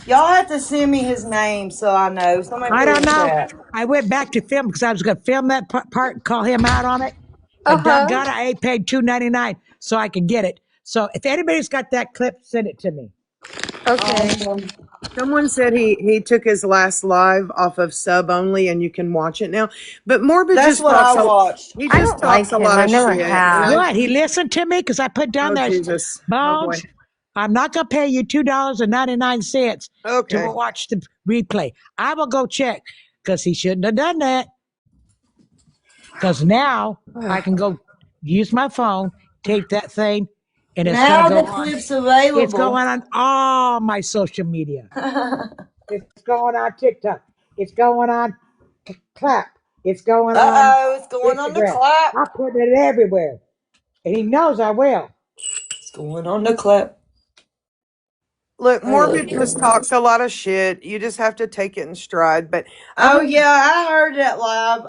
Y'all have to send me his name so I know. Somebody I put it don't in know. chat. I went back to film because I was going to film that part and call him out on it. Uh And huh. doggone it, I paid $2.99 so I could get it. So if anybody's got that clip, send it to me. Okay. Awesome. Someone said he took his last live off of sub only, and you can watch it now. But Morbid That's just what I talks a watched. he I just don't like talks a him. lot I of never shit, and have. What? He listened to me because I put down oh there, Jesus, oh boy. Bones, I'm not going to pay you $2.99 to Okay. watch the replay. I will go check because he shouldn't have done that. Because now I can go use my phone, tape that thing, and it's going to Now go the on. clip's It's available. going on all my social media. It's going on TikTok. It's going on Clap. It's going on Uh-oh, it's going on the Instagram. clap. I put it everywhere. And he knows I will. It's going on the clap. Look, I love Morbid you. just talks a lot of shit. You just have to take it in stride. But I Oh really, yeah, I heard that live.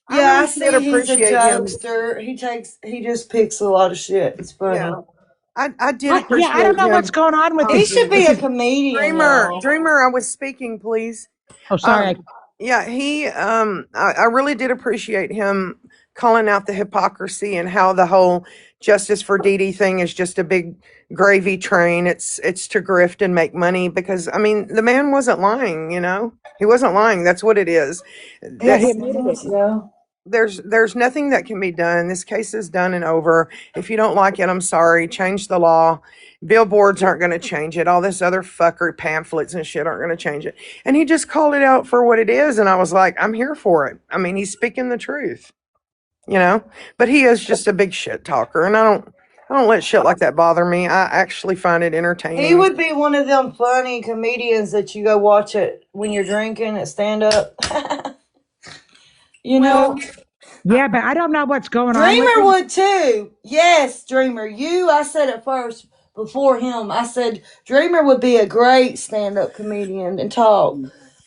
I Yeah, I really did see he's a appreciate him. jokester. He just picks a lot of shit. It's funny. Yeah, I did Yeah, I don't appreciate know what's him. going on Oh He should be with a Jesus, his. comedian, y'all. Dreamer, I was speaking, please. Oh, sorry. Um, yeah, I really did appreciate him calling out the hypocrisy and how the whole justice for Dee Dee thing is just a big gravy train. It's to grift and make money because I mean the man wasn't lying, he wasn't lying. That's what it is. Yeah, It he That's admitted it. seems so. there's nothing that can be done. This case is done and over. If you don't like it, I'm sorry. Change the law. Billboards aren't going to change it. All this other fuckery pamphlets and shit aren't going to change it. And he just called it out for what it is, and I was like, I'm here for it. I mean, he's speaking the truth. you know. But he is just a big shit talker, and I don't let shit like that bother me. I actually find it He entertaining. would be one of them funny comedians that you go watch it when you're drinking at stand up. you know? Well, yeah, but I don't know what's going on with Dreamer him. would too. Yes, Dreamer. I said it first before him. I said Dreamer would be a great stand up comedian and talk.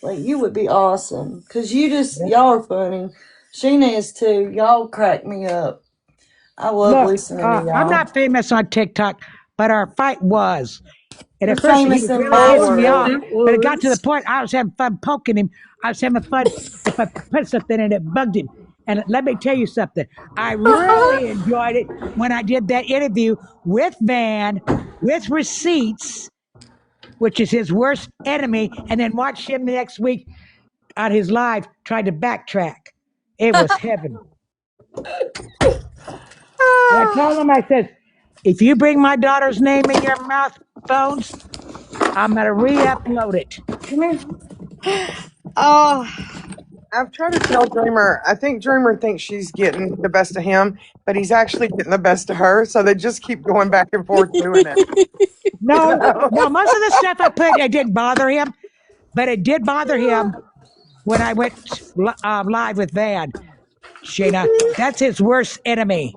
Like, you would be awesome. Because y'all are funny. Sheena is too. Y'all crack me up. I love Look, listening to I'm y'all. not famous on TikTok, but our fight was. And You're at first, he famous was in really my pissing me world. off. It But it got to the was. point I was having fun poking him. I was having fun if I put something in it bugged him. And let me tell you something. I really enjoyed it when I did that interview with Van, with receipts, which is his worst enemy, and then watched him the next week on his live trying to backtrack. It was heaven. And I told him, I said, if you bring my daughter's name in your mouth phones, I'm going to re upload it. Come here. Oh, I've tried to tell Dreamer. I think Dreamer thinks she's getting the best of him, but he's actually getting the best of her. So they just keep going back and forth doing it. You No, know? no, most of the stuff I put, it didn't bother him, but it did bother him when I went live with Van. Shayna, that's his worst enemy.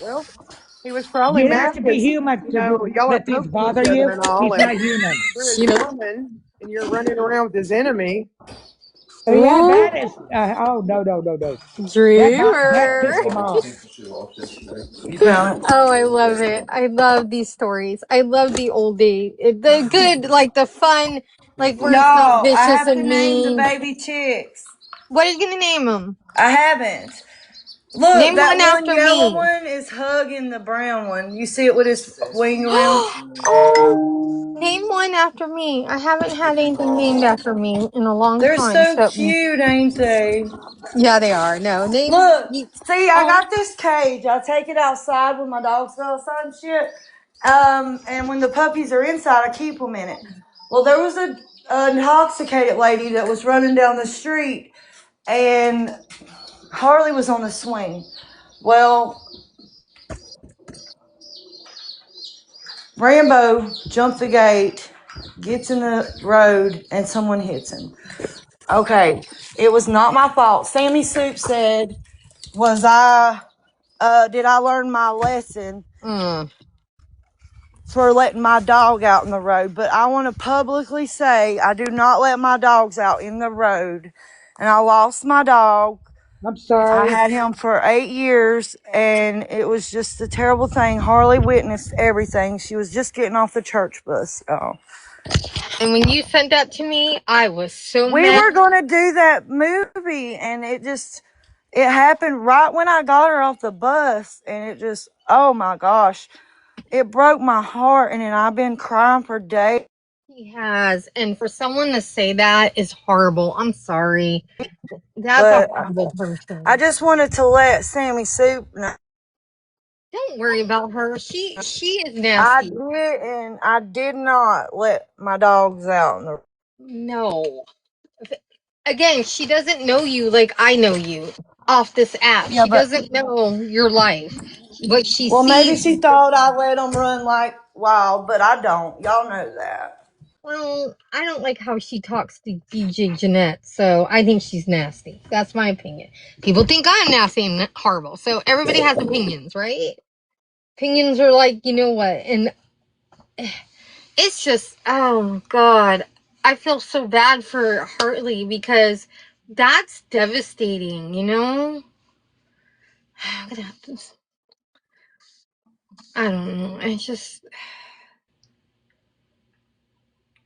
Well, he was probably You have mad to be because human to y'all are let things posting each bother other you. and all, He's and not human. you're his woman and you're running around with his enemy. Oh yeah, Ooh, that is. Oh no, no, no, no. That dreamer. pissed him off. You found it. Oh, I love it. I love these stories. I love the oldie, the good, like the fun, like where it's not Y'all, I vicious have to and name the mean. baby chicks. What are you gonna name them? I haven't. Look, Name that one one after yellow me. one is hugging the brown one. You see it with his wing around? Oh, name one after me. I haven't had anything named after me in a long They're time. so So, cute, ain't they? yeah, they are. No, name. Look, see, I Oh, got this cage. I take it outside when my dogs go outside and shit. And when the puppies are inside, I keep them in it. Well, there was a intoxicated lady that was running down the street, and Harley was on the swing. Well, Rambo jumps the gate, gets in the road, and someone hits him. Okay, it was not my fault. Sammy Soup said, did I learn my lesson mm. for letting my dog out in the road? But I want to publicly say I do not let my dogs out in the road. And I lost my dog. I'm I sorry. had him for 8 years, and it was just a terrible thing. Harley witnessed everything. She was just getting off the church bus. Oh. And when you sent that to me, I was so We mad. were going to do that movie, and it happened right when I got her off the bus, and oh my gosh, it broke my heart, and then I've been crying for days. He has, and for someone to say that is horrible. I'm sorry. That's a But horrible I person. just wanted to let Sammy Soup know. Don't worry about her. She is I nasty. did, and I did not let my dogs out. No. Again, she doesn't know you like I know you off this app. Yeah, She but doesn't know your life. What she well, maybe sees. she thought I let them run like wild, but I don't. Y'all know that. Well, I don't like how she talks to DJ Jeanette, so I think she's nasty. That's my opinion. People think I'm nasty and horrible, so everybody has opinions, right? Opinions are like, you know what, and it's just, oh God, I feel so bad for Hartley because that's devastating, you know? I'm gonna have to, I don't know, it's just,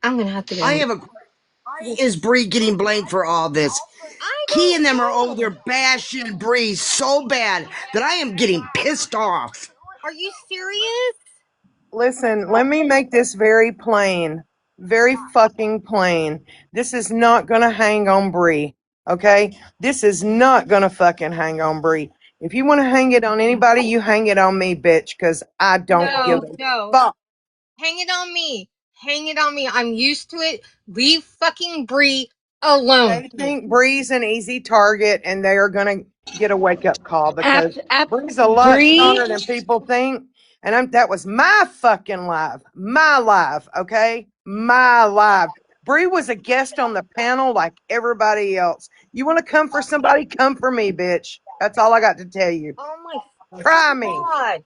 I'm gonna have to I go. have a. Why is Bree getting blamed for all this? I Key and don't them are over know. there bashing Bree so bad that I am getting pissed off. Are you serious? Listen, let me make this very plain. Very fucking plain. This is not gonna hang on Bree. Okay? This is not gonna fucking hang on Bree. If you want to hang it on anybody, you hang it on me, bitch, because I don't give No, a no. fuck. Hang it on me. Hang it on me. I'm used to it. Leave fucking Bree alone. They think Bree's an easy target and they are going to get a wake up call because Bree's a lot Bree, stronger than people think. And that was my fucking live, my live, okay? My live. Bree was a guest on the panel like everybody else. You want to come for somebody? Come for me, bitch. That's all I got to tell you. Oh my Try me. god.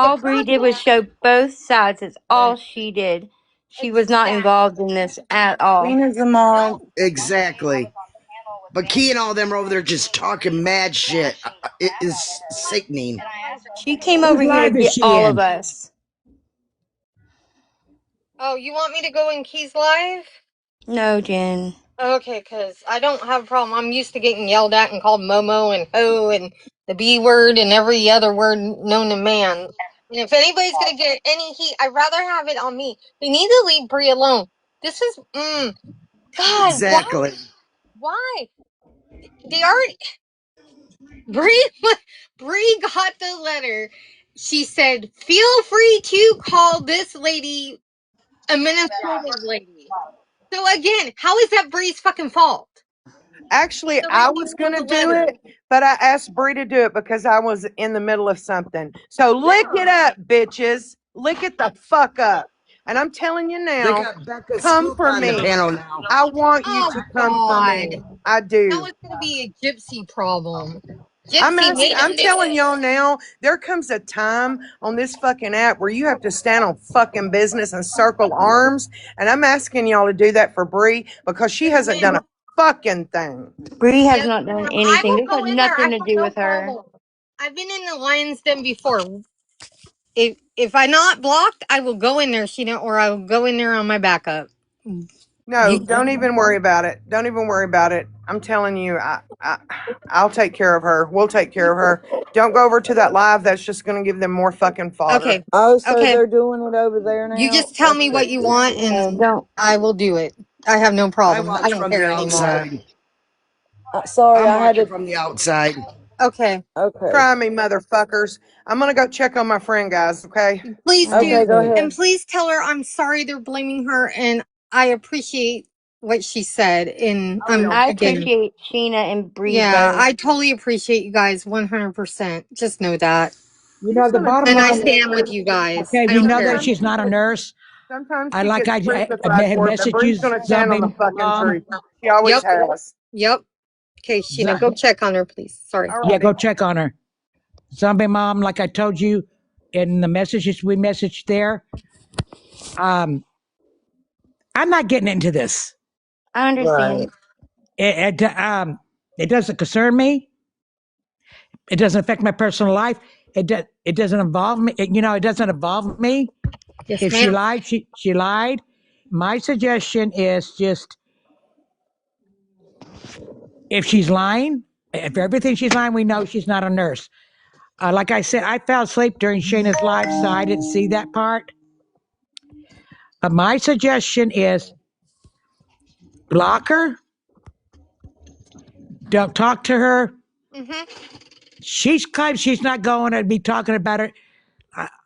The all Bree did was problem. show both sides. That's all she did. She was not Exactly. involved in this at all. Tina's a mom. Exactly. But Key and all them are over there just talking mad shit. It is sickening. She came Whose over here to live is get she all of in? us. Oh, you want me to go in Key's live? No, Jen. Okay, because I don't have a problem. I'm used to getting yelled at and called Momo and Ho and the B word and every other word known to man. And if anybody's going to get any heat, I'd rather have it on me. They need to leave Brie alone. This is, God, why? Exactly. Why? They already, Brie, Brie got the letter. She said, feel free to call this lady administrative lady. So again, how is that Brie's fucking fault? Actually, The I lady was wrote going to the do letter. it, but I asked Bree to do it because I was in the middle of something. So lick it up, bitches. Lick it the fuck up. And I'm telling you They now, got Becca come Scoop for on the me. panel now. I want you Oh to come for God. me. I Now do. it's gonna be a gypsy problem. Gypsy made I'm him do telling it. y'all now, there comes a time on this fucking app where you have to stand on fucking business and circle arms. And I'm asking y'all to do that for Bree because she Yes, hasn't done ma'am. a fucking thing. Bree has Yes, not done ma'am. I anything. will This go had in there. I nothing to have do no with her. problem. I've been in the lion's den before. If I'm not blocked, I will go in there, Sheena, or I will go in there on my backup. No, You, don't even worry about it. Don't even worry about it. I'm telling you, I'll take care of her. We'll take care of her. Don't go over to that live. That's just going to give them more fucking fodder. okay. Oh, so Okay. they're doing it over there You now? just tell me what Okay. you want Yeah, and don't. I will do it. I have no I problem. I watch don't from the care anymore. outside. Sorry, I'm I had watching to. from the outside. Okay. Okay. Try me, motherfuckers. I'm going to go check on my friend, guys, okay? Please Okay, do. go Okay. And ahead. please tell her I'm sorry they're blaming her and I appreciate what she said. And I I'm will. I again, appreciate Sheena and Bree yeah, both. I totally appreciate you guys 100%. Just know that. You know, She's the going to bottom And take I line is, stand with over. you guys. okay, I we don't know that care. Sometimes she's not a nurse. sometimes I she like gets I crucified had for it, but messaged you, Bree's going to stand on the zombie fucking mom. truth. She always Yep. has. Yep. Okay, Sheena, go check on her, please. Sorry. All Yeah, righty. go check on her. Zombie mom, like I told you in the messages we messaged there. Um, I'm not getting into this. I understand. Right. It doesn't concern me. It doesn't affect my personal life. It doesn't involve me. It doesn't involve me. Yes, If she ma'am. lied, she lied. My suggestion is just if she's lying, if everything she's lying, we know she's not a nurse. Like I said, I fell asleep during Shayna's live, so I didn't see that part. But my suggestion is block her. Don't talk to her. Mm-hmm. She's claimed she's not going to be talking about it.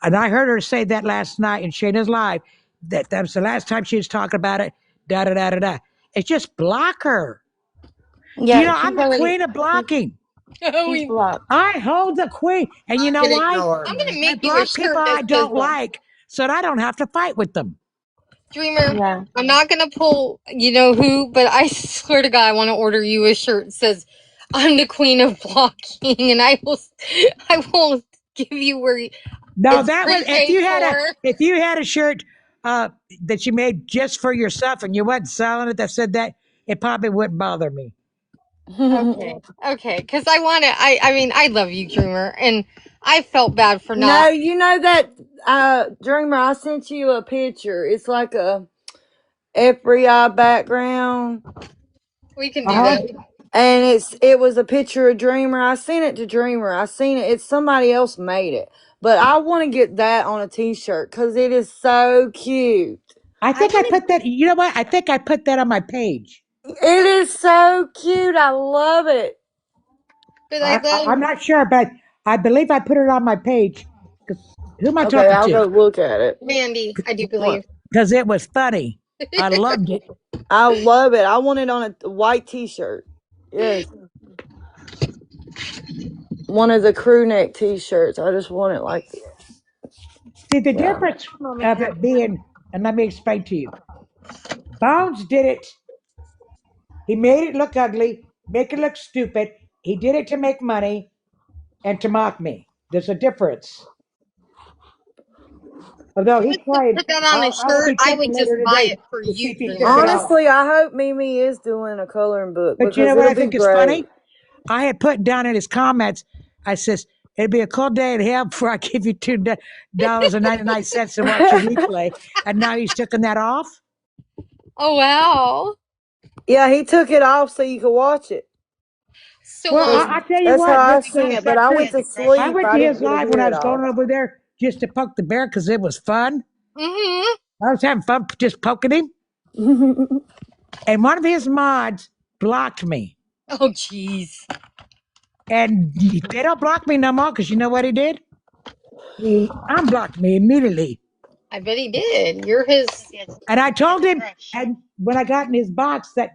And I heard her say that last night in Shayna's live. That was the last time she was talking about it. Da da da da da. It's just block her. Yeah, I'm she's the already. queen of She's, blocking. she's We blocked. I hold the queen. And you know gonna, why? Ignore. I'm gonna I make you a block people shirt that I says don't that. like so that I don't have to fight with them. Dreamer, Yeah. I'm not gonna pull you know who, but I swear to God, I want to order you a shirt that says I'm the queen of blocking, and I will give you where No, it's that was prepaid for. if you had a shirt that you made just for yourself and you wasn't selling it that said that, it probably wouldn't bother me. Okay, okay, because I want to. I mean, I love you, Dreamer, and I felt bad for No, not. you know that Dreamer, I sent you a picture. It's like a FBI background. We can Uh do huh. that. And it was a picture of Dreamer. I sent it to Dreamer. I seen it. It's somebody else made it. But I want to get that on a t-shirt because it is so cute. I I think I want to, put that. You know what? I think I put that on my page. It is so cute. I love it. but I I'm love not sure, but I believe I put it on my page. Because who am I Okay, talking I'll to? go look at it. Mandy. I do What? believe. Because it was funny. I loved it. I love it. I want it on a white T-shirt. Yes, one of the crew neck T-shirts. I just want it like, See, the yeah. difference of it being, and let me explain to you. Bones did it. He made it look ugly, make it look stupid. He did it to make money and to mock me. There's a difference. Although If he it's to claimed, put that on a I will shirt, be I checking would just later buy today it for to see if use he and took it not. off. Honestly, I hope Mimi is doing a coloring book But you know because what it'll I be think is great. funny? I had put down in his comments, I says, it'd be a cool day in hell before I give you $2.99 to watch your replay. And now he's taking that off? Oh wow. Yeah, he took it off so you could watch it. So Well, Cause I tell you that's how what, I this is seen honest it. But God I went truth. to I sleep. went I to didn't his get to live when hear I it was going all. over there just to poke the bear because it was fun. Mhm. I was having fun just poking him. And one of his mods blocked me. Oh jeez. And they don't block me no more because you know what he did? He unblocked me immediately. I bet he did. You're his. And I told him, and when I got in his box that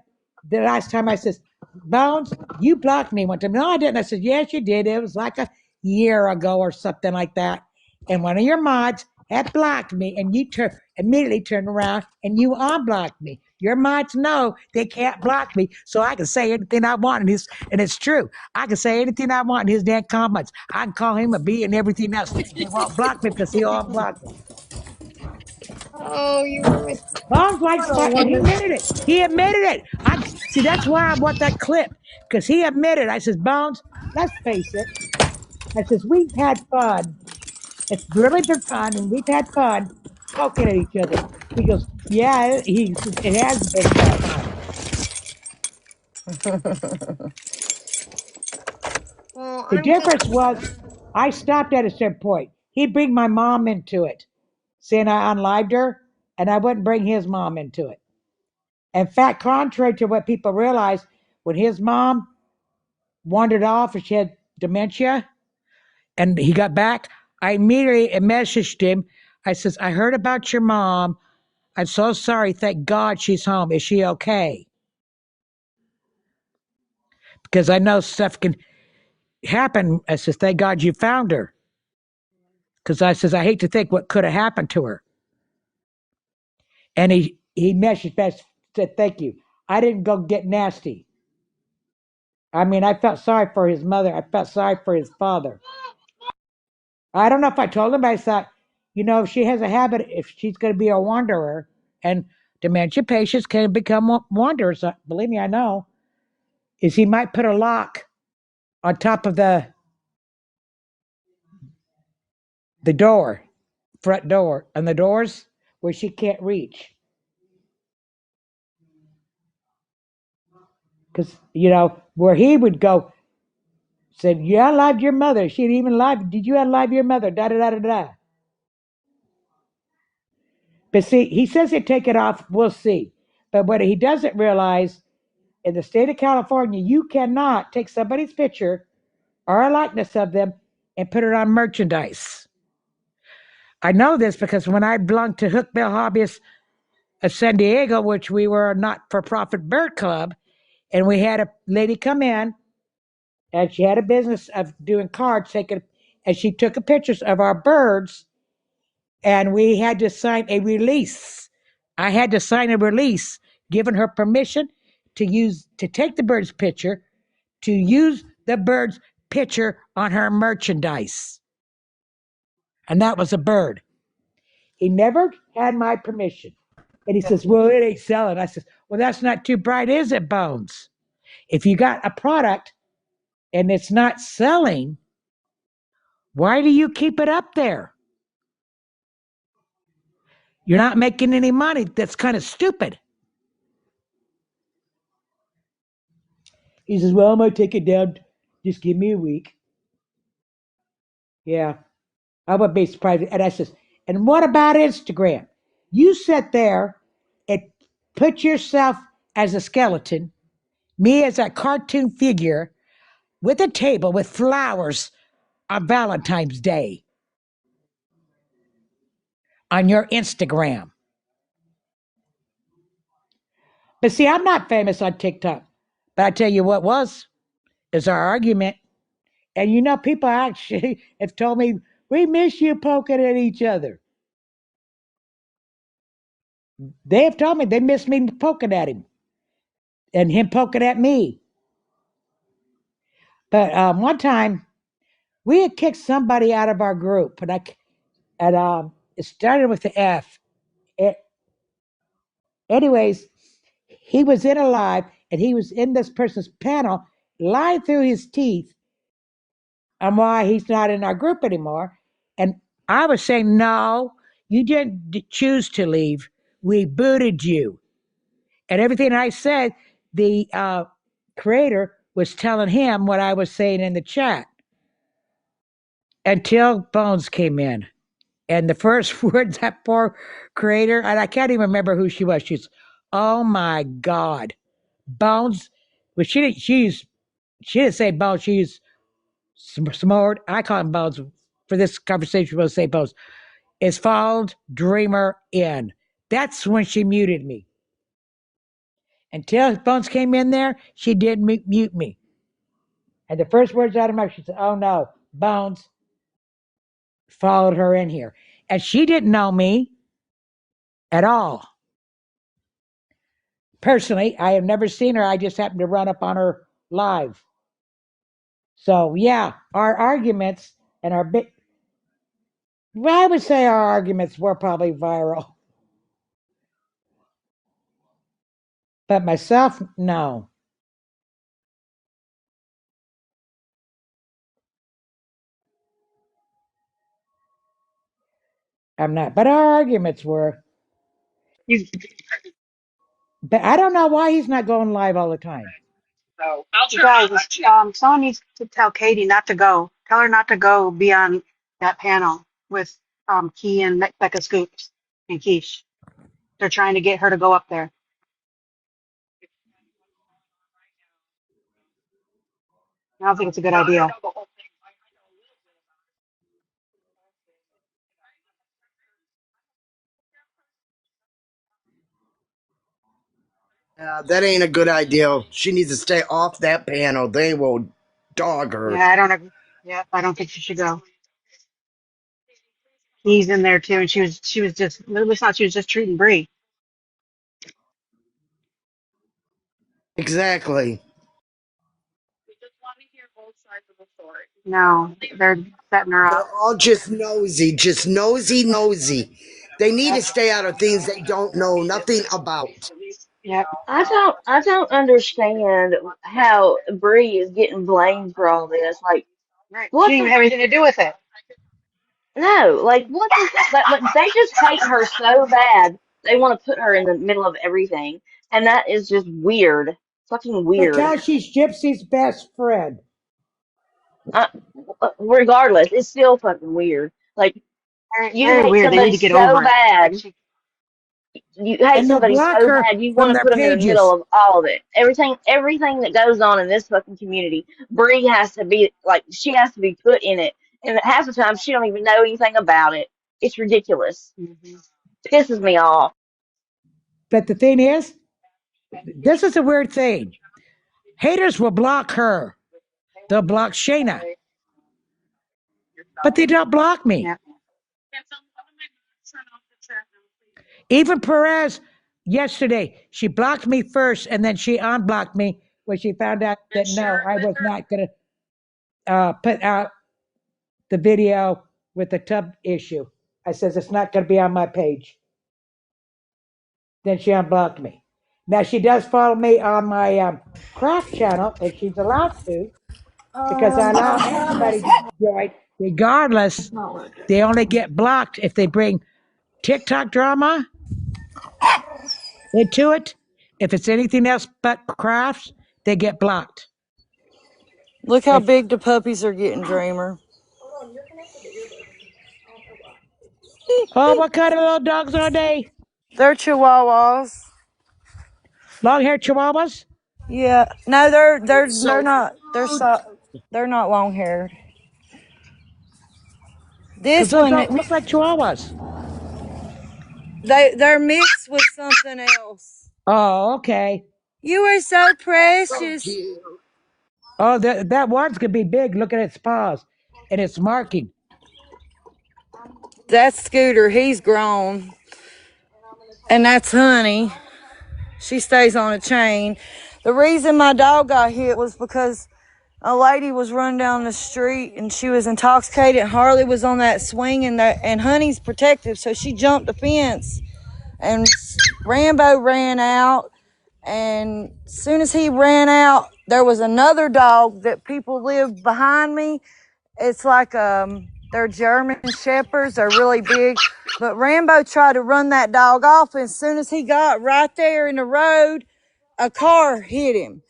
the last time I says, Bones, you blocked me one time. No, I didn't. I said, yes, you did. It was like a year ago or something like that. And one of your mods had blocked me, and you immediately turned around and you unblocked me. Your mods know they can't block me, so I can say anything I want in his, and it's true. I can say anything I want in his damn comments. I can call him a B and everything else. They won't block me because he'll unblock me. Oh, you were with. Bones likes What a fun, and he wonder. admitted it. He admitted it. I see. That's why I want that clip because he admitted. I says, Bones, let's face it. I says we've had fun. It's really been fun, and we've had fun poking at each other. He goes, yeah. He says it has been fun. Well, The I'm just. difference was I stopped at a certain point. He'd bring my mom into it, saying I unlived her, and I wouldn't bring his mom into it. In fact, contrary to what people realize, when his mom wandered off and she had dementia and he got back, I immediately messaged him. I says, I heard about your mom. I'm so sorry. Thank God she's home. Is she okay? Because I know stuff can happen. I says, thank God you found her. Because I says, I hate to think what could have happened to her. And he messaged back, said, thank you. I didn't go get nasty. I mean, I felt sorry for his mother. I felt sorry for his father. I don't know if I told him, but I thought, if she has a habit, if she's going to be a wanderer, and dementia patients can become wanderers, believe me, I know, is he might put a lock on top of the door, front door, and the doors where she can't reach. Because, where he would go, said, you outlived your mother. She'd even live, did you outlive your mother? Da da da da da. But see, he says he'd take it off. We'll see. But what he doesn't realize, in the state of California, you cannot take somebody's picture or a likeness of them and put it on merchandise. I know this because when I belonged to Hookbill Hobbyists of San Diego, which we were a not-for-profit bird club, and we had a lady come in, and she had a business of doing cards, and she took pictures of our birds, and we had to sign a release. I had to sign a release giving her permission to take the bird's picture, to use the bird's picture on her merchandise. And that was a bird. He never had my permission. And he says, well, it ain't selling. I says, well, that's not too bright, is it, Bones? If you got a product and it's not selling, why do you keep it up there? You're not making any money. That's kind of stupid. He says, well, I'm going to take it down. Just give me a week. Yeah, I would be surprised. And I says, and what about Instagram? You sit there and put yourself as a skeleton, me as a cartoon figure with a table with flowers on Valentine's Day on your Instagram. But see, I'm not famous on TikTok. But I tell you what is our argument. And you know, people actually have told me, we miss you poking at each other. They have told me they miss me poking at him and him poking at me. But one time we had kicked somebody out of our group, it started with the F. It, anyways, he was in a live and he was in this person's panel, lying through his teeth on why he's not in our group anymore. And I was saying, no, you didn't choose to leave. We booted you. And everything I said, the creator was telling him what I was saying in the chat until Bones came in. And the first words that poor creator, and I can't even remember who she was. She's, oh my God, Bones. Well, she didn't say Bones. She's smart. I call him Bones. For this conversation, we'll say Bones. Is followed Dreamer in. That's when she muted me. Until Bones came in there, she did mute me. And the first words out of my mouth, she said, oh no, Bones followed her in here. And she didn't know me at all. Personally, I have never seen her. I just happened to run up on her live. So yeah, our arguments and our bit, well, I would say our arguments were probably viral. But myself, no. I'm not. But our arguments were. But I don't know why he's not going live all the time. You guys, someone needs to tell Katie not to go. Tell her not to go be on that panel with Key and Becca Scoops and Keish. They're trying to get her to go up there. I don't think it's a good idea. That ain't a good idea. She needs to stay off that panel. They will dog her. Yeah, I don't agree. Yeah, I don't think she should go. He's in there too, and she was just literally thought she was just treating Bree. Exactly. No, they're setting her They're up. all just nosy. They need to Yep. stay out of things they don't know nothing about. Yep. I don't understand how Bree is getting blamed for all this. Like, Right. She what didn't even the have anything to do with it. no? Like, what the like they just hate her so bad. They want to put her in the middle of everything, and that is just weird. Fucking weird. Because she's Gypsy's best friend. Uh, Regardless, it's still fucking weird. Like, Very, you very hate weird. They need somebody to get so over it. Like bad. she. You hate And they'll somebody block so her bad you from want to their put them in the middle pages. of all of it. Everything that goes on in this fucking community, Bree has to be like she has to be put in it, and half the time she don't even know anything about it. It's ridiculous. Mhm. Pisses me off. But the thing is, this is a weird thing. Haters will block her. They'll block Shayna, but they don't block me. Yeah. Even Perez yesterday, she blocked me first and then she unblocked me when she found out that no, I was not going to put out the video with the tub issue. I says it's not going to be on my page. Then she unblocked me. Now she does follow me on my craft channel, and she's allowed to because I allow anybody to join, regardless. They only get blocked if they bring TikTok drama into it. If it's anything else but crafts, they get blocked. Look how If big the puppies are getting, Dreamer. oh, what kind of little dogs are they? They're chihuahuas. Long haired chihuahuas? Yeah. No, they're So not. They're not long haired. Because This those one, don't look like chihuahuas. they're mixed with something else. Oh, okay. You are so Thank precious. you. Oh, that one's gonna be big. Look at its paws and its marking. That's Scooter. He's grown. And that's Honey. She stays on a chain. The reason my dog got hit was because a lady was running down the street and she was intoxicated. Harley was on that swing and Honey's protective, so she jumped the fence and Rambo ran out. And as soon as he ran out, there was another dog that people lived behind me. It's like they're German shepherds. They're really big. But Rambo tried to run that dog off. And as soon as he got right there in the road, a car hit him.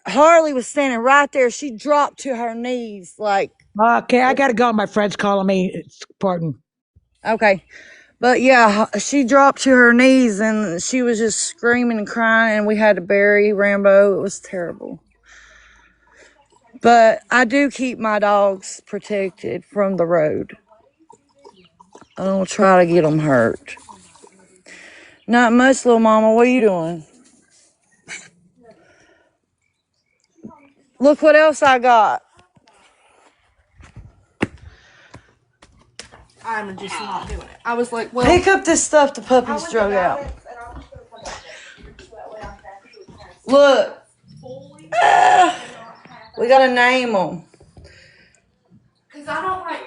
Harley was standing right there. She dropped to her knees like, Okay, I gotta go. My friend's calling me. It's important. okay. But yeah, she dropped to her knees and she was just screaming and crying. And we had to bury Rambo. It was terrible. But I do keep my dogs protected from the road. I don't try to get them hurt. Not much, little mama. What are you doing? Look what else I got. I'm just not doing it. I was like, well, Pick up this stuff the puppies drug out. Look. We gotta name them. because I don't like.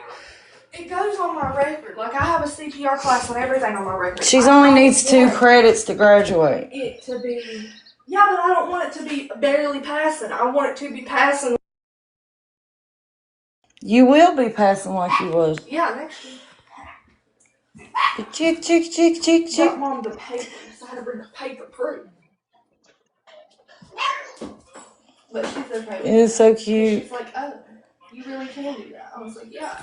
It goes on my record. Like I have a CPR class and everything on my record. She only needs 2 credits to graduate. It to be. Yeah, but I don't want it to be barely passing. I want it to be passing. You will be passing like you was. Yeah, next year. Chick, chick, chick, chick, chick. Got mom the paper, so I had to bring a paper proof. But she's okay. It is so cute. She's like, oh, you really can do that. I was like, yeah.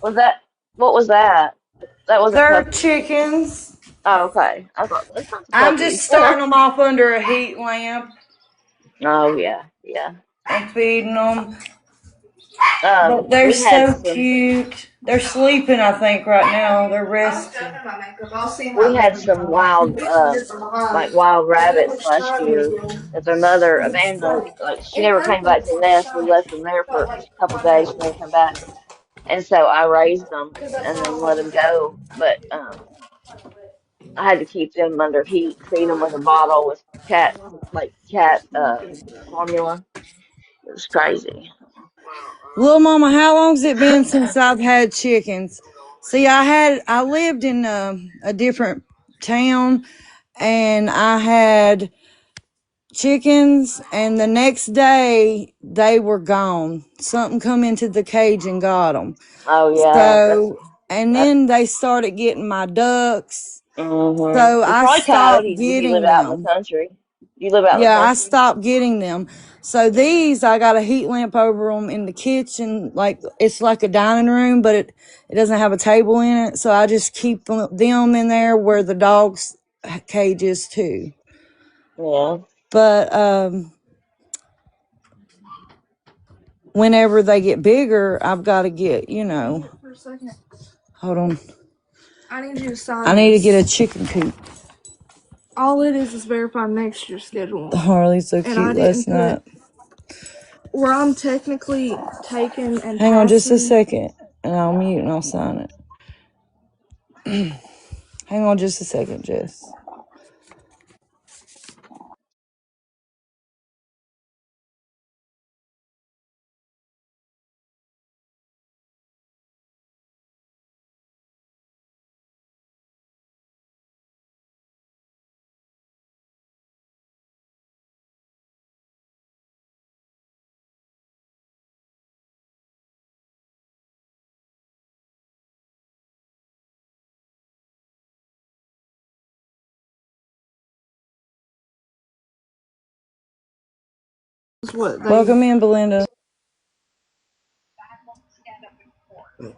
Was that, what was that? That wasn't They're puppies. chickens. Oh, okay. I thought that's not I'm just puppies. starting them off under a heat lamp Oh, yeah, yeah. and feeding them. But they're We had so some, cute. They're sleeping, I think, right now. They're resting. we had some wild, like wild rabbits last year that their mother abandoned. Like, she never came back to the nest. We left them there for just a couple of days. She never came back. And so I raised them and then let them go. But, I had to keep them under heat, feed them with a bottle with cat formula. It was crazy. Little mama, how long's it been since I've had chickens? See, I lived in a different town and I had chickens and the next day they were gone. Something come into the cage and got them. Oh yeah, So, and that. then they started getting my ducks. Mhm. So It's I probably stopped coyotes if you live getting out in the them. country. You live out in the Yeah, I country. stopped getting them. So these, I got a heat lamp over them in the kitchen. Like, it's like a dining room, but it doesn't have a table in it. So I just keep them in there where the dogs' cage is too. Yeah. But, whenever they get bigger, I've got to get, For a second. hold on. I need you to sign I need to get a chicken coop. All it is verifying next year's schedule. Harley's so And cute last night. Where I'm technically taking and Hang on just a passing. second, and I'll mute and I'll sign it. Hang on just a second, Jess. Welcome in, Belinda.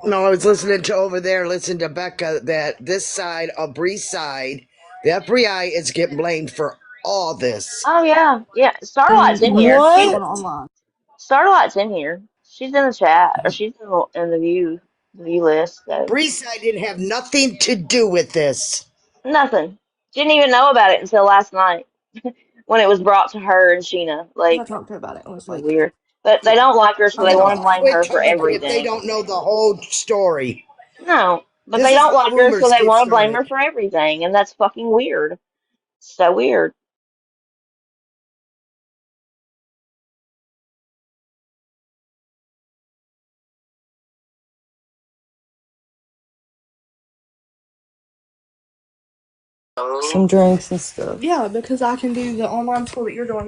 No, I was listening to over there, listen to Becca, that this side of Bree's side, the FBI is getting blamed for all this. Oh yeah, yeah. Starlight's in here. She's What? Starlight's in here. She's in the chat, or she's in the view list. So Bree's side didn't have nothing to do with this. nothing. Didn't even know about it until last night when it was brought to her and Sheena. Because I Like, talked to her about it and was so like, weird. But they don't like her, so they Yeah, want to but blame quit her for talking if they everything. don't know the whole story. No, but This they is don't how like her, so rumors they get want to blame started. her for everything, and that's fucking weird. So weird. Some drinks and stuff. yeah, because I can do the online school that you're doing.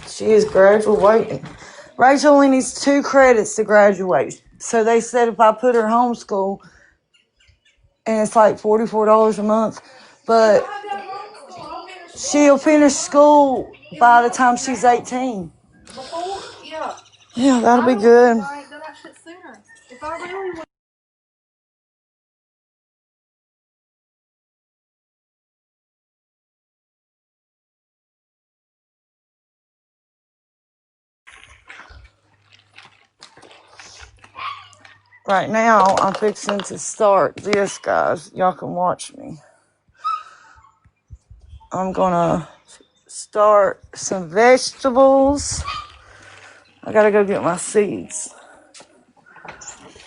She is graduating. Rachel only needs 2 credits to graduate. So they said if I put her homeschool, and it's like $44 a month, but she'll finish school by the time she's 18. Before, yeah. Yeah, that'll be good. I ain't done that shit sooner. If I really would. Right now, I'm fixing to start this, guys. Y'all can watch me. I'm gonna start some vegetables. I gotta go get my seeds.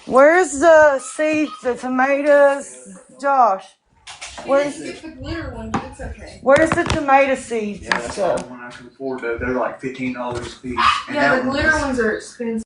Where's the seeds, the tomatoes? Josh, where's Get the glitter one, but it's okay. where's the tomato seeds Yeah, and that's the only stuff? one I can afford though. They're like $15 a piece. And Yeah, that the one glitter was- ones are expensive.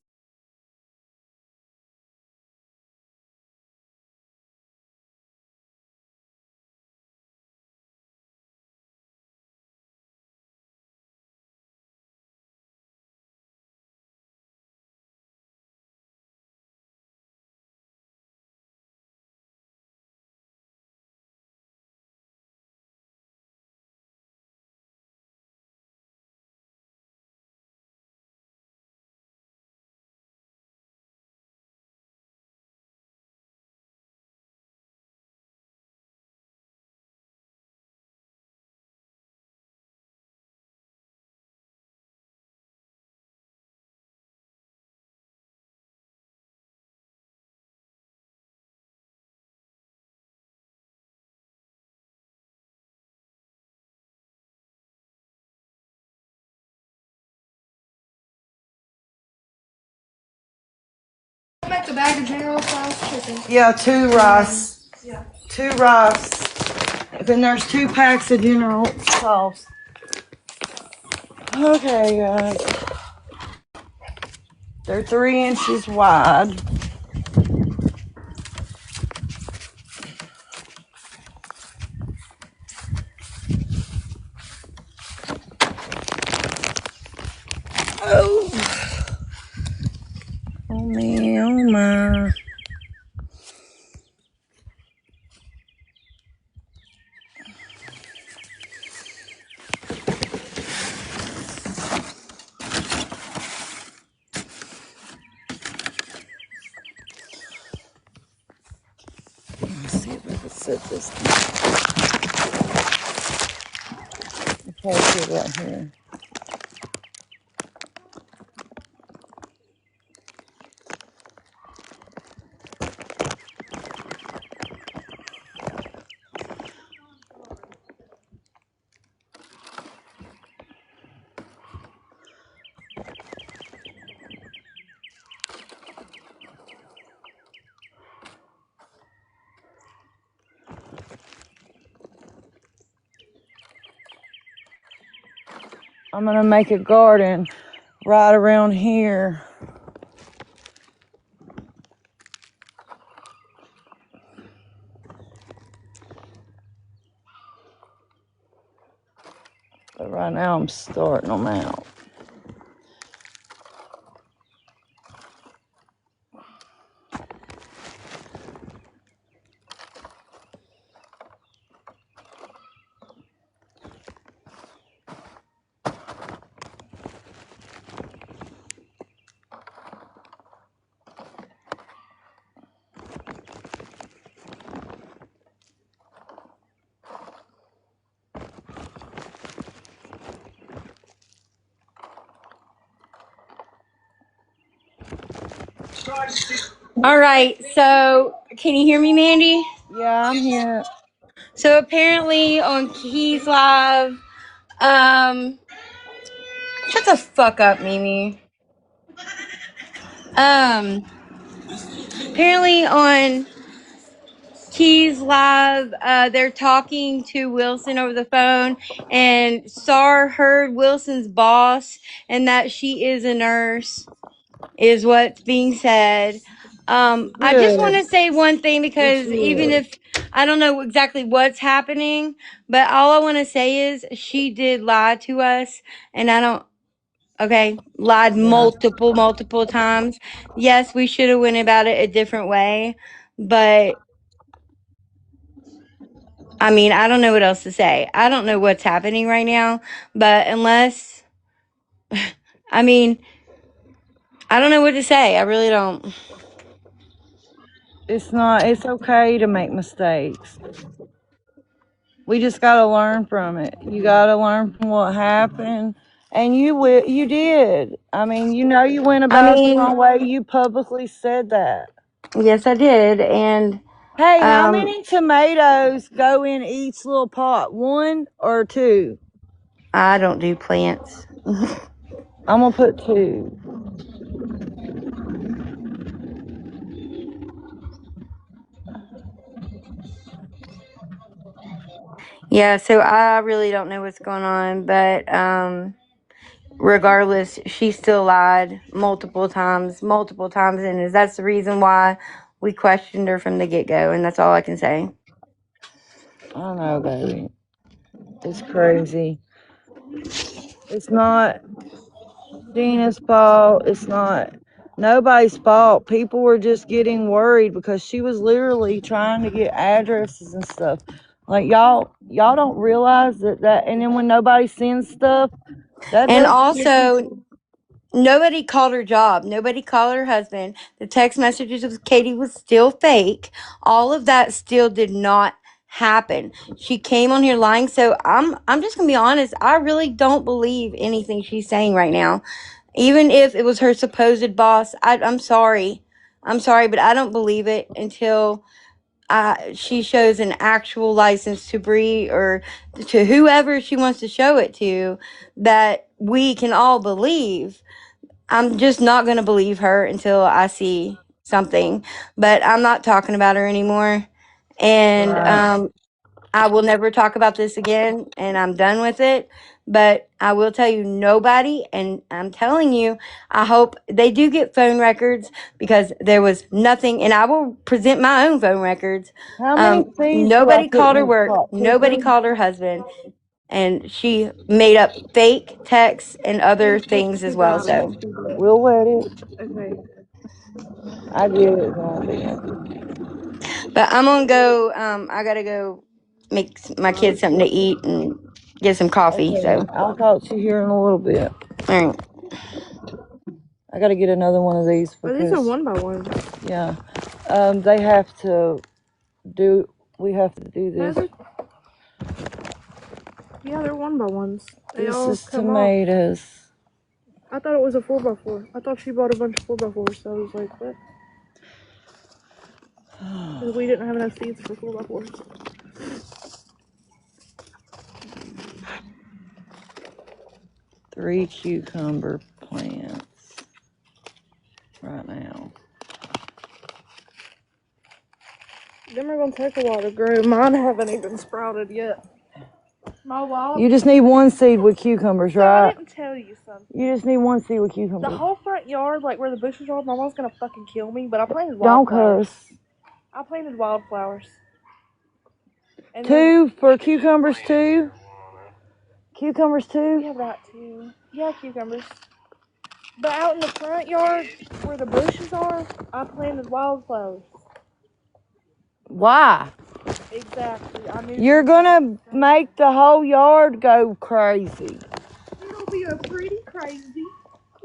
Make the bag of General Tso's chicken. Yeah, 2 rice. Yeah. 2 rice. Then there's 2 packs of General sauce. Okay, guys. They're 3 inches wide. Oh, oh me, oh my. Let's see if I can set this. Place it right here. I'm gonna make a garden right around here. But right now I'm starting them out. All right, so can you hear me, Mandy? Yeah, I'm here. So apparently on Keys Live, shut the fuck up, Mimi. Apparently on Keys Live, they're talking to Wilson over the phone, and Sar heard Wilson's boss and that she is a nurse, is what's being said. I just want Good. to say one thing, It because even should. if I don't know exactly what's happening, but all I want to say is she did lie to us, and I don't. Okay, lied Yeah. multiple times. Yes, we should have went about it a different way, but I mean, I don't know what else to say. I don't know what's happening right now, but unless, I mean, I don't know what to say. I really don't. It's okay to make mistakes. We just got to learn from it. You got to learn from what happened. And you did. I mean, you went I about it the mean, wrong way. You publicly said that. yes, I did. And, Hey, how um, many tomatoes go in each little pot? 1 or 2? I don't do plants. I'm going to put 2. Yeah, so I really don't know what's going on, but, regardless, she still lied multiple times, and that's the reason why we questioned her from the get-go, and that's all I can say. I know, baby. It's crazy. It's not Dina's fault. It's not nobody's fault. People were just getting worried because she was literally trying to get addresses and stuff. Like y'all don't realize that. And then when nobody sends stuff, that And does get also, people. nobody called her job. Nobody called her husband. The text messages with Katie was still fake. All of that still did not happen. She came on here lying. So I'm just gonna be honest. I really don't believe anything she's saying right now. Even if it was her supposed boss, I'm sorry. I'm sorry, but I don't believe it until she shows an actual license to Bree or to whoever she wants to show it to that we can all believe. I'm just not going to believe her until I see something. But I'm not talking about her anymore. And Right. I will never talk about this again, and I'm done with it. But I will tell you, nobody, and I'm telling you, I hope they do get phone records, because there was nothing, and I will present my own phone records. How many seeds do I Nobody put called in her this work, pot? 2, nobody 3? called her husband, and she made up fake texts and other things as well. So, We'll let it. I get it, Zombie. but I'm gonna go. I gotta go make my kids something to eat and get some coffee. Okay, So, I'll talk to you here in a little bit. all right. I got to get another one of these But these are because one by one. yeah, they have to do. We have to do this. Yeah, they're one by ones. They This all is come off. tomatoes. I thought it was a 4x4. I thought she bought a bunch of 4x4s, so I was like, what? Because we didn't have enough seeds for 4x4s. 3 cucumber plants right now. Them are gonna take a while to grow. Mine haven't even sprouted yet. My wild. You just need one seed with cucumbers, So I right? didn't tell you something. You just need one seed with The cucumbers. whole front yard, like where the bushes are, my mom's gonna fucking kill me. But I planted Don't wildflowers. cuss. I planted wildflowers. And then 2 for cucumbers too. Cucumbers too. yeah, that too. Yeah, cucumbers. But out in the front yard, where the bushes are, I planted wildflowers. Why? Exactly. I knew. You're gonna make the whole yard go crazy. It'll be a pretty crazy.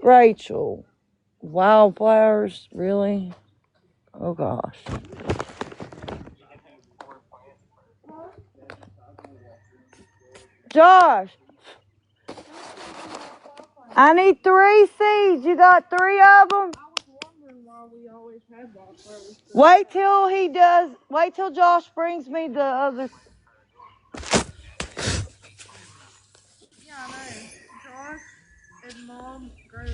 Rachel, wildflowers, really? Oh gosh. Josh, I need 3 seeds. You got 3 of them? why we always had wildflowers. Wait till he does. Wait till Josh brings me the other. Yeah, I know. Josh and Mom grow.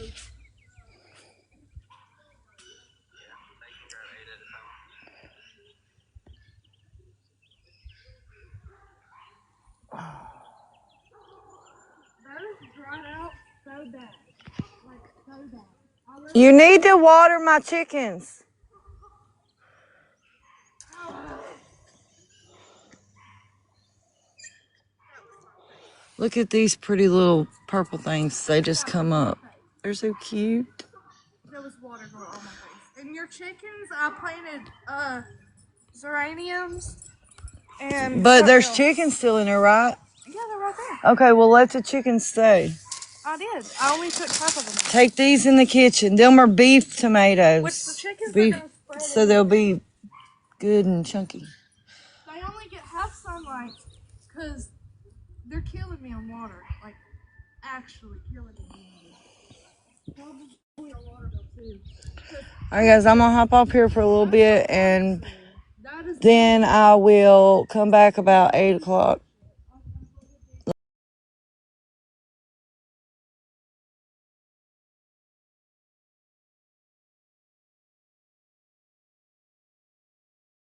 Those dried out so bad. Like, so bad. You need to water my chickens. Look at these pretty little purple things. They just come up. They're so cute. There was water going on my face. And your chickens, I planted geraniums and But something there's else. chickens still in there, right? Yeah, they're right there. Okay, well, let the chickens stay. I did. I only took half of them out. Take these in the kitchen. Them are beef tomatoes. Which the chickens Beef, are going to spread so they'll be good and chunky. They only get half sunlight because they're killing me on water. Like, actually killing me on water. Probably a water bill, too. All right, guys, I'm going to hop off here for a little bit, and then I will come back about 8 o'clock.